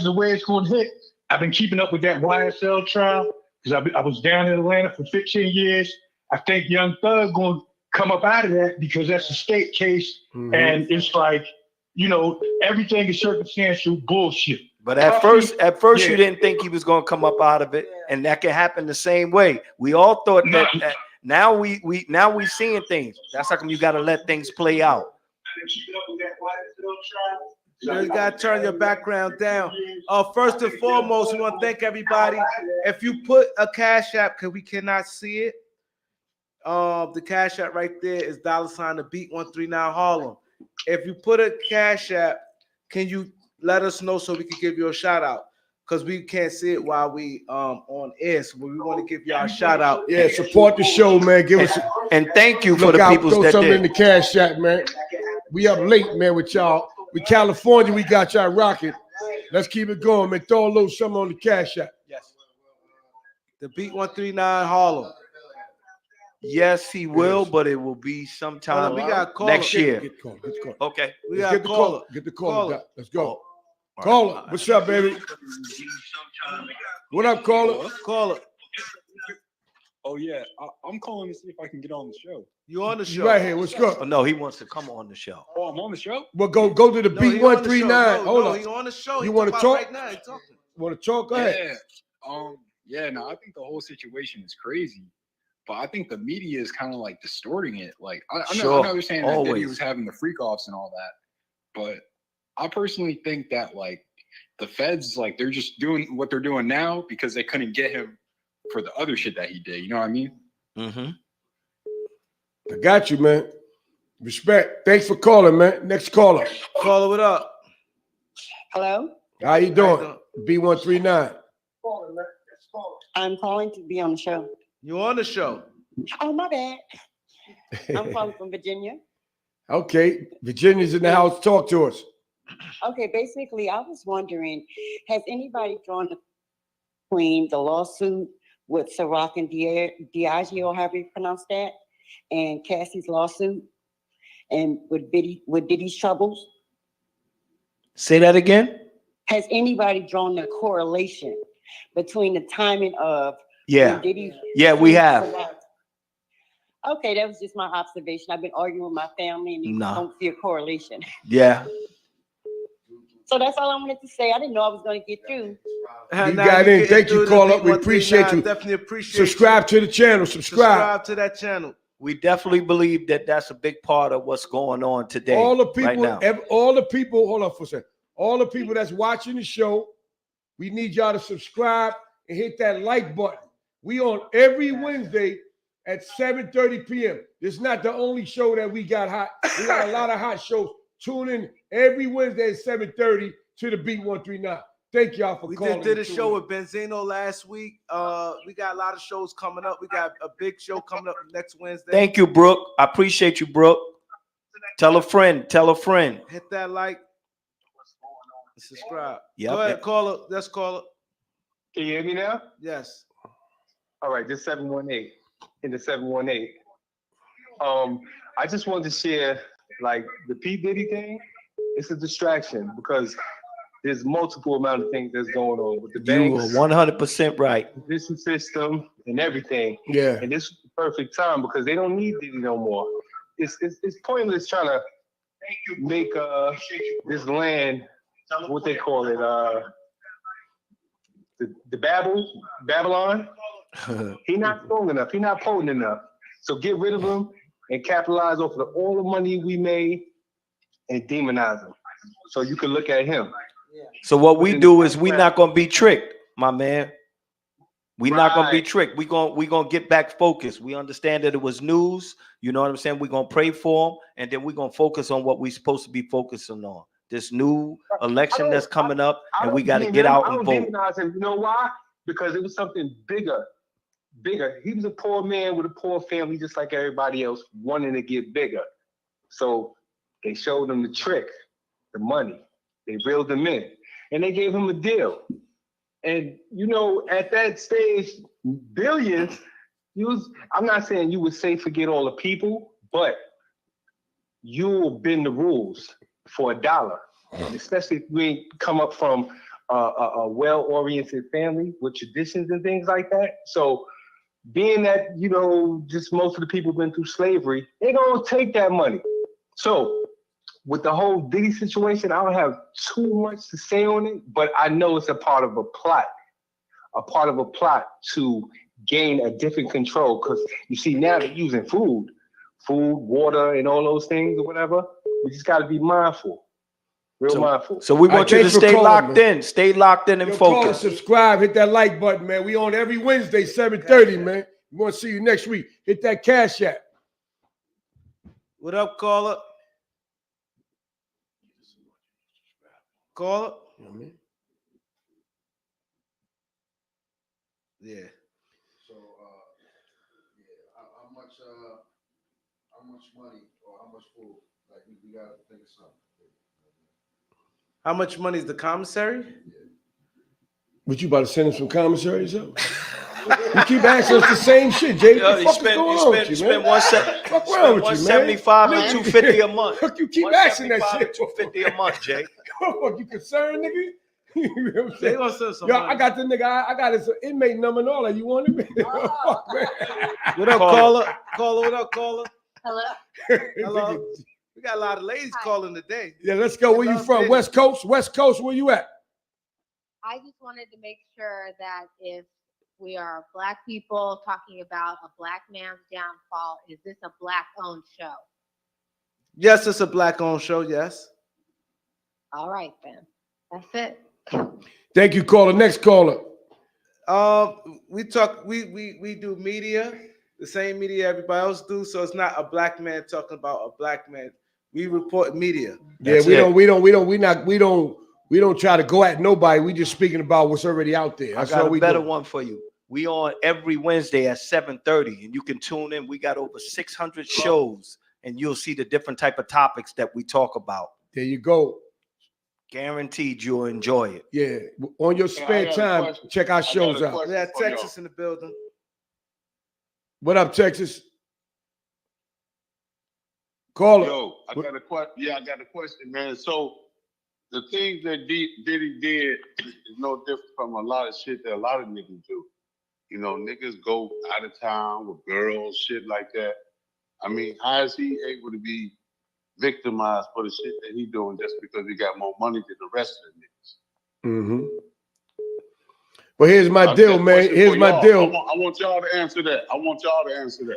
the way it's going to hit, I've been keeping up with that YSL trial because I was down in Atlanta for 15 years. I think Young Thug going to come up out of that because that's a state case, and it's like, you know, everything is circumstantial bullshit. But at first, you didn't think he was going to come up out of it, and that can happen the same way. We all thought that now we seeing things. That's how come you got to let things play out. You gotta turn your background down. First and foremost, we want to thank everybody. If you put a Cash App, because we cannot see it, the Cash App right there is $ the beat 139 Harlem. If you put a Cash App, can you let us know so we can give you a shout out? Because we can't see it while we on air, so we want to give y'all a shout out. Yeah, support the show, man. Give us and thank you for look the out, people throw that something did. in the Cash App, man. We up late, man, with y'all. With California, we got y'all rocking. Let's keep it going, man. Throw a little something on the Cash App. Yes. The beat 139 Harlem. Yes, he will, but it will be sometime we got next year. Get the caller. Okay. We Let's got get the caller. caller. Get the caller. Doc. Let's go. Oh, Caller. What's up, baby? What up, caller? Caller. Oh yeah, I'm calling to see if I can get on the show. You on the show? You right here. What's good? Oh, no, he wants to come on the show. Oh, I'm on the show. Well, go to the beat 139. Hold on. He on the show. You want to talk? Right now. He talking. Want to talk? Go ahead. Yeah. No, I think the whole situation is crazy, but I think the media is kind of like distorting it. Like I know they're saying that Diddy was having the freak offs and all that, but I personally think that like the feds, like they're just doing what they're doing now because they couldn't get him for the other shit that he did. You know what I mean? Mm-hmm. I got you, man. Respect. Thanks for calling, man. Next caller. Caller, what up? Hello? How you doing? B139. I'm calling to be on the show. You on the show? Oh, my bad. I'm calling from Virginia. Okay. Virginia's in the house. Talk to us. Okay, basically, I was wondering, has anybody drawn between the lawsuit with Ciroc and Diageo, however you pronounce that, and Cassie's lawsuit, and with Diddy's troubles? Say that again? Has anybody drawn the correlation between the timing of Yeah. Diddy? Yeah, we have. Okay, that was just my observation. I've been arguing with my family and Nah. don't see a correlation. Yeah. So that's all I wanted to say. I didn't know I was going to get through. You got in. Thank you, caller. We appreciate you. Definitely appreciate Subscribe to the channel. Subscribe to that channel. We definitely believe that that's a big part of what's going on today. All the people, right now. all the people, hold on for a second. All the people that's watching the show, we need y'all to subscribe and hit that like button. We on every Wednesday at 7:30 p.m. This is not the only show that we got hot. We got a lot of hot shows. Tune in every Wednesday at 7:30 to the Beat 139. Thank y'all for calling. We just did a show with Benzino last week. We got a lot of shows coming up. We got a big show coming up next Wednesday. Thank you, Brooke. I appreciate you, Brooke. Tell a friend. Tell a friend. Hit that like. Subscribe. Yep. Go ahead, caller. Let's call it. Can you hear me now? Yes. All right, this 718 in the 718. I just wanted to share, like, the P. Diddy thing. It's a distraction because there's multiple amount of things that's going on with the You banks, are 100% right. the vision system, and everything. Yeah. And this is the perfect time because they don't need Diddy no more. It's pointless trying to make this land, what they call it, the Babylon. He's not strong enough. He's not potent enough. So get rid of him and capitalize off of all the money we made and demonize him. So you can look at him. So what we do is we're not gonna be tricked, my man. We're not gonna be tricked. We're gonna get back focused. We understand that it was news. You know what I'm saying? We're gonna pray for him, and then we're gonna focus on what we're supposed to be focusing on. This new election that's coming up, and we got to get out and vote. Demonize him. You know why? Because it was something bigger bigger. He was a poor man with a poor family, just like everybody else, wanting to get bigger. So they showed him the trick, the money. They reeled him in, and they gave him a deal. And you know, at that stage, billions. I'm not saying you would say forget all the people, but you will bend the rules for $1, and especially if you ain't come up from a well-oriented family with traditions and things like that. So being that, you know, just most of the people been through slavery, they're gonna take that money. So with the whole Diddy situation, I don't have too much to say on it, but I know it's a part of a plot to gain a different control. Because you see, now they're using food, water, and all those things or whatever. We just got to be mindful, mindful. So we want you to stay locked in. Stay locked in and focus. Subscribe, hit that like button, man. We on every Wednesday, 7:30, man. We want to see you next week. Hit that Cash App. What up, caller? Caller? Yeah. So, how much money or how much food? Like, we got to think of something. How much money is the commissary? What, you about to send him some commissary or something? You keep asking us the same shit, Jay. Yo, What the fuck is going on with you, man? Fuck wrong with you, man? 175 and 250 a month. Fuck, you keep asking that shit. 250 a month, Jay. Fuck, you concerned, nigga? You know what I'm They saying? gonna send some Yo, money. I got the nigga. I got his inmate number and all that. You want him? Fuck, man. What up, caller? Caller, what up, caller? Hello. Hello. We got a lot of ladies calling today. Yeah, let's go. Where you from? West Coast? West Coast, where you at? I just wanted to make sure that if we are Black people talking about a Black man's downfall, is this a Black-owned show? Yes, it's a Black-owned show, yes. All right, then. That's it. Thank you, caller. Next caller. We do media, the same media everybody else do, so it's not a Black man talking about a Black man. We report media. Yeah, we don't try to go at nobody. We just speaking about what's already out there. I That's got all a we better do. one for you. We on every Wednesday at 7:30, and you can tune in. We got over 600 shows, and you'll see the different type of topics that we talk about. There you go. Guaranteed you'll enjoy it. Yeah, on your spare time, check our shows out. We have Texas in the building. What up, Texas? Caller. Yo, I got a question. Yeah, I got a question, man. So the things that Diddy did is no different from a lot of shit that a lot of niggas do. You know, niggas go out of town with girls, shit like that. I mean, how is he able to be victimized for the shit that he doing just because he got more money than the rest of the niggas? Mm-hmm. Well, here's my deal, man. Here's my deal. I want y'all to answer that.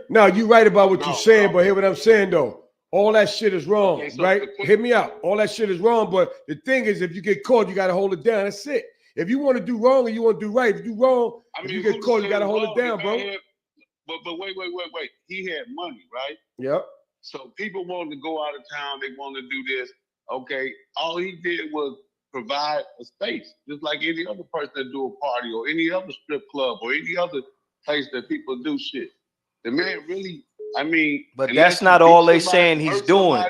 No, you're right about what you're saying, but hear what I'm saying, though. All that shit is wrong, right? Hear me out. All that shit is wrong, but the thing is, if you get caught, you got to hold it down. That's it. If you want to do wrong and you want to do right, if you do wrong, if you get caught, you got to hold it down, bro. But wait. He had money, right? Yep. So people wanted to go out of town. They wanted to do this. Okay. All he did was provide a space, just like any other person that do a party or any other strip club or any other place that people do shit. The man really, I mean. But that's not all they saying he's doing.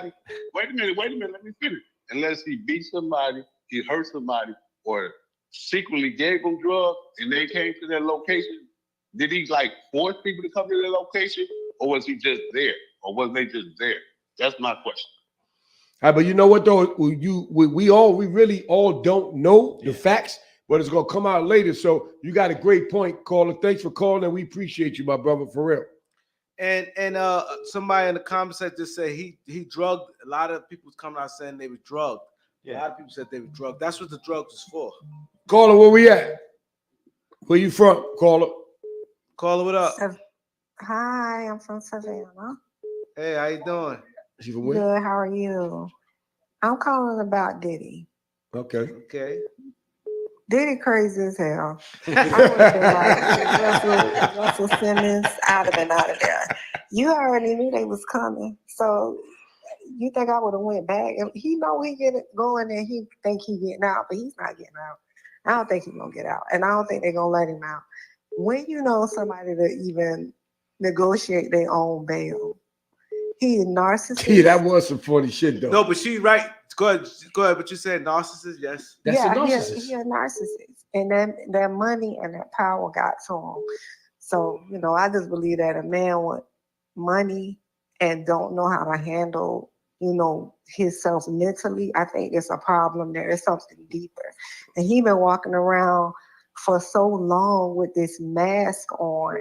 Wait a minute, let me finish. Unless he beat somebody, he hurt somebody, or secretly gave them drugs and they came to their location, did he like force people to come to their location, or was he just there? Or was they just there? That's my question. All right, but you know what though? We really all don't know the facts, but it's gonna come out later. So you got a great point, caller. Thanks for calling, and we appreciate you, my brother, for real. And somebody in the comments just said he drugged. A lot of people was coming out saying they were drugged. Yeah. A lot of people said they were drugged. That's what the drugs was for. Caller, where we at? Where you from, caller? Caller, what up? Hi, I'm from Savannah. Hey, how you doing? Good, how are you? I'm calling about Diddy. Okay. Diddy crazy as hell. I would have been like, Russell Simmons, I'd have been out of there. You already knew they was coming, so you think I would have went back? He know he get it going and he think he getting out, but he's not getting out. I don't think he's gonna get out, and I don't think they're gonna let him out. when you know somebody to even negotiate their own bail, he a narcissist. Yeah, that was some funny shit though. No, but she right. Go ahead. But you said narcissist, yes. That's a Yeah, narcissist. he a narcissist, and then that money and that power got to him. So I just believe that a man with money and don't know how to handle, himself mentally, I think it's a problem there. It's something deeper, and he been walking around for so long with this mask on,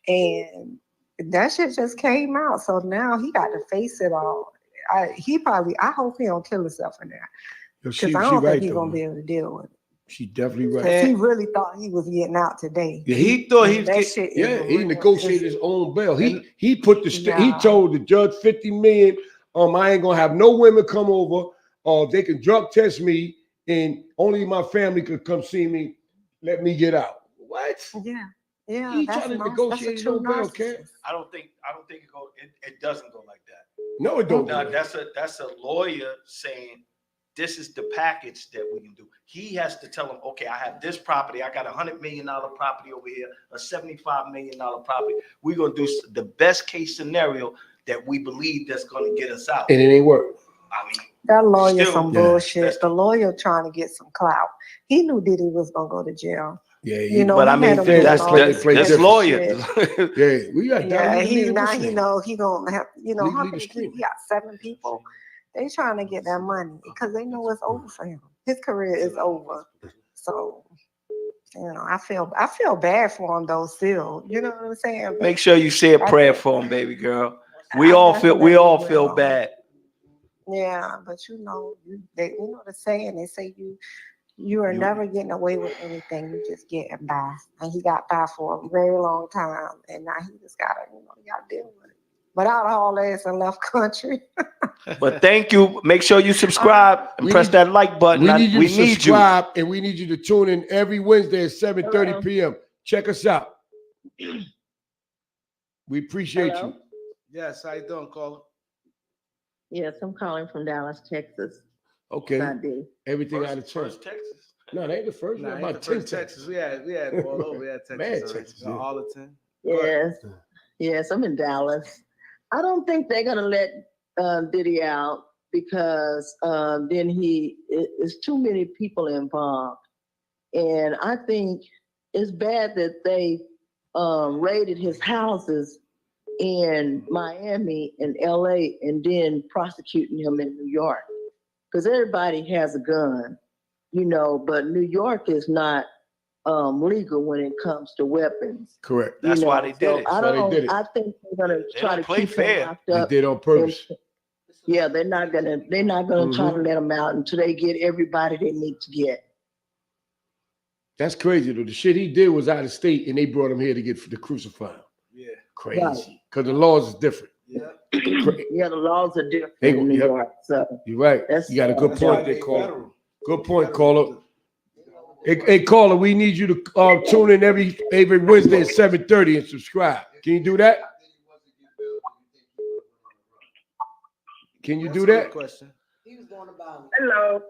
and that shit just came out. So now he got to face it all. I hope he don't kill himself in there. Because I don't think he's gonna be able to deal with it. She definitely right. Because he really thought he was getting out today. Yeah, he thought he was he negotiated his own bail. He put he told the judge 50 million. I ain't gonna have no women come over, or they can drug test me, and only my family could come see me. Let me get out. What? Yeah. Yeah, He trying to negotiate his own bail, Ken. I don't think it doesn't go like that. No, it don't. No, that's a lawyer saying this is the package that we can do. He has to tell them, okay, I have this property. I got $100 million property over here, a $75 million property. We're gonna do the best case scenario that we believe that's gonna get us out. And it ain't work. I mean, that lawyer some bullshit. The lawyer trying to get some clout. He knew Diddy was gonna go to jail. Yeah, but I mean, that's lawyer. Yeah, we got. Yeah, he gonna have. How many people? He got 7 people. They trying to get that money because they know it's over for him. His career is over. So, I feel bad for him though. Still, you know what I'm saying? Make sure you say a prayer for him, baby girl. We all feel bad. Yeah, but you know the saying. They say you are never getting away with anything. You just getting by, and he got by for a very long time, and now he just gotta deal with it. But out of all ass and left country. But thank you. Make sure you subscribe and press that like button. We need you to subscribe, and we need you to tune in every Wednesday at 7:30 p.m. Check us out. We appreciate you. Yes, how you doing, caller? Yes, I'm calling from Dallas, Texas. Okay. Everything out of Texas. No, they ain't the first. Nah, About 10 Texas. We had all over. We had Texas. Mad Texas. Arlington. Yes, I'm in Dallas. I don't think they're gonna let Diddy out because then it's too many people involved, and I think it's bad that they raided his houses in Miami and LA and then prosecuting him in New York. Because everybody has a gun, but New York is not legal when it comes to weapons. Correct. That's why they did it. I think they're gonna try to keep him locked up. They did on purpose. Yeah, they're not gonna try to let him out until they get everybody they need to get. That's crazy though. The shit he did was out of state, and they brought him here to crucify him. Yeah, crazy. Because the laws is different. Yeah, the laws are different in New York. So you're right. You got a good point there, caller. Good point, caller. Hey, caller, we need you to tune in every Wednesday at 7:30 and subscribe. Can you do that? Can you do that? Question. He was going about it. Hello.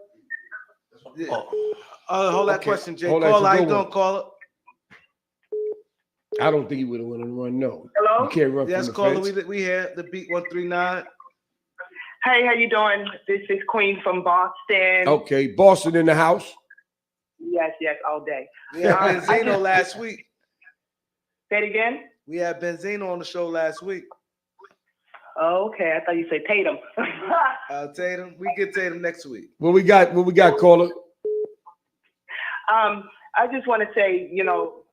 Hold that question, Jay. Hold that, Caller, how you it's a good doing, caller? I don't think he would have wanted to run. No. Hello? You can't run Yes, from the caller, fence. we here, the Beat 139. Hey, how you doing? This is Queen from Boston. Okay, Boston in the house. Yes, all day. We had Benzino last week. Say it again? We had Benzino on the show last week. Oh, okay, I thought you said Tatum. Tatum, we get Tatum next week. What we got, caller? I just want to say,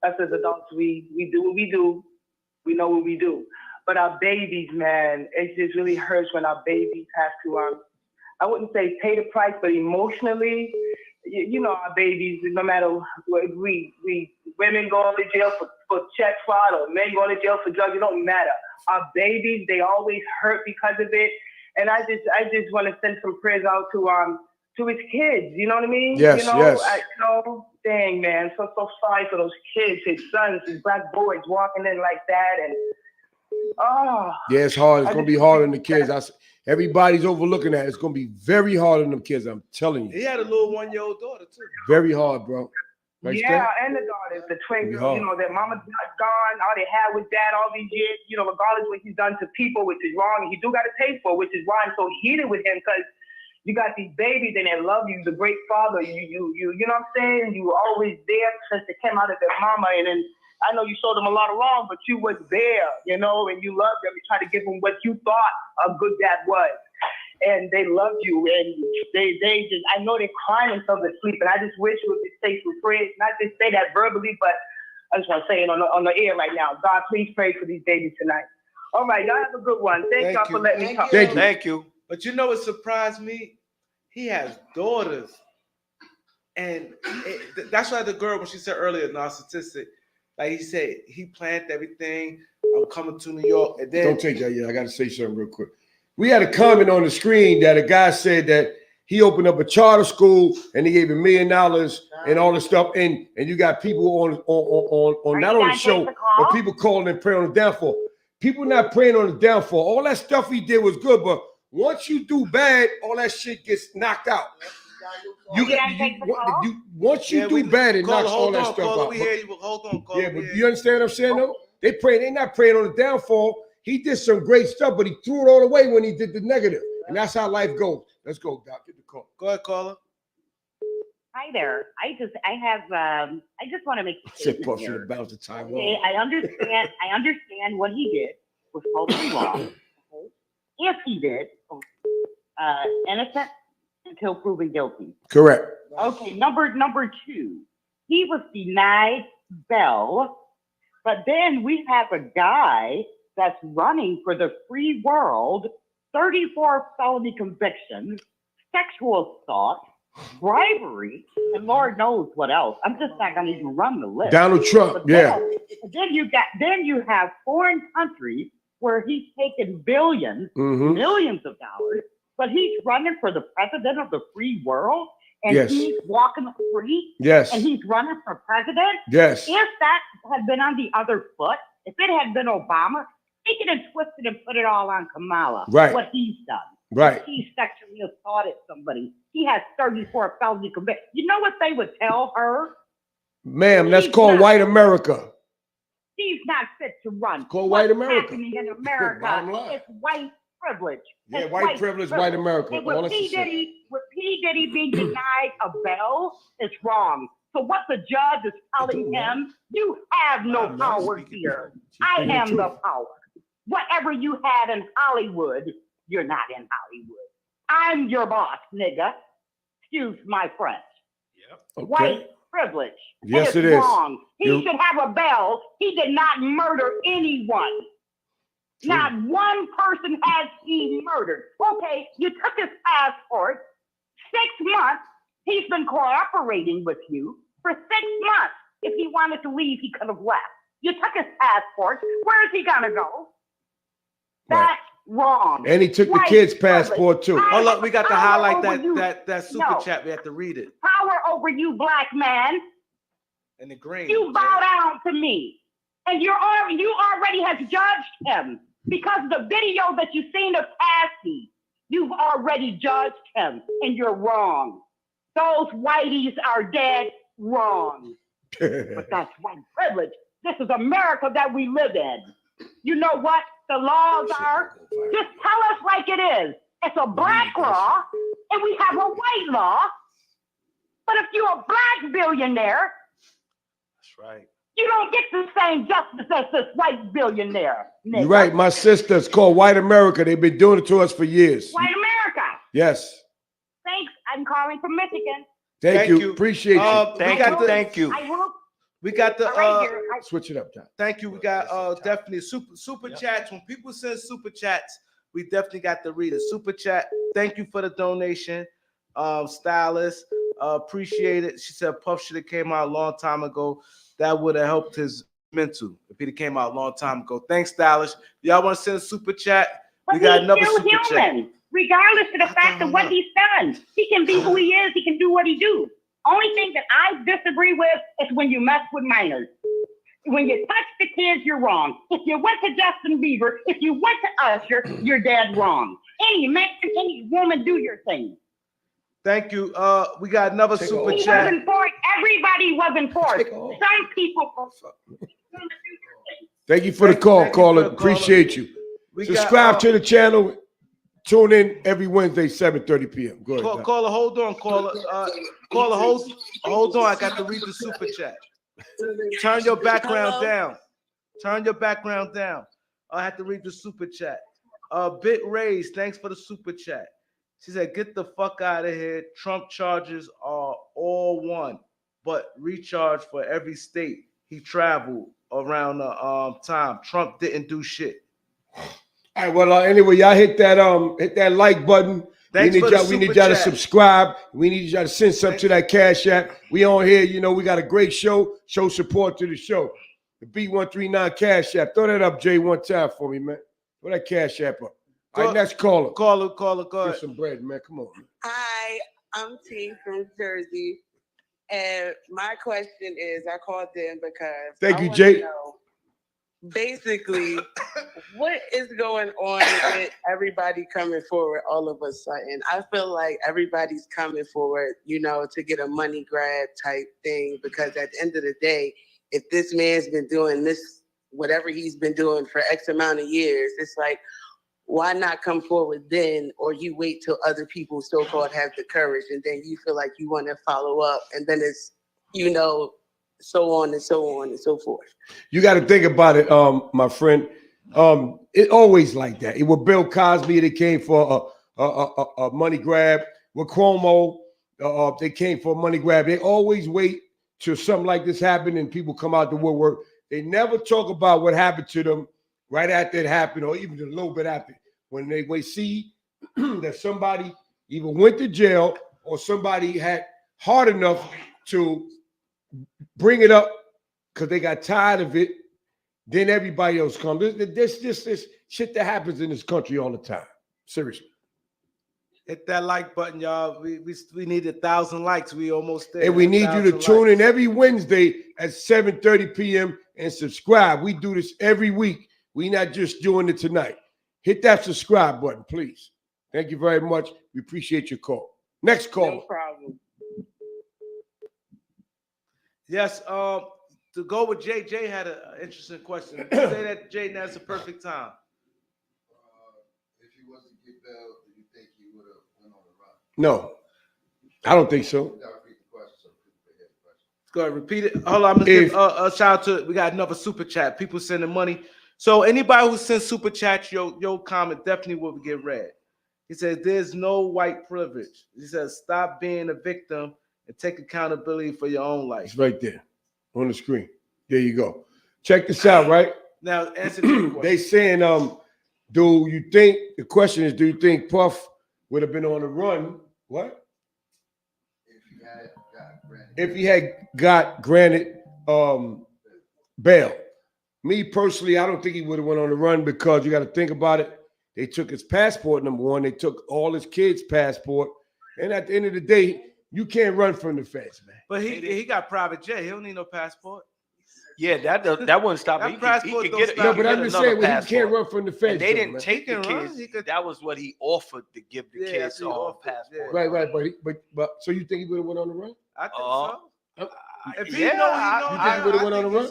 us as adults, we do what we do. We know what we do. But our babies, man, it just really hurts when our babies have to, I wouldn't say pay the price, but emotionally, our babies, no matter what, women going to jail for check fraud or men going to jail for drugs, it don't matter. Our babies, they always hurt because of it. And I just want to send some prayers out to his kids. You know what I mean? Yes, yes. Dang, man, so sorry for those kids, his sons, his black boys walking in like that, and yeah, it's hard. It's gonna be hard on the kids. Everybody's overlooking that. It's gonna be very hard on them kids. I'm telling you. He had a little 1-year-old daughter too. Very hard, bro. Right, yeah, Steph? and the daughters, the twins, Yeah. you know, their mama's gone, all they had was dad all these years, you know, regardless what he's done to people, which is wrong, and he do got to pay for, which is why I'm so heated with him, because you got these babies and they love you, the great father, you know what I'm saying? You were always there since they came out of their mama, and then I know you showed them a lot of wrong, but you was there, you know, and you loved them. You tried to give them what you thought a good dad was. And they loved you, and they just, I know they're crying themselves to sleep, and I just wish you would just say some prayers, not just say that verbally, but I just want to say it on the air right now. God, please pray for these babies tonight. All right, y'all have a good one. Thank y'all for letting me talk. Thank you. But you know what surprised me? He has daughters. And that's why the girl, when she said earlier, narcissistic, like he said, he planned everything. I'm coming to New York. And then Don't take that yet. I got to say something real quick. We had a comment on the screen that a guy said that he opened up a charter school and he gave $1 million and all this stuff. And you got people on not on the show, but people calling and praying on the downfall. People not praying on the downfall. All that stuff he did was good, but once you do bad, all that shit gets knocked out. Once you do bad, it knocks all that stuff out. We hear you. Hold on, Caller. Yeah, but you understand what I'm saying, though? They're not praying on the downfall. He did some great stuff, but he threw it all away when he did the negative. And that's how life goes. Let's go, Doc. Get the call. Go ahead, caller. Hi there. I just want to make a Said statement Puff here. should have bounced to Taiwan. Okay, I understand what he did was totally wrong. Okay? If he did, innocent until proven guilty. Correct. Okay, number two, he was denied bail, but then we have a guy that's running for the free world, 34 felony convictions, sexual assault, bribery, and Lord knows what else. I'm just not going to even run the list. Donald Trump, But yeah. Then you have foreign countries where he's taken billions, millions of dollars, but he's running for the president of the free world, and Yes. he's walking the street, Yes. and he's running for president. Yes. If that had been on the other foot, if it had been Obama, he could have twisted and put it all on Kamala. Right. What he's done. Right. He sexually assaulted somebody. He has 34 felony convictions. You know what they would tell her? Ma'am, that's called white America. She's not fit to run. called white What's America. happening in America Bottom line. is white privilege. Yeah, It's white privilege, white America. And All with that's the same. P. Diddy being denied a bail, it's wrong. So what the judge is telling him, you have no power here. I am the power. Whatever you had in Hollywood, you're not in Hollywood. I'm your boss, nigga. Excuse my French. Okay. White privilege. Yes, it's it is. wrong. He You- should have a bell. He did not murder anyone. Not one person has he murdered. Okay, you took his passport. 6 months. He's been cooperating with you for 6 months. If he wanted to leave, he could have left. You took his passport. Where is he gonna go? That's wrong. And he took the White kid's privilege. passport too. I Hold have up, we got to power highlight over that super No. chat. We have to read it. Power over you, black man. In the green. You bow down to me. And you already has judged him. Because the video that you've seen of Cassie, you've already judged him. And you're wrong. Those whiteys are dead wrong. But that's white privilege. This is America that we live in. You know what the laws are? Just tell us like it is. It's a black law, and we have a white law. But if you're a black billionaire, That's right. you don't get the same justice as this white billionaire. You're right. My sister, it's called white America. They've been doing it to us for years. White America. Yes. Thanks. I'm calling from Michigan. Thank you. Appreciate you. Thank you. I will. We got the switch it up, John. Thank you. We got definitely super chats. When people send super chats, we definitely got to read it. Super chat. Thank you for the donation, stylist. Appreciate it. She said Puff should have came out a long time ago. That would have helped his mental if he came out a long time ago. Thanks, stylist. Y'all want to send a super chat? We got another He's super still chat. human, regardless of the fact of what he's done. He can be who he is. He can do what he do. Only thing that I disagree with is when you mess with minors. When you touch the kids, you're wrong. If you went to Justin Bieber, if you went to Usher, you're dead wrong. Any man, any woman, do your thing. Thank you. We got another super He chat. wasn't for it everybody wasn't forced. Some people. Thank you for the call, caller. Appreciate you. Subscribe to the channel. Tune in every Wednesday, 7:30 p.m. Go ahead. Caller, hold on, caller. Caller, hold on. I got to read the super chat. Turn your background down. Turn your background down. I have to read the super chat. Bit raised. Thanks for the super chat. She said, "Get the fuck out of here. Trump charges are all one, but recharge for every state he traveled around the time. Trump didn't do shit." All right. Well, anyway, y'all hit that like button. Thanks we need y'all to subscribe. We need y'all to send something to that Cash App. We on here, we got a great show. Show support to the show. The B139 Cash App. Throw that up, Jay, one time for me, man. Throw that Cash App up. All right, next caller. Caller, go ahead. Get some bread, man. Come on, man. Hi, I'm T from Jersey. And my question is, I called in because Thank you, Jay. Basically, what is going on with everybody coming forward all of a sudden? I feel like everybody's coming forward, to get a money grab type thing, because at the end of the day, if this man's been doing this, whatever he's been doing for X amount of years, it's like, why not come forward then? Or you wait till other people so-called have the courage and then you feel like you want to follow up, and then it's, so on and so on and so forth. You got to think about it, my friend. It always like that. It was Bill Cosby. They came for a money grab. With Cuomo, they came for a money grab. They always wait till something like this happened and people come out the woodwork. They never talk about what happened to them right after it happened, or even a little bit after. When they see that somebody either went to jail or somebody had hard enough to bring it up because they got tired of it, then everybody else comes. This shit that happens in this country all the time. Seriously. Hit that like button, y'all. We need 1,000 likes. We almost there. And we need you to tune in every Wednesday at 7:30 p.m. and subscribe. We do this every week. We're not just doing it tonight. Hit that subscribe button, please. Thank you very much. We appreciate your call. Next caller. No problem. Yes, to go with Jay. Jay had an interesting question. Say that, Jay, that's the perfect time. If he wasn't get bail, do you think he would have went on the run? No, I don't think so. Go ahead, repeat it. Hold on, I'm gonna give a shout out to. We got another super chat. People sending money. So anybody who sends super chat, your comment definitely will get read. He says there's no white privilege. He says stop being a victim and take accountability for your own life. It's right there on the screen. There you go. Check this out, right? Now answer the question. They saying, the question is, do you think Puff would have been on the run? What? If he had got granted bail. Me personally, I don't think he would have went on the run, because you got to think about it. They took his passport, number one. They took all his kids' passport. And at the end of the day, you can't run from the feds, man. But he got private jet. He don't need no passport. Yeah, that wouldn't stop him. He could get no, but I'm just saying, he can't run from the feds. And they didn't man. take the kids. That was what he offered to give the kids all passport. Right. But so you think he would have went on the run? I think so. If he you think he would have went on the run?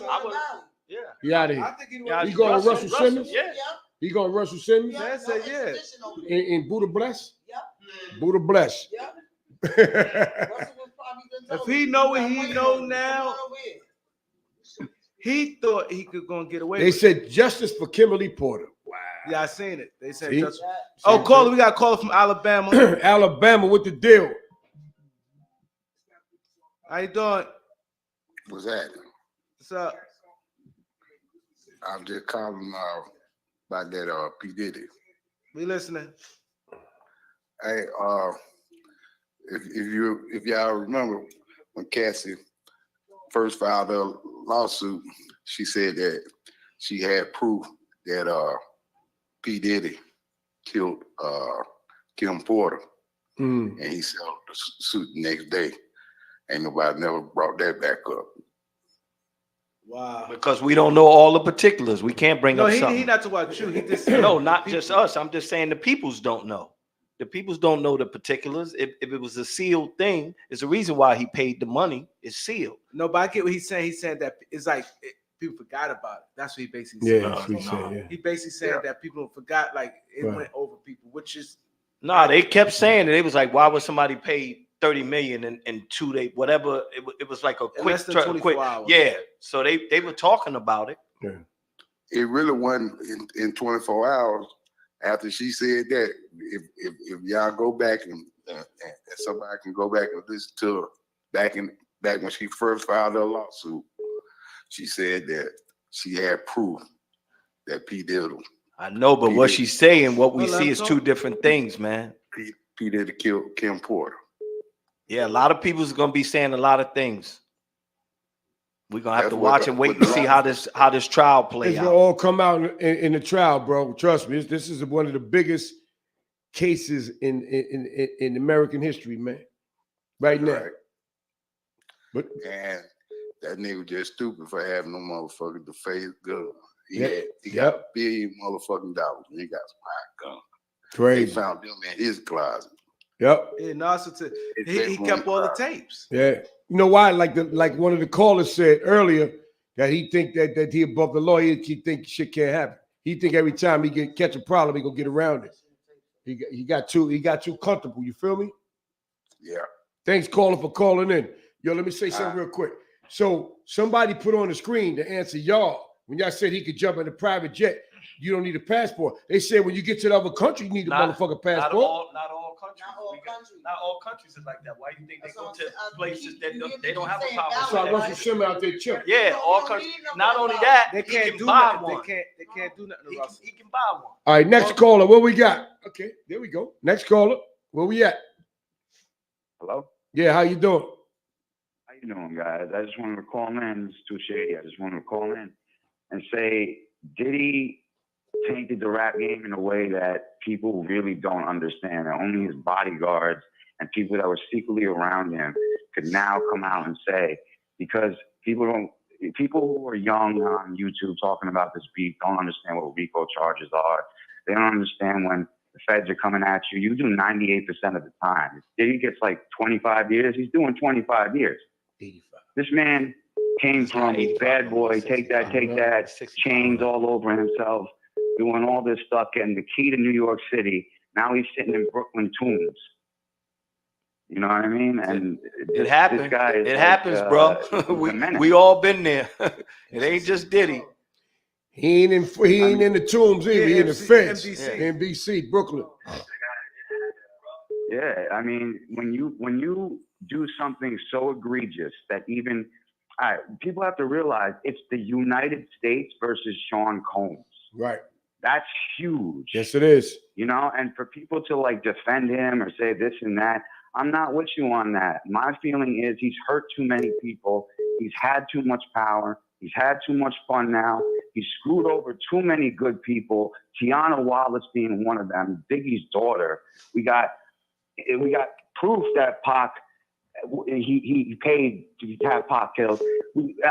Yeah. He out of here. I think he going to Russell Simmons? Yeah. He going to Russell Simmons? Yeah. In Buddha Bless? Yep. Buddha Bless. Yep. If he know what he know now, he thought he could go and get away. They said justice for Kimberly Porter. Wow. Yeah, I seen it. They said See? justice. Oh, caller, we got a caller from Alabama. Alabama, what the deal? How you doing? What's that? What's up? I'm just calling about that P.Diddy. We listening. Hey, if y'all remember when Cassie first filed her lawsuit, she said that she had proof that P.Diddy killed Kim Porter, and he settled the suit the next day. Ain't nobody never brought that back up. Wow. Because we don't know all the particulars. We can't bring up something. No, he not talking about you. He just no, not just us. I'm just saying the peoples don't know. The peoples don't know the particulars. If it was a sealed thing, it's the reason why he paid the money. It's sealed. No, but I get what he's saying. He's saying that it's like people forgot about it. That's what he basically said. Yeah, that's what he said. Yeah. He basically said that people forgot, like it Right. went over people, which is They kept saying it. It was like, why would somebody pay 30 million in 2 days? Whatever. It was like a quick, less than 24 hours. Yeah. So they were talking about it. Yeah. It really wasn't in 24 hours. After she said that, if y'all go back and somebody can go back and listen to her back when she first filed her lawsuit, she said that she had proof that P did them. I know, but what she's saying, what we see is two different things, man. P did kill Kim Porter. Yeah, a lot of people's gonna be saying a lot of things. We're gonna have to watch and wait and see how this trial plays It's out. gonna all come out in the trial, bro. Trust me, this is one of the biggest cases in American history, man. Right now. But and that nigga just stupid for having no motherfucker to face good. He Yep. got $1 billion motherfucking dollars. And he got some hot gun. Crazy. They found them in his closet. Yep. Yeah, and also he kept all the tapes. Yeah. You know why? Like one of the callers said earlier that he think that he above the law. He think shit can't happen. He think every time he catch a problem, he gonna get around it. He got too comfortable. You feel me? Yeah. Thanks, caller, for calling in. Yo, let me say something real quick. So somebody put on the screen to answer y'all when y'all said he could jump in a private jet. You don't need a passport. They said when you get to the other country, you need a motherfucking passport. Not all countries. Not all countries is like that. Why do you think they go to places that they don't have a passport? So I Russell Shimmer out there chilling. Yeah, all countries. Not only that, they he can do buy nothing. one. They can't do nothing to Russell. He can buy one. All right, next caller. What we got? Okay, there we go. Next caller. Where we at? Hello? Yeah, how you doing? How you doing, guys? I just wanted to call in. It's too shady. I just wanted to call in and say, Diddy tainted the rap game in a way that people really don't understand. And only his bodyguards and people that were secretly around him could now come out and say, because people who are young on YouTube talking about this beef don't understand what Rico charges are. They don't understand when the feds are coming at you. You do 98% of the time. If Diddy gets like 25 years, he's doing 25 years. 85. This man came from Badboy, take that, chains all over himself, doing all this stuff, getting the key to New York City. Now he's sitting in Brooklyn Tombs. You know what I mean? And It happens. This guy is It like, happens, bro. we all been there. It ain't just Diddy. He ain't in the tombs either. He in the feds. NBC. NBC, Brooklyn. Yeah, I mean, when you do something so egregious that even people have to realize it's the United States versus Sean Combs. Right. That's huge. Yes, it is. You know, and for people to like defend him or say this and that, I'm not with you on that. My feeling is he's hurt too many people. He's had too much power. He's had too much fun now. He's screwed over too many good people. Tiana Wallace being one of them. Biggie's daughter. We got proof that Pac, he paid to have Pac killed.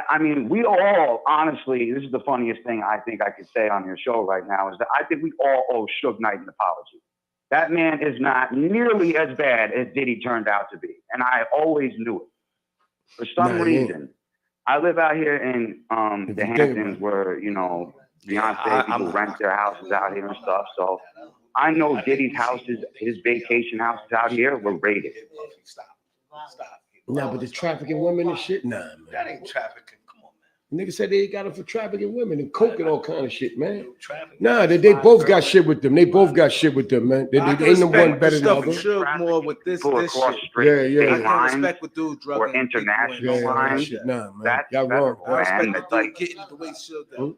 I mean, we all, honestly, this is the funniest thing I think I could say on your show right now, is that I think we all owe Suge Knight an apology. That man is not nearly as bad as Diddy turned out to be. And I always knew it. For some reason, I live out here in the Hamptons where, you know, Beyonce people rent their houses out here and stuff. So I know Diddy's houses, his vacation houses out here were raided. Stop. Nah, but the trafficking women and shit, nah, man. That ain't trafficking. Niggas said they got them for trafficking women and coke and all kind of shit, man. Nah, they both got shit with them. They both got shit with them, man. They ain't no one better than the other. Suge more with this shit. Yeah. I can't respect with dude drug or international lines. Nah, man. That's y'all wrong. I respect the dude getting the way Suge does.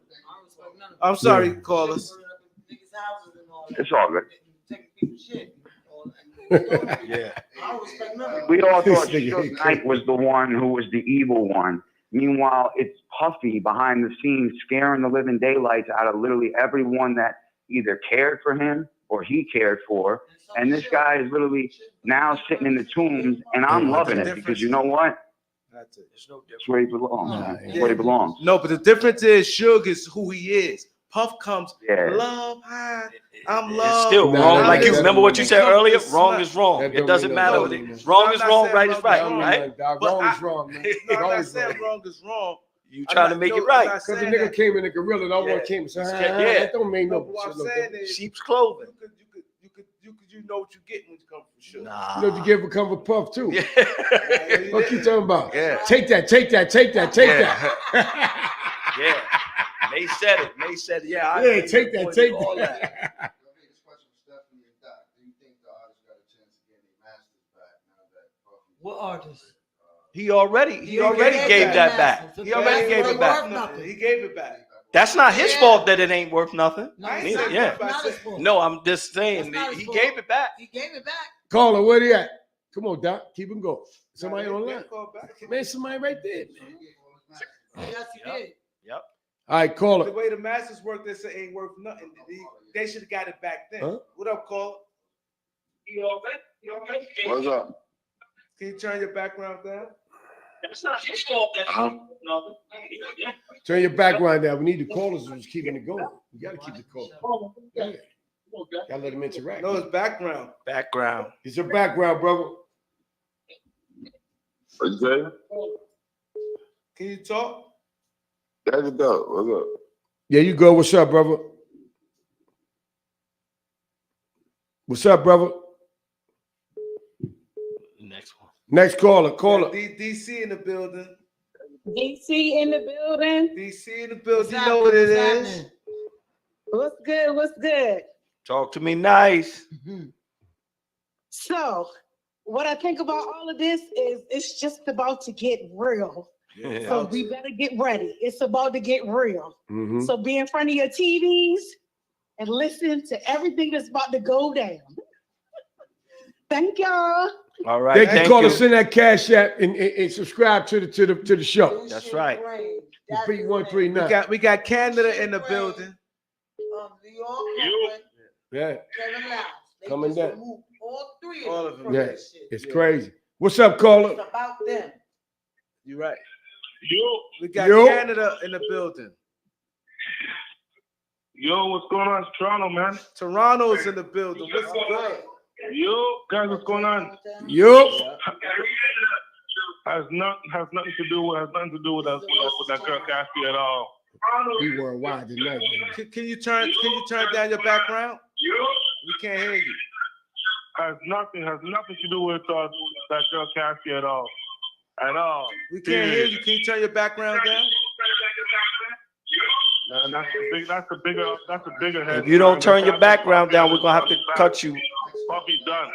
I'm sorry, callers. It's all good. Yeah. We all thought Suge Knight was the one who was the evil one. Meanwhile, it's Puffy behind the scenes scaring the living daylights out of literally everyone that either cared for him or he cared for. And this guy is literally now sitting in the tombs, and I'm loving it because you know what? That's it. It's where he belongs. Man. It's where he belongs. No, but the difference is Suge is who he is. Puff comes, Yeah. love, hi, I'm It's love. still Nah, wrong. that Like don't- you that remember don't what you mean said nothing. earlier? It's Wrong not- is wrong. That It don't doesn't mean matter nothing. what That it don't mean is. Wrong I'm is not wrong, saying right is wrong right, is wrong. right? Dog, But wrong I- is wrong, man. No, I'm Wrong not is saying wrong. wrong is wrong. You I'm trying not- to make no, it I'm right. not Because the saying nigga that. came in the gorilla and I Yeah. one came and said, Yeah. that don't mean No, no but what I'm shit. No saying difference. is, Sheep's clothing. you know what you get when you come from sure. You know what you get for cover puff too. Yeah. What you talking about? Yeah. Take that, take that, take that, take Yeah. that. Yeah. May said it. May said it. Yeah. I Yeah, agree. take that, Pointed take all that. Okay, this question for Stephanie and Doc. Do you think the artist got a chance to get their masters back now that Puffy? What artist? He already gave that back. He already gave it back. He gave it back. That's not his fault that it ain't worth nothing. I ain't saying Yeah. not his fault. No, I'm just saying That's not he his gave it back. He gave it back. Caller, where he at? Come on, Doc. Keep him going. Somebody Nah, online. they called back. Man, somebody right there, man. Yes, he did. Yep. All right, The caller. way the masters work, they say ain't worth nothing. They should have got it back then. Huh? What up, caller? What's up? Can you turn your background down? That's not his fault. That's nothing. Turn your background down. We need the callers who's keeping it going. We got to keep the call. Yeah. Got to let them interact. No, it's background. Background. It's your background, brother. What's that? Can you talk? That's it though. What's up? Yeah, you go. What's up, brother? What's up, brother? Next one. Next caller. Caller. DC in the building. DC in the building. DC in the building. You know what it is. What's good? What's good? Talk to me nice. So, what I think about all of this is it's just about to get real. Yeah. So we better get ready. It's about to get real. Mhm. So be in front of your TVs and listen to everything that's about to go down. Thank y'all. All right. They can Thank call you. us, send that cash app and subscribe to the show. That's right. Repeat 139. We got Canada in the building. New York, Yeah. Kevin Loud. They Coming just down. removed all three All of of them them. from Yeah. that shit. It's crazy. What's up, caller? It's about them. You're right. Yo, We got Yo. Canada in the building. yo, what's going on? It's Toronto, man. Toronto's in the building. What's good? Yo, guys, what's going on? Yup. Has nothing to do with that girl Cassie at all. We worldwide tonight, baby. Can you turn down your background? We can't hear you. Has nothing to do with that girl Cassie at all. At all. We can't hear you. Can you turn your background down? And that's a bigger head. If you don't turn your background down, we're gonna have to cut you. Puffy's done.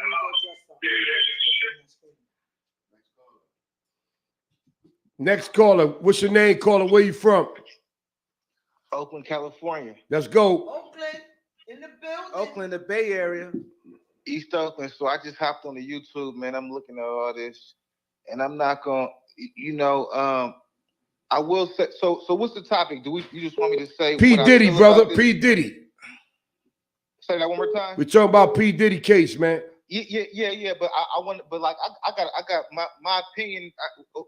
Next caller. What's your name, caller? Where you from? Oakland, California. Let's go. Oakland in the building. Oakland, the Bay Area. East Oakland. So I just hopped on the YouTube, man. I'm looking at all this, and I'm not gonna, I will say. So what's the topic? You just want me to say P. what I Diddy, feel brother. about this? P. Diddy. Say that one more time. We're talking about P. Diddy case, man. Yeah. But I want, but like I got my opinion. But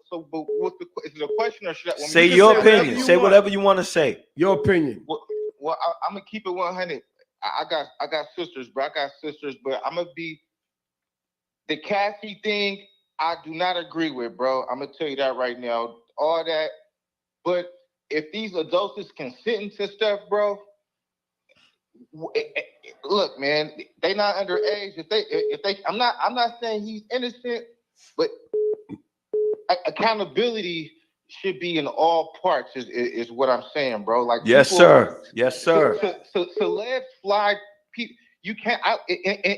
what's is it a question or should I? Say your opinion. Say whatever you want to say. Your opinion. Well, I'm gonna keep it 100. I got sisters, bro. I got sisters, but I'm gonna be the Cassie thing. I do not agree with, bro. I'm gonna tell you that right now. All that, but if these adults is consenting to stuff, bro. Look, man, they not underage. If they, I'm not saying he's innocent, but accountability should be in all parts. Is what I'm saying, bro. Like Yes, people, sir. Yes, sir. So celebs fly. People, you can't.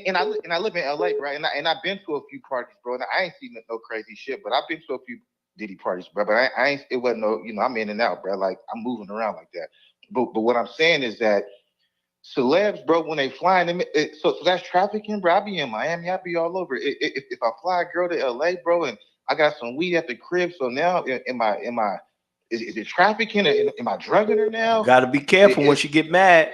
And I live in LA, right? And I've been to a few parties, bro. And I ain't seen no crazy shit, but I've been to a few Diddy parties, bro. But I ain't. It wasn't no. I'm in and out, bro. Like I'm moving around like that. But what I'm saying is that celebs, bro, when they fly in, so that's trafficking, bro. I be in Miami, I be all over. If I fly a girl to LA, bro, and I got some weed at the crib, so now is it trafficking? Am I drugging her now? Got to be careful when she get mad.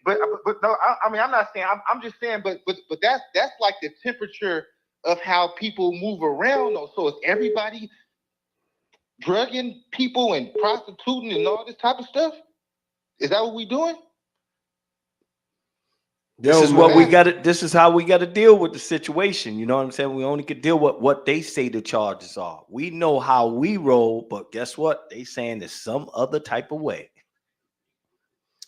But no, I mean I'm not saying. I'm just saying. But that's like the temperature of how people move around, though. So is everybody drugging people and prostituting and all this type of stuff? Is that what we doing? This is what we got to. This is how we got to deal with the situation. You know what I'm saying? We only could deal with what they say the charges are. We know how we roll, but guess what? They saying there's some other type of way.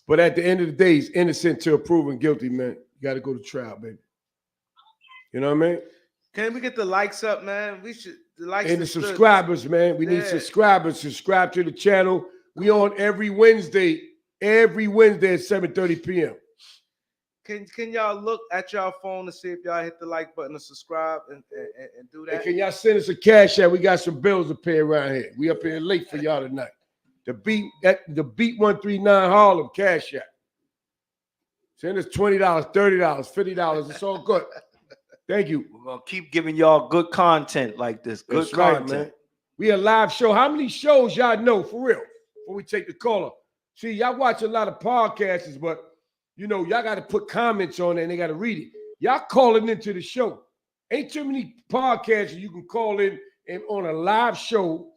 But at the end of the day, he's innocent till proven guilty, man. You got to go to trial, baby. You know what I mean? Can we get the likes up, man? We should the likes and the subscribers, man. We need subscribers. Subscribe to the channel. We on every Wednesday at 7:30 p.m. Can y'all look at y'all phone to see if y'all hit the like button and subscribe and do that? And can y'all send us a cash app? We got some bills to pay around here. We up here late for y'all tonight. The beat 139 Harlem cash app. Send us $20, $30, $50. It's all good. Thank you. We're gonna keep giving y'all good content like this. Good That's right, content. man. We a live show. How many shows y'all know for real? Before we take the caller. See, y'all watch a lot of podcasts, but you know, y'all got to put comments on it and they got to read it. Y'all calling into the show. Ain't too many podcasts you can call in and on a live show,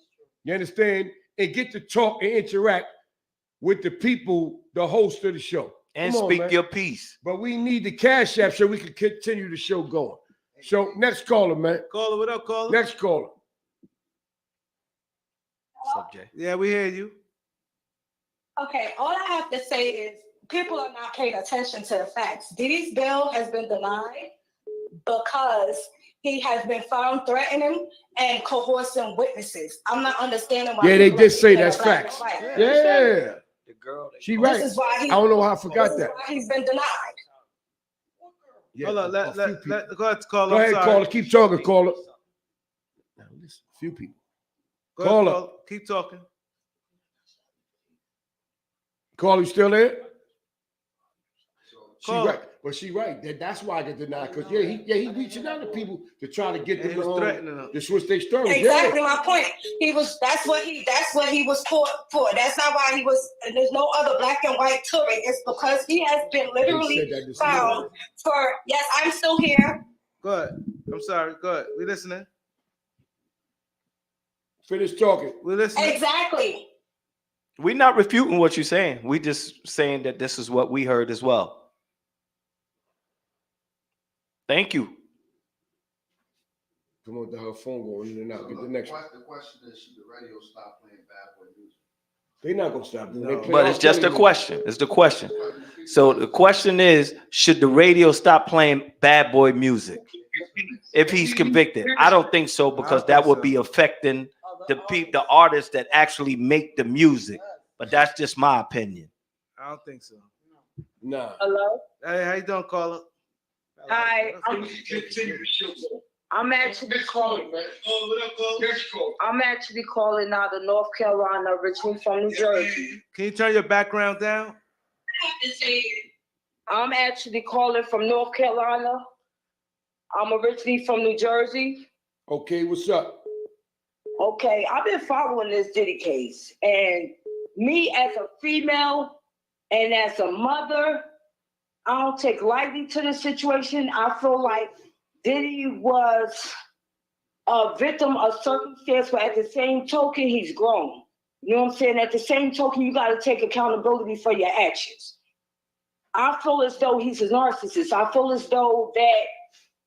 you understand, and get to talk and interact with the people, the host of the show. And speak your piece. But we need the cash app so we can continue the show going. So next caller, man. Caller, what up, caller? Next caller. Subject. Yeah, we hear you. Okay, all I have to say is people are not paying attention to the facts. Diddy's bail has been denied because he has been found threatening and coercing witnesses. I'm not understanding why. Yeah, they did say that that's are black facts. and white. Yeah. The girl. She right. This is why I don't know how I forgot that. He's been denied. Yeah, hold on, let go ahead, caller. Go ahead, caller. Keep talking, caller. Now, listen, few people. Go ahead, Caller. caller. Keep talking. Caller, you still there? She Caller. right, but she right. That's why I get denied. Because he reaching out to people to try to get them to switch their story. Exactly my point. That's what he was caught for. That's not why he was. There's no other black and white touring. It's because he has been literally found for. Yes, I'm still here. Go ahead. I'm sorry. Go ahead. We listening. Finish talking. We listening. Exactly. We're not refuting what you're saying. We just saying that this is what we heard as well. Thank you. Come on, her phone going in and out. Get the next one. The question is, should the radio stop playing Badboy music? They're not gonna stop doing it. But it's just a question. It's the question. So the question is, should the radio stop playing Badboy music if he's convicted? I don't think so, because that would be affecting the artists that actually make the music. But that's just my opinion. I don't think so. No. Hello. Hey, how you doing, caller? Hi. I'm actually calling. I'm actually calling out of North Carolina, originally from New Jersey. Can you turn your background down? I'm actually calling from North Carolina. I'm originally from New Jersey. Okay, what's up? Okay, I've been following this Diddy case, and me as a female and as a mother, I don't take lightly to the situation. I feel like Diddy was a victim of circumstance, but at the same token, he's grown. You know what I'm saying? At the same token, you got to take accountability for your actions. I feel as though he's a narcissist. I feel as though that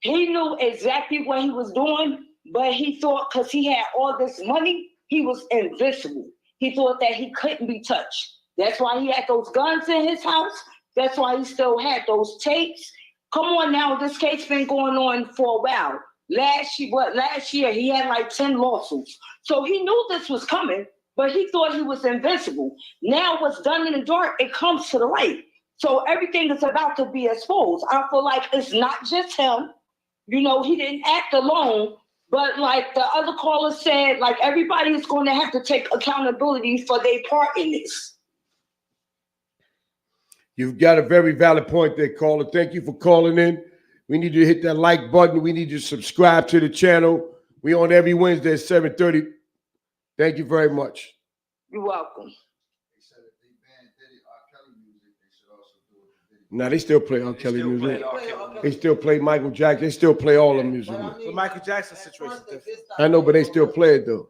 he knew exactly what he was doing, but he thought because he had all this money, he was invincible. He thought that he couldn't be touched. That's why he had those guns in his house. That's why he still had those tapes. Come on now, this case been going on for a while. Last year he had like 10 lawsuits. So he knew this was coming, but he thought he was invincible. Now what's done in the dark, it comes to the light. So everything is about to be exposed. I feel like it's not just him. You know, he didn't act alone, but like the other caller said, like everybody is going to have to take accountability for their part in this. You've got a very valid point there, caller. Thank you for calling in. We need you to hit that like button. We need you to subscribe to the channel. We on every Wednesday at 7:30. Thank you very much. You're welcome. Now they still play R. Kelly music. They still play Michael Jackson. They still play all the music. The Michael Jackson situation. I know, but they still play it though.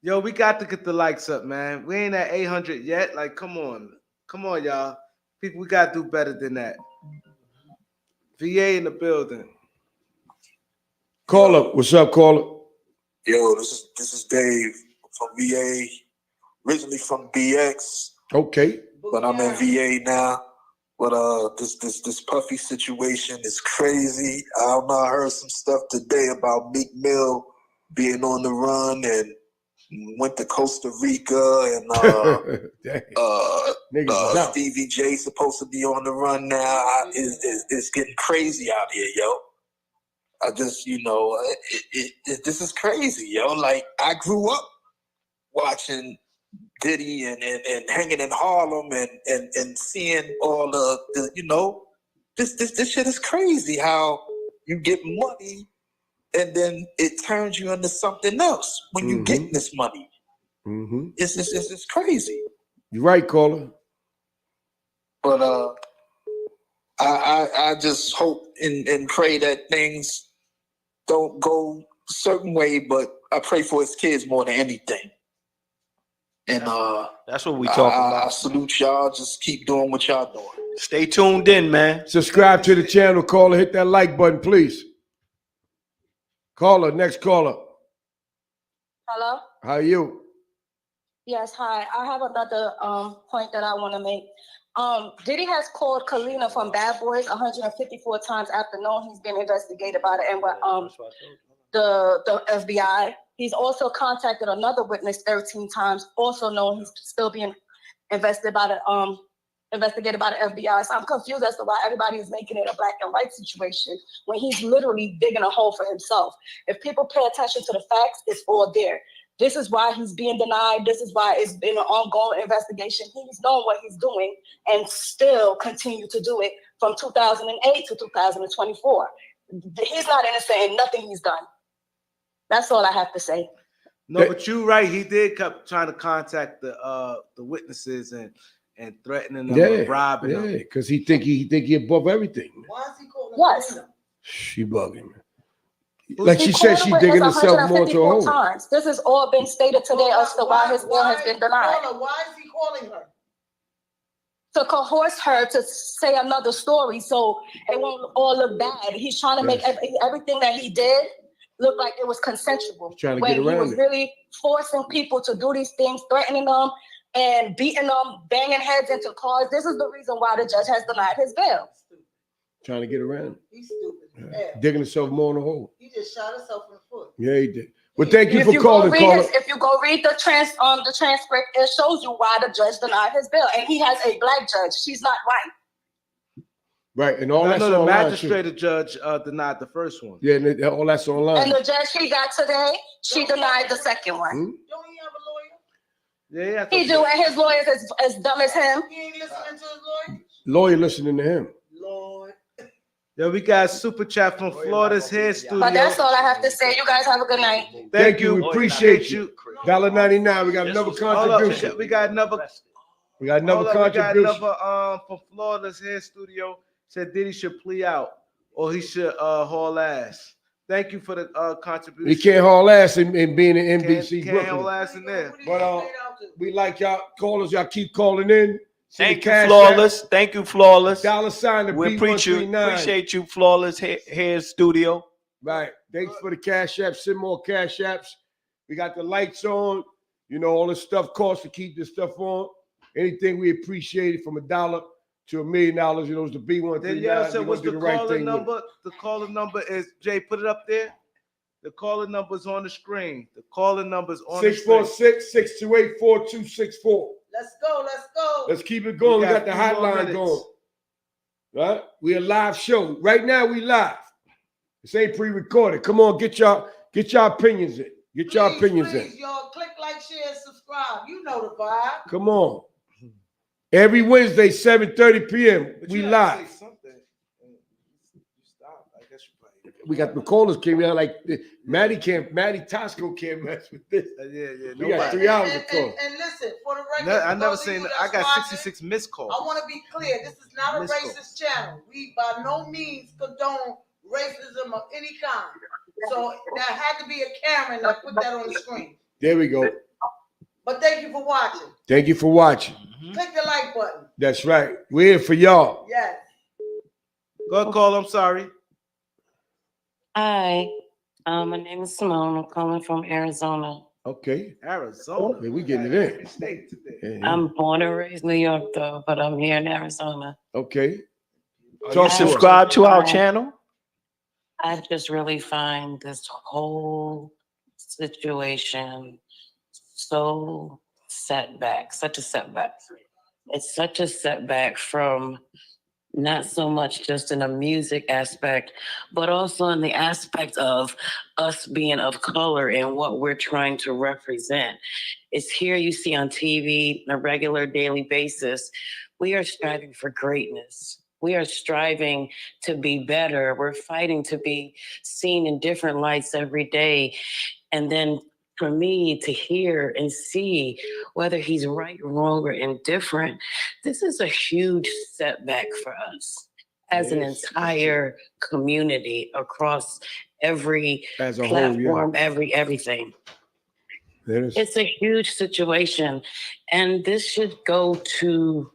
Yo, we got to get the likes up, man. We ain't at 800 yet. Like, come on, y'all. People, we gotta do better than that. VA in the building. Caller, what's up, caller? Yo, this is Dave from VA, originally from BX. Okay. But I'm in VA now. But this Puffy situation is crazy. I don't know. I heard some stuff today about Meek Mill being on the run and went to Costa Rica and Stevie J supposed to be on the run now. It's getting crazy out here, yo. I just, this is crazy, yo. Like, I grew up watching Diddy and hanging in Harlem and seeing all the this shit is crazy how you get money and then it turns you into something else when you get this money. Mm-hmm. It's crazy. You're right, caller. But I just hope and pray that things don't go a certain way, but I pray for his kids more than anything. And that's what we talking about. I salute y'all. Just keep doing what y'all doing. Stay tuned in, man. Subscribe to the channel, caller. Hit that like button, please. Caller, next caller. Hello? How are you? Yes, hi. I have another point that I want to make. Diddy has called Kalina from Badboy 154 times after knowing he's been investigated by the FBI. He's also contacted another witness 13 times, also knowing he's still being investigated by the FBI. So I'm confused as to why everybody is making it a black and white situation when he's literally digging a hole for himself. If people pay attention to the facts, it's all there. This is why he's being denied. This is why it's been an ongoing investigation. He's known what he's doing and still continue to do it from 2008 to 2024. He's not innocent in nothing he's done. That's all I have to say. No, but you're right. He did kept trying to contact the witnesses and threatening them or robbing them. Yeah, because he think he above everything. Why is he calling Yes. She bugging, man. Like she said, she digging herself more to a hole. Times. This has all been stated today as to why his bill has been denied. Why is he calling her? To coerce her to say another story so it won't all look bad. He's trying to make everything that he did look like it was consensual. Trying to when get around he was really forcing people to do these things, threatening them and beating them, banging heads into cars. This is the reason why the judge has denied his bail. Trying to get around. He's stupid. Yeah. Digging himself more in the hole. He just shot himself in the foot. Yeah, he did. Well, thank you for calling, caller. If you go read the transcript, it shows you why the judge denied his bail. And he has a black judge. She's not white. Right, and all that's the online. magistrate judge denied the first one. Yeah, and all that's online. And the judge he got today, she denied the second one. Don't he have a lawyer? Yeah, he do, and his lawyer's as dumb as him. He ain't listening to his lawyer? Lawyer listening to him. Lord. Yeah, we got super chat from Florida's hair studio. But that's all I have to say. You guys have a good night. Thank you. We appreciate you. $1.99. We got another contribution. We got another contribution. We got another from Florida's hair studio. Said Diddy should plea out or he should haul ass. Thank you for the contribution. He can't haul ass in being in NBC can't Brooklyn. haul ass in there. But we like y'all callers. Y'all keep calling in. Thank you, Flawless. Thank you, Flawless. $sign we appreciate you, Flawless Hair Studio. Right. Thanks for the cash apps. Send more cash apps. We got the lights on. You know, all this stuff costs to keep this stuff on. Anything we appreciate it from $1 to $1 million. You know, it's the B139. Then y'all said what's the caller number? The caller number is, Jay, put it up there. The caller number is on the screen. The caller number is on the screen. 646-628-4264. Let's go. Let's go. Let's keep it going. We got the hotline going. Right? We a live show. Right now we live. This ain't pre-recorded. Come on, get y'all opinions in. Get y'all opinions in. Y'all click, like, share, subscribe. You know the vibe. Come on. Every Wednesday, 7:30 p.m. We live. We got the callers came out like Maddie Tosco can't mess with this. Yeah. We got 3 hours of call. And listen, for the record, I never seen. I got 66 missed calls. I want to be clear. This is not a racist channel. We by no means condone racism of any kind. So there had to be a camera that put that on the screen. There we go. But thank you for watching. Thank you for watching. Click the like button. That's right. We're here for y'all. Yes. Go ahead, call. I'm sorry. Hi, my name is Simone. I'm calling from Arizona. Okay. Arizona. Yeah, we getting it in. State today. Yeah. I'm born and raised New York though, but I'm here in Arizona. Okay. You subscribe to our channel? I just really find this whole situation so such a setback. It's such a setback from not so much just in a music aspect, but also in the aspect of us being of color and what we're trying to represent. It's here you see on TV on a regular daily basis. We are striving for greatness. We are striving to be better. We're fighting to be seen in different lights every day. And then for me to hear and see whether he's right, wrong, or indifferent, this is a huge setback for us as an entire community across every As a whole, platform, yeah. everything. It's a huge situation. And this should go to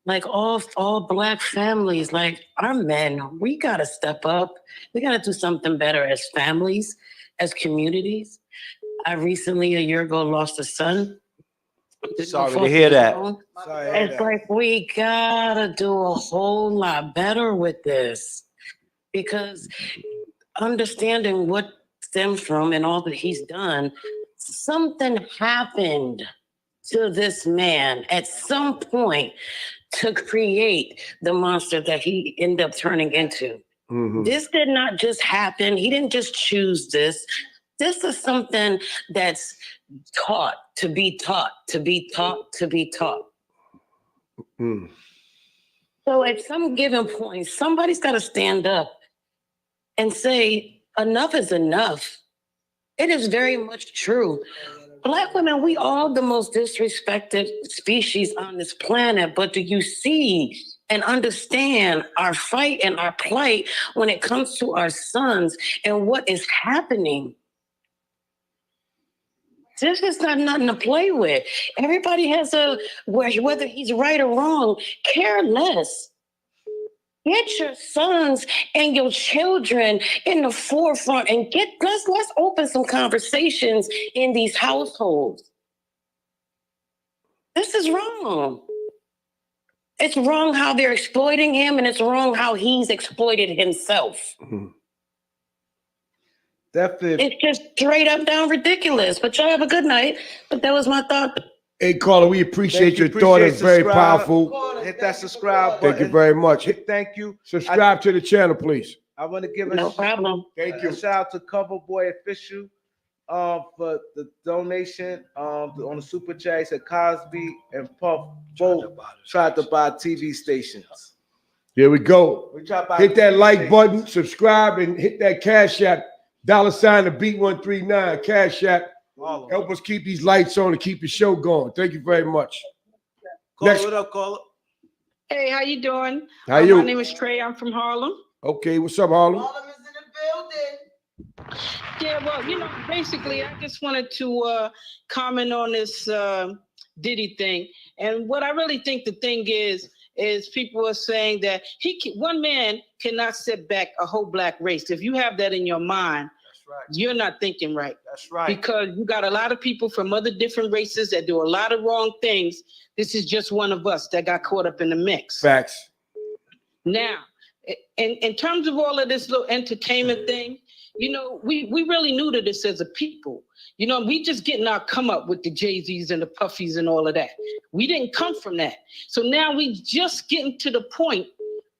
like all Black families, like our men, we gotta step up. We gotta do something better as families, as communities. I recently, a year ago, lost a son. Sorry to hear that. It's like we gotta do a whole lot better with this, because understanding what stems from and all that he's done, something happened to this man at some point to create the monster that he ended up turning into. This did not just happen. He didn't just choose this. This is something that's taught, to be taught, to be taught, to be taught. So at some given point, somebody's got to stand up and say, enough is enough. It is very much true. Black women, we are the most disrespected species on this planet, but do you see and understand our fight and our plight when it comes to our sons and what is happening? This is not nothing to play with. Everybody has whether he's right or wrong, care less. Get your sons and your children in the forefront and let's open some conversations in these households. This is wrong. It's wrong how they're exploiting him, and it's wrong how he's exploited himself. Definitely. It's just straight up down ridiculous. But y'all have a good night. But that was my thought. Hey, caller, we appreciate your thought. It's very powerful. Hit that subscribe button. Thank you very much. Thank you. Subscribe to the channel, please. I want to give No problem. Thank you. A shout out to Cover Boy Official for the donation on the super chat. He said Cosby and Puff both tried to buy TV stations. Here we go. We try to buy Hit that TV like stations. button, subscribe, and hit that Cash App, $sign the beat 139 Cash App. Help us keep these lights on and keep the show going. Thank you very much. Caller, what up, caller? Hey, how you doing? How you? My name is Trey. I'm from Harlem. Okay, what's up, Harlem? Yeah, well, basically, I just wanted to comment on this Diddy thing. And what I really think the thing is people are saying that one man cannot sit back a whole Black race. If you have that in your mind, you're not thinking right. That's right. Because you got a lot of people from other different races that do a lot of wrong things. This is just one of us that got caught up in the mix. Facts. Now, in terms of all of this little entertainment thing, we really new to this as a people. We just getting our come up with the Jay-Z's and the Puffies and all of that. We didn't come from that. So now we just getting to the point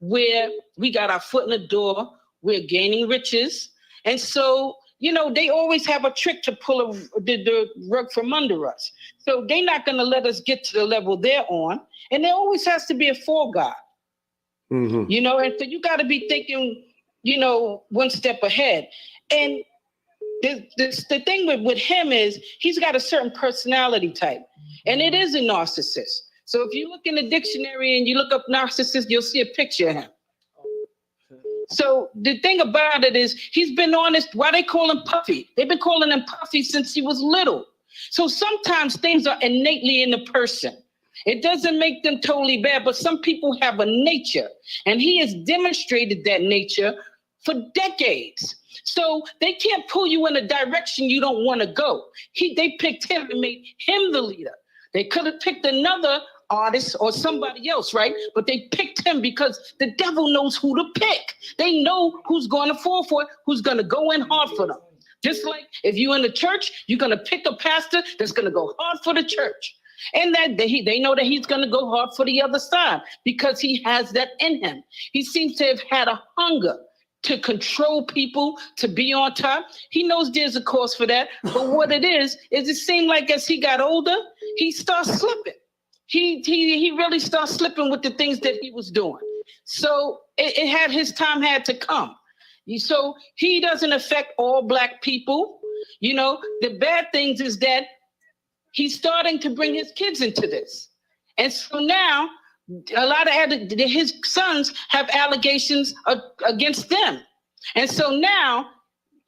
where we got our foot in the door. We're gaining riches. And so, they always have a trick to pull the rug from under us. So they're not going to let us get to the level they're on. And there always has to be a fall guy. And so you got to be thinking, one step ahead. And the thing with him is he's got a certain personality type, and it is a narcissist. So if you look in the dictionary and you look up narcissist, you'll see a picture of him. So the thing about it is he's been honest. Why they call him Puffy? They've been calling him Puffy since he was little. So sometimes things are innately in the person. It doesn't make them totally bad, but some people have a nature, and he has demonstrated that nature for decades. So they can't pull you in a direction you don't want to go. They picked him and made him the leader. They could have picked another artist or somebody else, right? But they picked him because the devil knows who to pick. They know who's going to fall for it, who's going to go in hard for them. Just like if you're in the church, you're going to pick a pastor that's going to go hard for the church. And that they know that he's going to go hard for the other side because he has that in him. He seems to have had a hunger to control people, to be on top. He knows there's a cause for that. But what it is it seemed like as he got older, he starts slipping. He really starts slipping with the things that he was doing. So his time had to come. So he doesn't affect all Black people. You know, the bad things is that he's starting to bring his kids into this. And so now a lot of his sons have allegations against them. And so now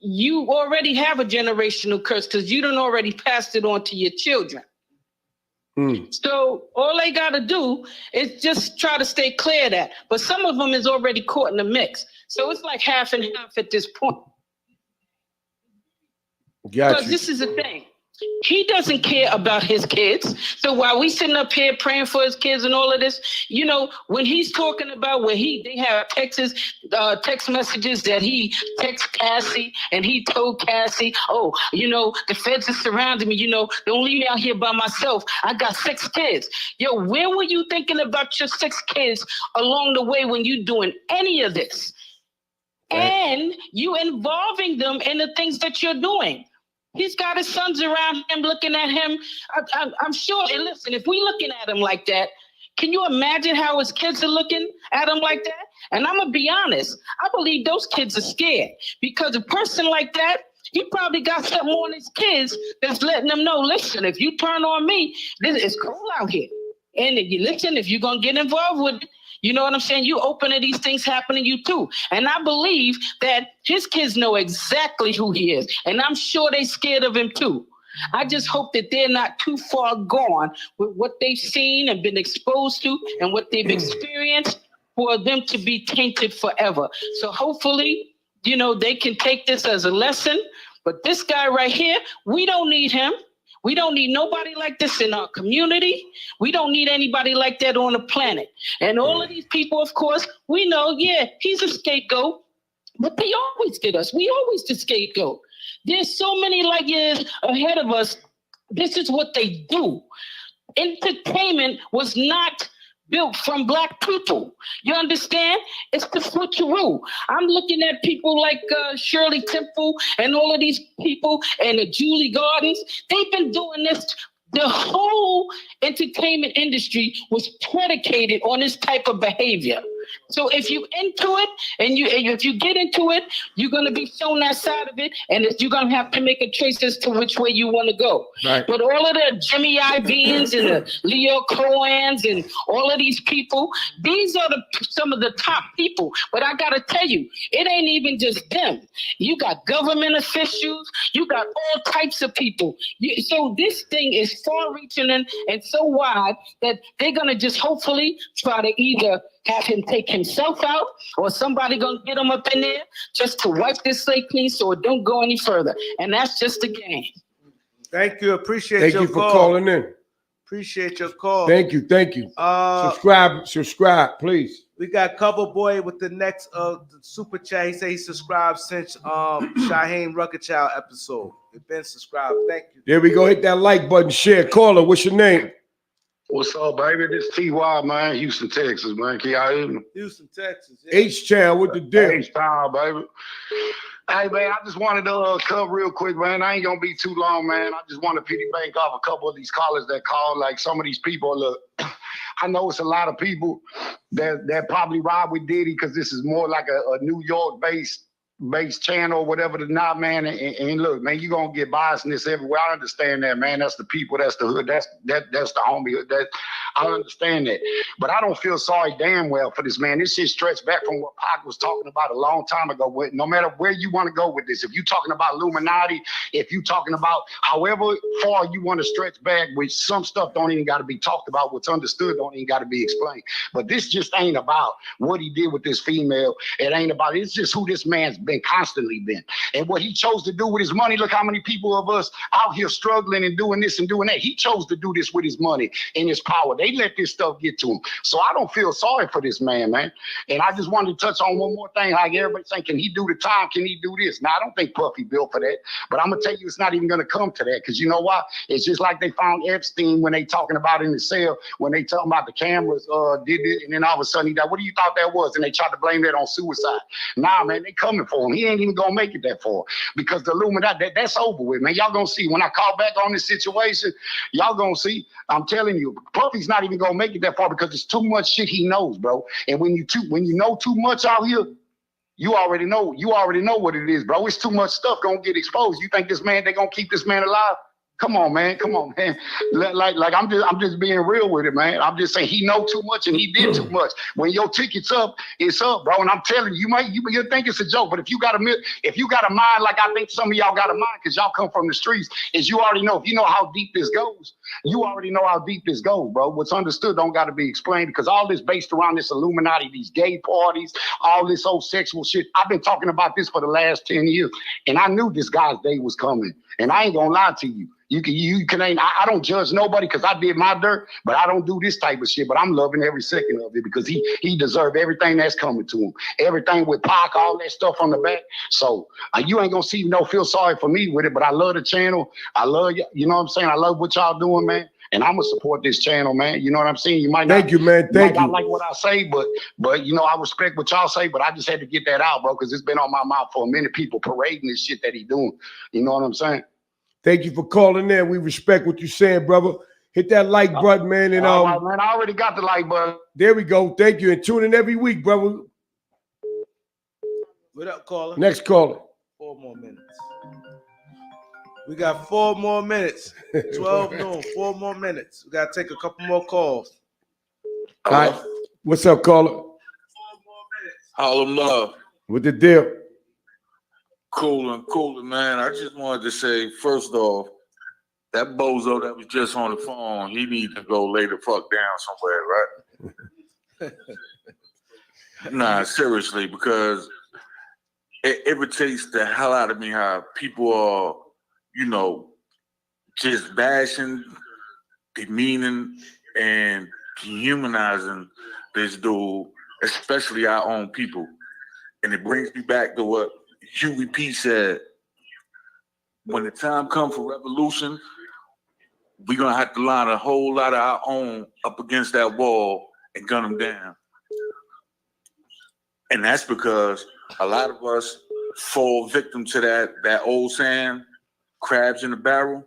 you already have a generational curse because you done already passed it on to your children. So all they got to do is just try to stay clear of that. But some of them is already caught in the mix. So it's like half and half at this point. Because this is the thing. He doesn't care about his kids. So while we sitting up here praying for his kids and all of this, you know, when he's talking about where they have text messages that he texts Cassie and he told Cassie, oh, you know, the feds are surrounding me. You know, don't leave me out here by myself. I got 6 kids. Yo, where were you thinking about your 6 kids along the way when you doing any of this? And you involving them in the things that you're doing. He's got his sons around him looking at him. I'm sure, and listen, if we looking at him like that, can you imagine how his kids are looking at him like that? And I'm going to be honest, I believe those kids are scared because a person like that, he probably got something on his kids that's letting them know, listen, if you turn on me, this is cool out here. And if you listen, if you're going to get involved with it, you know what I'm saying? You open to these things happening to you too. And I believe that his kids know exactly who he is. And I'm sure they're scared of him too. I just hope that they're not too far gone with what they've seen and been exposed to and what they've experienced for them to be tainted forever. So hopefully, you know, they can take this as a lesson. But this guy right here, we don't need him. We don't need nobody like this in our community. We don't need anybody like that on the planet. And all of these people, of course, we know, yeah, he's a scapegoat, but they always did us. We always did scapegoat. There's so many light years ahead of us. This is what they do. Entertainment was not built from Black people. You understand? It's the switcheroo. I'm looking at people like Shirley Temple and all of these people and the Julie Gardens. They've been doing this. The whole entertainment industry was predicated on this type of behavior. So if you into it and if you get into it, you're going to be shown that side of it, and you're going to have to make a choice as to which way you want to go. Right. But all of the Jimmy Ivins and the Leo Cohens and all of these people, these are some of the top people. But I got to tell you, it ain't even just them. You got government officials. You got all types of people. So this thing is far-reaching and so wide that they're going to just hopefully try to either have him take himself out or somebody gonna get him up in there just to wipe this slate clean so it don't go any further. And that's just the game. Thank you. Appreciate Thank your you for call. calling in. Appreciate your call. Thank you. Thank you. Subscribe, please. We got Cover Boy with the next super chat. He said he subscribed since Shaheem Ruckachild episode. You've been subscribed. Thank you. There we go. Hit that like button. Share. Caller, what's your name? What's up, baby? This T.Y., man, Houston, Texas, man. Can y'all hear me? Houston, Texas. Yeah. H-Town with the deal. H-Town, baby. Hey, man, I just wanted to cover real quick, man. I ain't going to be too long, man. I just want to piggy bank off a couple of these callers that called. Like, some of these people, look, I know it's a lot of people that probably ride with Diddy because this is more like a New York-based channel, whatever the not, man. And look, man, you're gonna get biasness everywhere. I understand that, man. That's the people, that's the hood, that's the homie. That I understand that. But I don't feel sorry damn well for this man. This shit stretched back from what Pac was talking about a long time ago. No matter where you want to go with this, if you're talking about Illuminati, if you're talking about however far you want to stretch back, which some stuff don't even got to be talked about, what's understood don't even got to be explained. But this just ain't about what he did with this female. It ain't about, it's just who this man's been constantly been. And what he chose to do with his money, look how many people of us out here struggling and doing this and doing that. He chose to do this with his money and his power. They let this stuff get to him. So I don't feel sorry for this man, man. And I just wanted to touch on one more thing. Like everybody saying, can he do the time? Can he do this? Now, I don't think Puffy built for that. But I'm going to tell you, it's not even going to come to that. Because you know why? It's just like they found Epstein when they talking about in the cell, when they talking about the cameras did it. And then all of a sudden he died. What do you thought that was? And they tried to blame that on suicide. Nah, man, they coming for him. He ain't even going to make it that far. Because the Illuminati, that's over with, man. Y'all going to see. When I call back on this situation, y'all going to see. I'm telling you, Puffy's not even going to make it that far because it's too much shit he knows, bro. And when you know too much out here, you already know what it is, bro. It's too much stuff gonna get exposed. You think this man, they gonna keep this man alive? Come on, man. Come on, man. Like I'm just being real with it, man. I'm just saying he know too much and he did too much. When your ticket's up, it's up, bro. And I'm telling you, you think it's a joke, but if you got a mind like I think some of y'all got a mind, because y'all come from the streets, is you already know. If you know how deep this goes, you already know how deep this goes, bro. What's understood don't got to be explained, because all this based around this Illuminati, these gay parties, all this old sexual shit. I've been talking about this for the last 10 years, and I knew this guy's day was coming. And I ain't gonna lie to you. I don't judge nobody because I did my dirt, but I don't do this type of shit. But I'm loving every second of it because he deserved everything that's coming to him. Everything with Pac, all that stuff on the back. So you ain't gonna see feel sorry for me with it. But I love the channel. I love you. You know what I'm saying? I love what y'all doing, man. And I'm gonna support this channel, man. You know what I'm saying? You might not. Thank you, man. Thank you. Might not like what I say, but I respect what y'all say. But I just had to get that out, bro, because it's been on my mouth for a minute. People parading this shit that he doing. You know what I'm saying? Thank you for calling in. We respect what you're saying, brother. Hit that like button, man. And all right, man, I already got the like button. There we go. Thank you. And tune in every week, brother. What up, caller? Next caller. 4 more minutes. We got 4 more minutes. 12 noon, 4 more minutes. We got to take a couple more calls. All right. What's up, caller? Harlem Love. What the deal? Cool, man. I just wanted to say, first off, that bozo that was just on the phone, he needs to go lay the fuck down somewhere, right? Nah, seriously, because it irritates the hell out of me how people are, just bashing, demeaning, and dehumanizing this dude, especially our own people. And it brings me back to what Huey P said. When the time comes for revolution, we're going to have to line a whole lot of our own up against that wall and gun them down. And that's because a lot of us fall victim to that old saying, crabs in the barrel.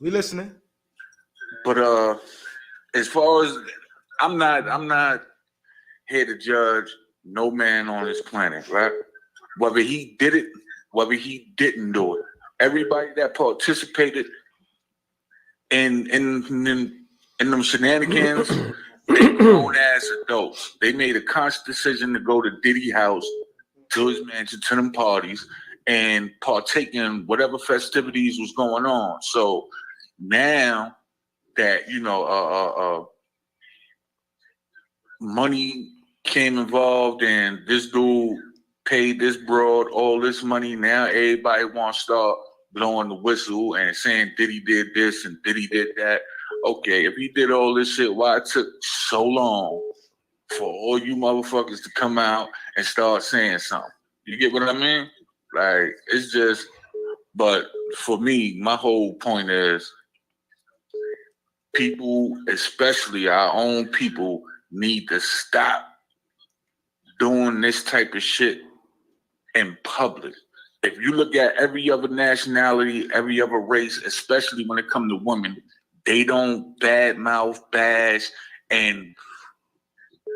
We listening. But as far as I'm not here to judge no man on this planet, right? Whether he did it, whether he didn't do it. Everybody that participated in them shenanigans, they grown as adults. They made a conscious decision to go to Diddy house, to his mansion, to them parties, and partake in whatever festivities was going on. So now that money came involved and this dude paid this broad all this money, now everybody wants to start blowing the whistle and saying Diddy did this and Diddy did that. Okay, if he did all this shit, why it took so long for all you motherfuckers to come out and start saying something? You get what I mean? Like, it's just, but for me, my whole point is people, especially our own people, need to stop doing this type of shit in public. If you look at every other nationality, every other race, especially when it comes to women, they don't badmouth, bash, and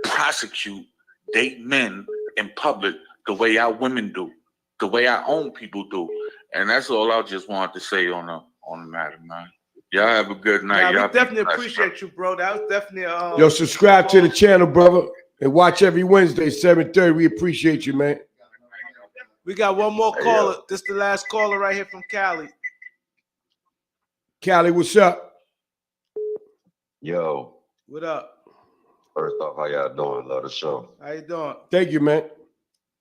prosecute they men in public the way our women do, the way our own people do. And that's all I just wanted to say on the matter, man. Y'all have a good night. Nah, Y'all we be definitely blessed, appreciate you, bro. That was definitely Yo, subscribe to the channel, brother, and watch every Wednesday, 7:30. We appreciate you, man. We got one more caller. This the last caller right here from Cali. Callie, what's up? Yo, What up? first off, how y'all doing? Love the show. How you doing? Thank you, man.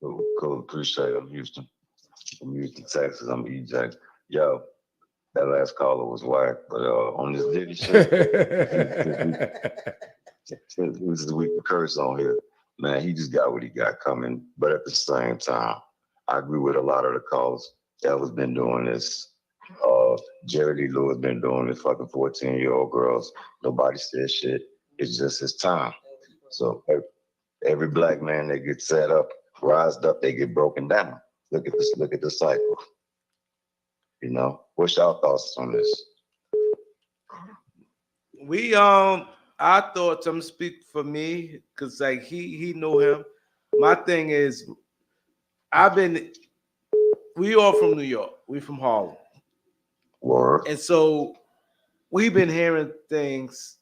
Cool. Appreciate it. I'm Houston, Texas. I'm EJ. Yo, that last caller was whack, but on this Diddy shit, this is the week of curse on here. Man, he just got what he got coming. But at the same time, I agree with a lot of the callers. Ella's been doing this. Jerry Lee Lewis been doing this. Fucking 14-year-old girls. Nobody said shit. It's just his time. So every black man that gets set up, rised up, they get broken down. Look at this. Look at the cycle. You know, what's y'all thoughts on this? We I thought, I'm gonna speak for me, cause like he knew him. My thing is, we all from New York. We from Harlem. Word. And so we've been hearing things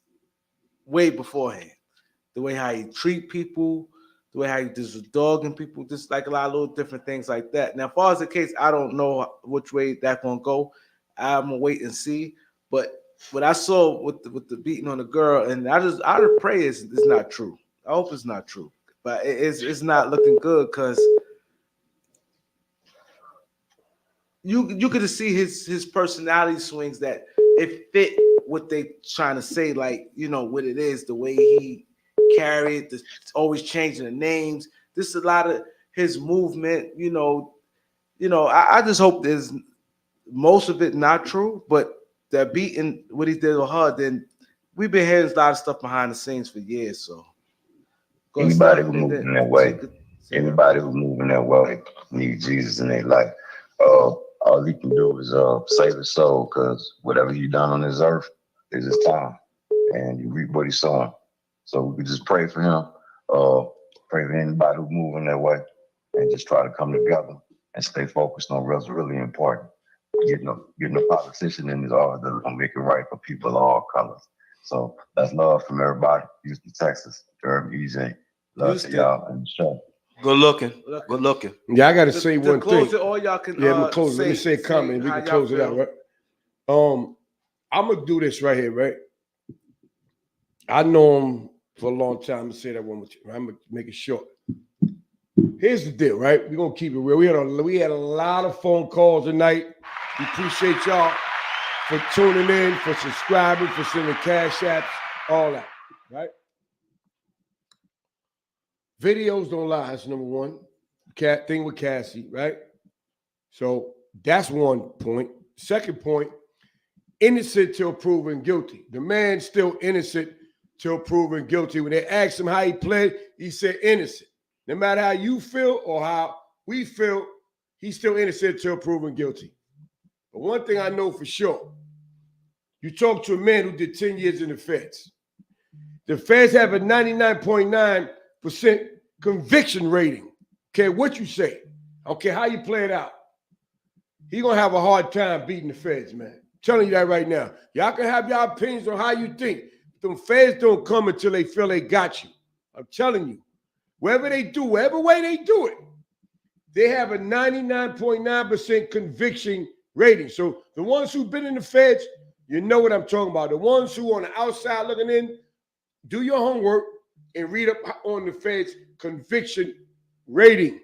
way beforehand. The way how he treat people, the way how he just dogging people, just like a lot of little different things like that. Now, as far as the case, I don't know which way that's gonna go. I'm gonna wait and see. But what I saw with the beating on the girl, and I pray it's not true. I hope it's not true. But it's not looking good, because you could see his personality swings, that it fit what they trying to say, like, you know, what it is, the way he carried, always changing the names. This is a lot of his movement, you know. I just hope there's most of it not true, but that beating what he did with her, then we've been hearing a lot of stuff behind the scenes for years. So Anybody who's moving that way, need Jesus in their life. All he can do is save his soul, because whatever he done on this earth is his time, and you reap what he's sowing. So we can just pray for him, pray for anybody who's moving that way, and just try to come together and stay focused on what's really important. Getting a politician in is all that's gonna make it right for people of all colors. So that's love from everybody. Houston, Texas. Herb, EJ. Love to y'all and the show. Good looking. Yeah, I gotta say one close thing. it, all y'all can Yeah, I'm gonna close it. Let me say a comment. We how can y'all close it out, feel. right? I'm gonna do this right here, right? I know him for a long time. I'm gonna say that one more time. I'm gonna make it short. Here's the deal, right? We're gonna keep it real. We had a lot of phone calls tonight. We appreciate y'all for tuning in, for subscribing, for sending cash apps, all that, right? Videos don't lie. That's number one. Thing with Cassie, right? So that's one point. Second point, innocent till proven guilty. The man's still innocent till proven guilty. When they asked him how he pled, he said innocent. No matter how you feel or how we feel, he's still innocent till proven guilty. But one thing I know for sure, you talk to a man who did 10 years in the feds. The feds have a 99.9% conviction rating. Okay, what you say. Okay, how you play it out. He's going to have a hard time beating the feds, man. I'm telling you that right now. Y'all can have your opinions on how you think. Them feds don't come until they feel they got you. I'm telling you. Whatever they do, whatever way they do it, they have a 99.9% conviction rating. So the ones who've been in the feds, you know what I'm talking about. The ones who are on the outside looking in, do your homework and read up on the feds' conviction rating.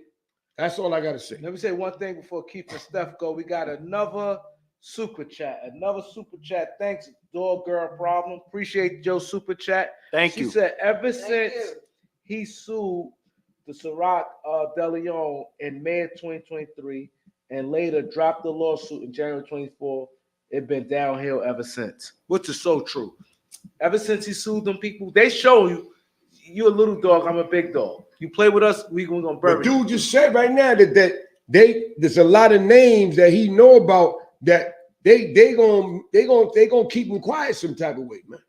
That's all I got to say. Let me say one thing before Keith and Steph go. We got another super chat. Thanks, Dog Girl Problem. Appreciate your super chat. Thank you. She said ever since he sued the Ciroc De Leon in May of 2023 and later dropped the lawsuit in January 24, it's been downhill ever since, which is so true. Ever since he sued them people, they show you a little dog, I'm a big dog. You play with us, we're gonna bury you. you. Dude just said right now that there's a lot of names that he know about that they gonna keep him quiet some type of way, man.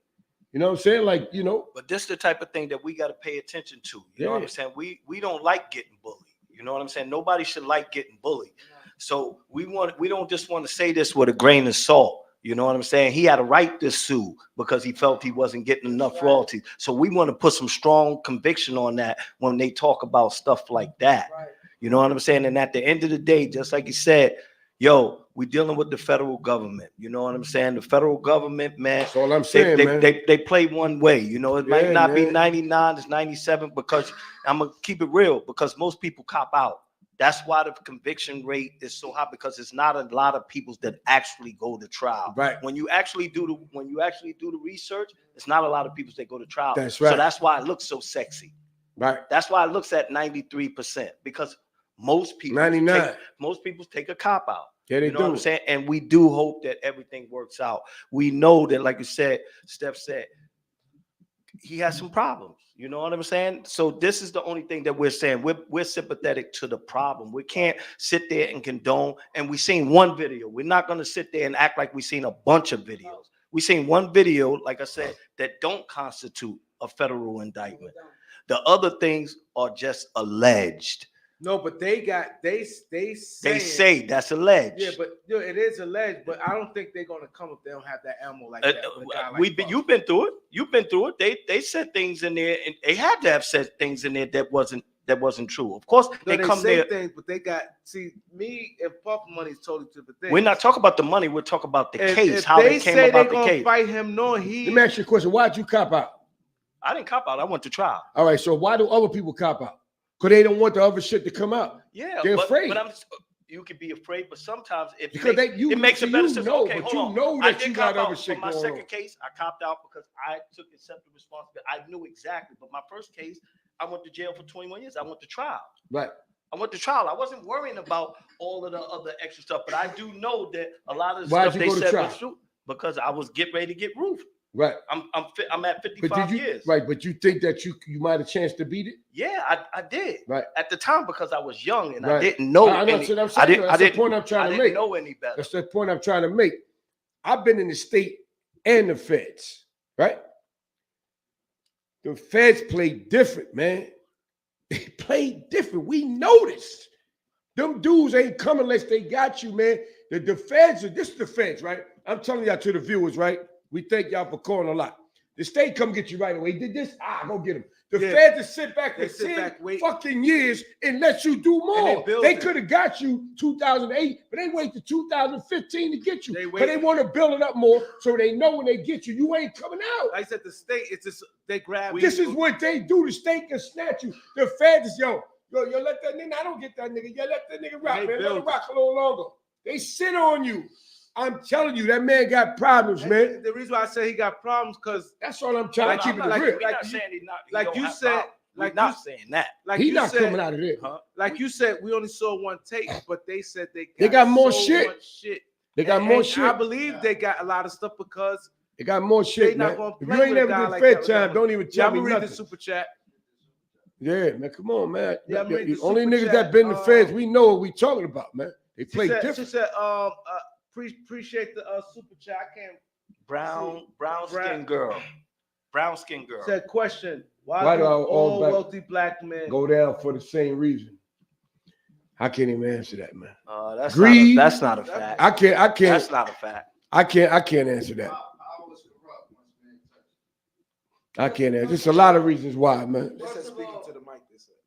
You know what I'm saying? Like, you know. But this is the type of thing that we got to pay attention to. You know what I'm saying? We don't like getting bullied. You know what I'm saying? Nobody should like getting bullied. So we don't just want to say this with a grain of salt. You know what I'm saying? He had a right to sue because he felt he wasn't getting enough royalties. So we want to put some strong conviction on that when they talk about stuff like that. You know what I'm saying? And at the end of the day, just like you said, yo, we dealing with the federal government. You know what I'm saying? The federal government, man. That's all I'm saying, man. They play one way. You know, it might not be 99, it's 97, because I'm gonna keep it real, because most people cop out. That's why the conviction rate is so high, because it's not a lot of people that actually go to trial. Right. When you actually do the research, it's not a lot of people that go to trial. That's right. So that's why it looks so sexy. Right. That's why it looks at 93%, because most people 99. most people take a cop out. Yeah, they you know do. what I'm saying? And we do hope that everything works out. We know that, like you said, Steph said, he has some problems. You know what I'm saying? So this is the only thing that we're saying. We're sympathetic to the problem. We can't sit there and condone. And we seen one video. We're not going to sit there and act like we seen a bunch of videos. We seen one video, like I said, that don't constitute a federal indictment. The other things are just alleged. No, but they say that's alleged. Yeah, but it is alleged. But I don't think they're gonna come if they don't have that ammo like that. with a guy like Puff. You've been through it. You've been through it. They said things in there, and they had to have said things in there that wasn't true. Of course, No, they come say there. things, but they got me and Puff money is totally different things. We're not talking about the money. We're talking about the case. If How they they came say about they're the gonna case. fight him, no, he. Let me ask you a question. Why'd you cop out? I didn't cop out. I went to trial. All right, so why do other people cop out? Because they don't want the other shit to come out. Yeah, they're afraid. But you could be afraid, but sometimes it Because makes a better sense. Okay, but hold you on. know I that did you got cop other out. shit For my going on. second case, I copped out because I took accepted responsibility. I knew exactly. But my first case, I went to jail for 21 years. I went to trial. Right. I went to trial. I wasn't worrying about all of the other extra stuff, but I do know that a lot of the Why'd stuff you they go to said trial? was true because I was getting ready to get roofed. Right. I'm at 55 But did you years. right? But you think that you might have a chance to beat it? Yeah, I did. Right. At the time because I was young and I Right. didn't know. I know. any- So that's I didn't. the point I'm trying to make. know any better. That's the point I'm trying to make. I've been in the state and the feds, right? The feds play different, man. They play different. We noticed. Them dudes ain't coming unless they got you, man. The feds are, this is the feds, right? I'm telling y'all to the viewers, right? We thank y'all for calling a lot. The state come get you right away. Did this? Go get him. The feds just sit back for 10 fucking years and let you do more. They could have got you 2008, but they wait to 2015 to get you. But they want to build it up more so they know when they get you, you ain't coming out. Like I said, the state, it's just they grab. This is what they do. The state can snatch you. The feds is, yo, let that nigga, I don't get that nigga. Yeah, let that nigga rock, man. Let him rock a little longer. They sit on you. I'm telling you, that man got problems, man. The reason why I say he got problems, because that's all I'm trying to keep it real. He not coming out of there. Like you said, we only saw one tape, but they said they got more so shit. much shit. They got more shit. I believe they got a lot of stuff because they got more shit, man. If you ain't never did Fed time, don't even tell me nothing. Read the super chat. Yeah, man, come on, man. Yeah, the only niggas that been in the feds, we know what we talking about, man. They play different. She said, appreciate the super chat. I can't. Brown skin girl. Said question. Why do all wealthy black men go down for the same reason? I can't even answer that, man. Greed. That's not a fact. I can't. That's not a fact. I can't answer that. I can't answer. There's a lot of reasons why, man.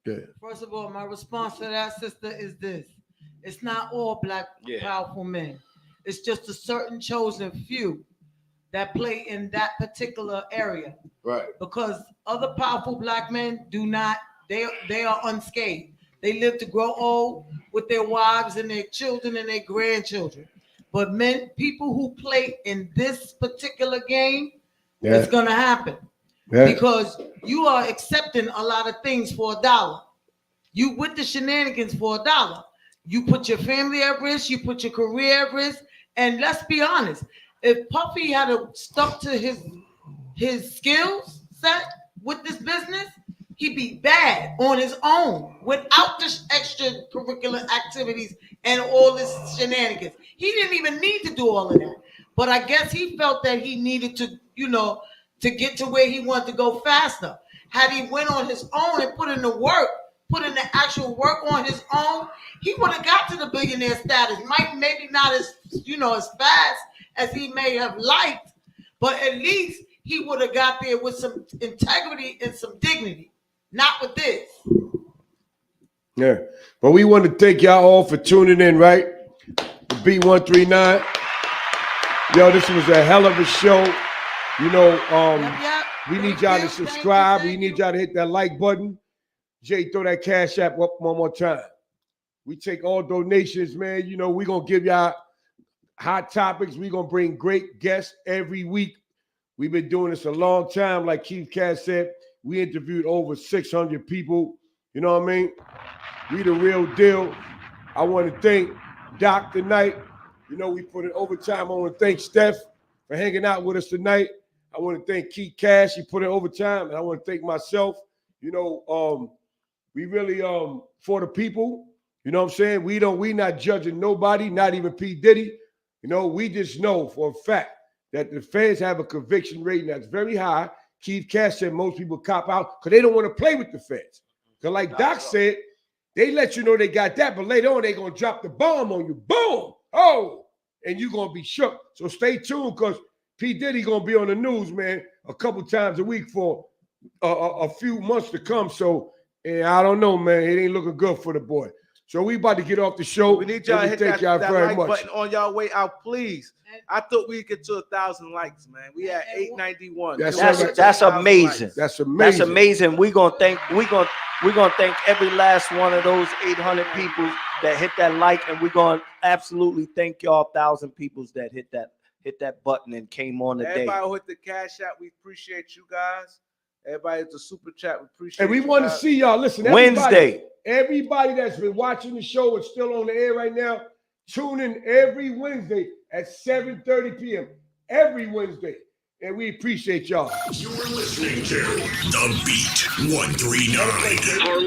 Yeah. First of all, my response to that, sister, is this. It's not all black powerful men. It's just a certain chosen few that play in that particular area. Right. Because other powerful black men do not, they are unscathed. They live to grow old with their wives and their children and their grandchildren. But people who play in this particular game, it's gonna happen. Yeah. Because you are accepting a lot of things for $1. You with the shenanigans for $1. You put your family at risk, you put your career at risk. And let's be honest, if Puffy had stuck to his skills set with this business, he'd be bad on his own without the extracurricular activities and all this shenanigans. He didn't even need to do all of that. But I guess he felt that he needed to, to get to where he wanted to go faster. Had he went on his own and put in the work, put in the actual work on his own, he would have got to the billionaire status. Maybe not as, as fast as he may have liked, but at least he would have got there with some integrity and some dignity. Not with this. Yeah. But we want to thank y'all all for tuning in, right? The B139. Yo, this was a hell of a show. You know, we need y'all to subscribe. We need y'all to hit that like button. Jay, throw that Cash App up one more time. We take all donations, man. You know, we're going to give y'all hot topics. We're going to bring great guests every week. We've been doing this a long time. Like Keith Cass said, we interviewed over 600 people. You know what I mean? We the real deal. I want to thank Doc tonight. You know, we put in overtime. I want to thank Steph for hanging out with us tonight. I want to thank Keith Cash. He put in overtime. And I want to thank myself. You know, we really for the people. You know what I'm saying? We not judging nobody, not even P. Diddy. You know, we just know for a fact that the feds have a conviction rate that's very high. Keith Cash said most people cop out because they don't want to play with the feds. Because like Doc said, they let you know they got that, but later on, they're going to drop the bomb on you. Boom! Oh! And you're going to be shook. So stay tuned because P. Diddy going to be on the news, man, a couple times a week for a few months to come. So, I don't know, man. It ain't looking good for the boy. So we about to get off the show. We need y'all to hit that very like much. button on y'all way out, please. I thought we'd get to 1,000 likes, man. We at 891. That's amazing. That's amazing. That's amazing. We're gonna thank every last one of those 800 people that hit that like, and we're gonna absolutely thank y'all 1,000 people that hit that button and came on today. Everybody who hit the Cash App, we appreciate you guys. Everybody at the super chat, we appreciate And we you want to guys. see y'all. Listen, Wednesday. Everybody that's been watching the show and still on the air right now, tune in every Wednesday at 7:30 p.m. Every Wednesday. And we appreciate y'all. You're listening to The Beat 139.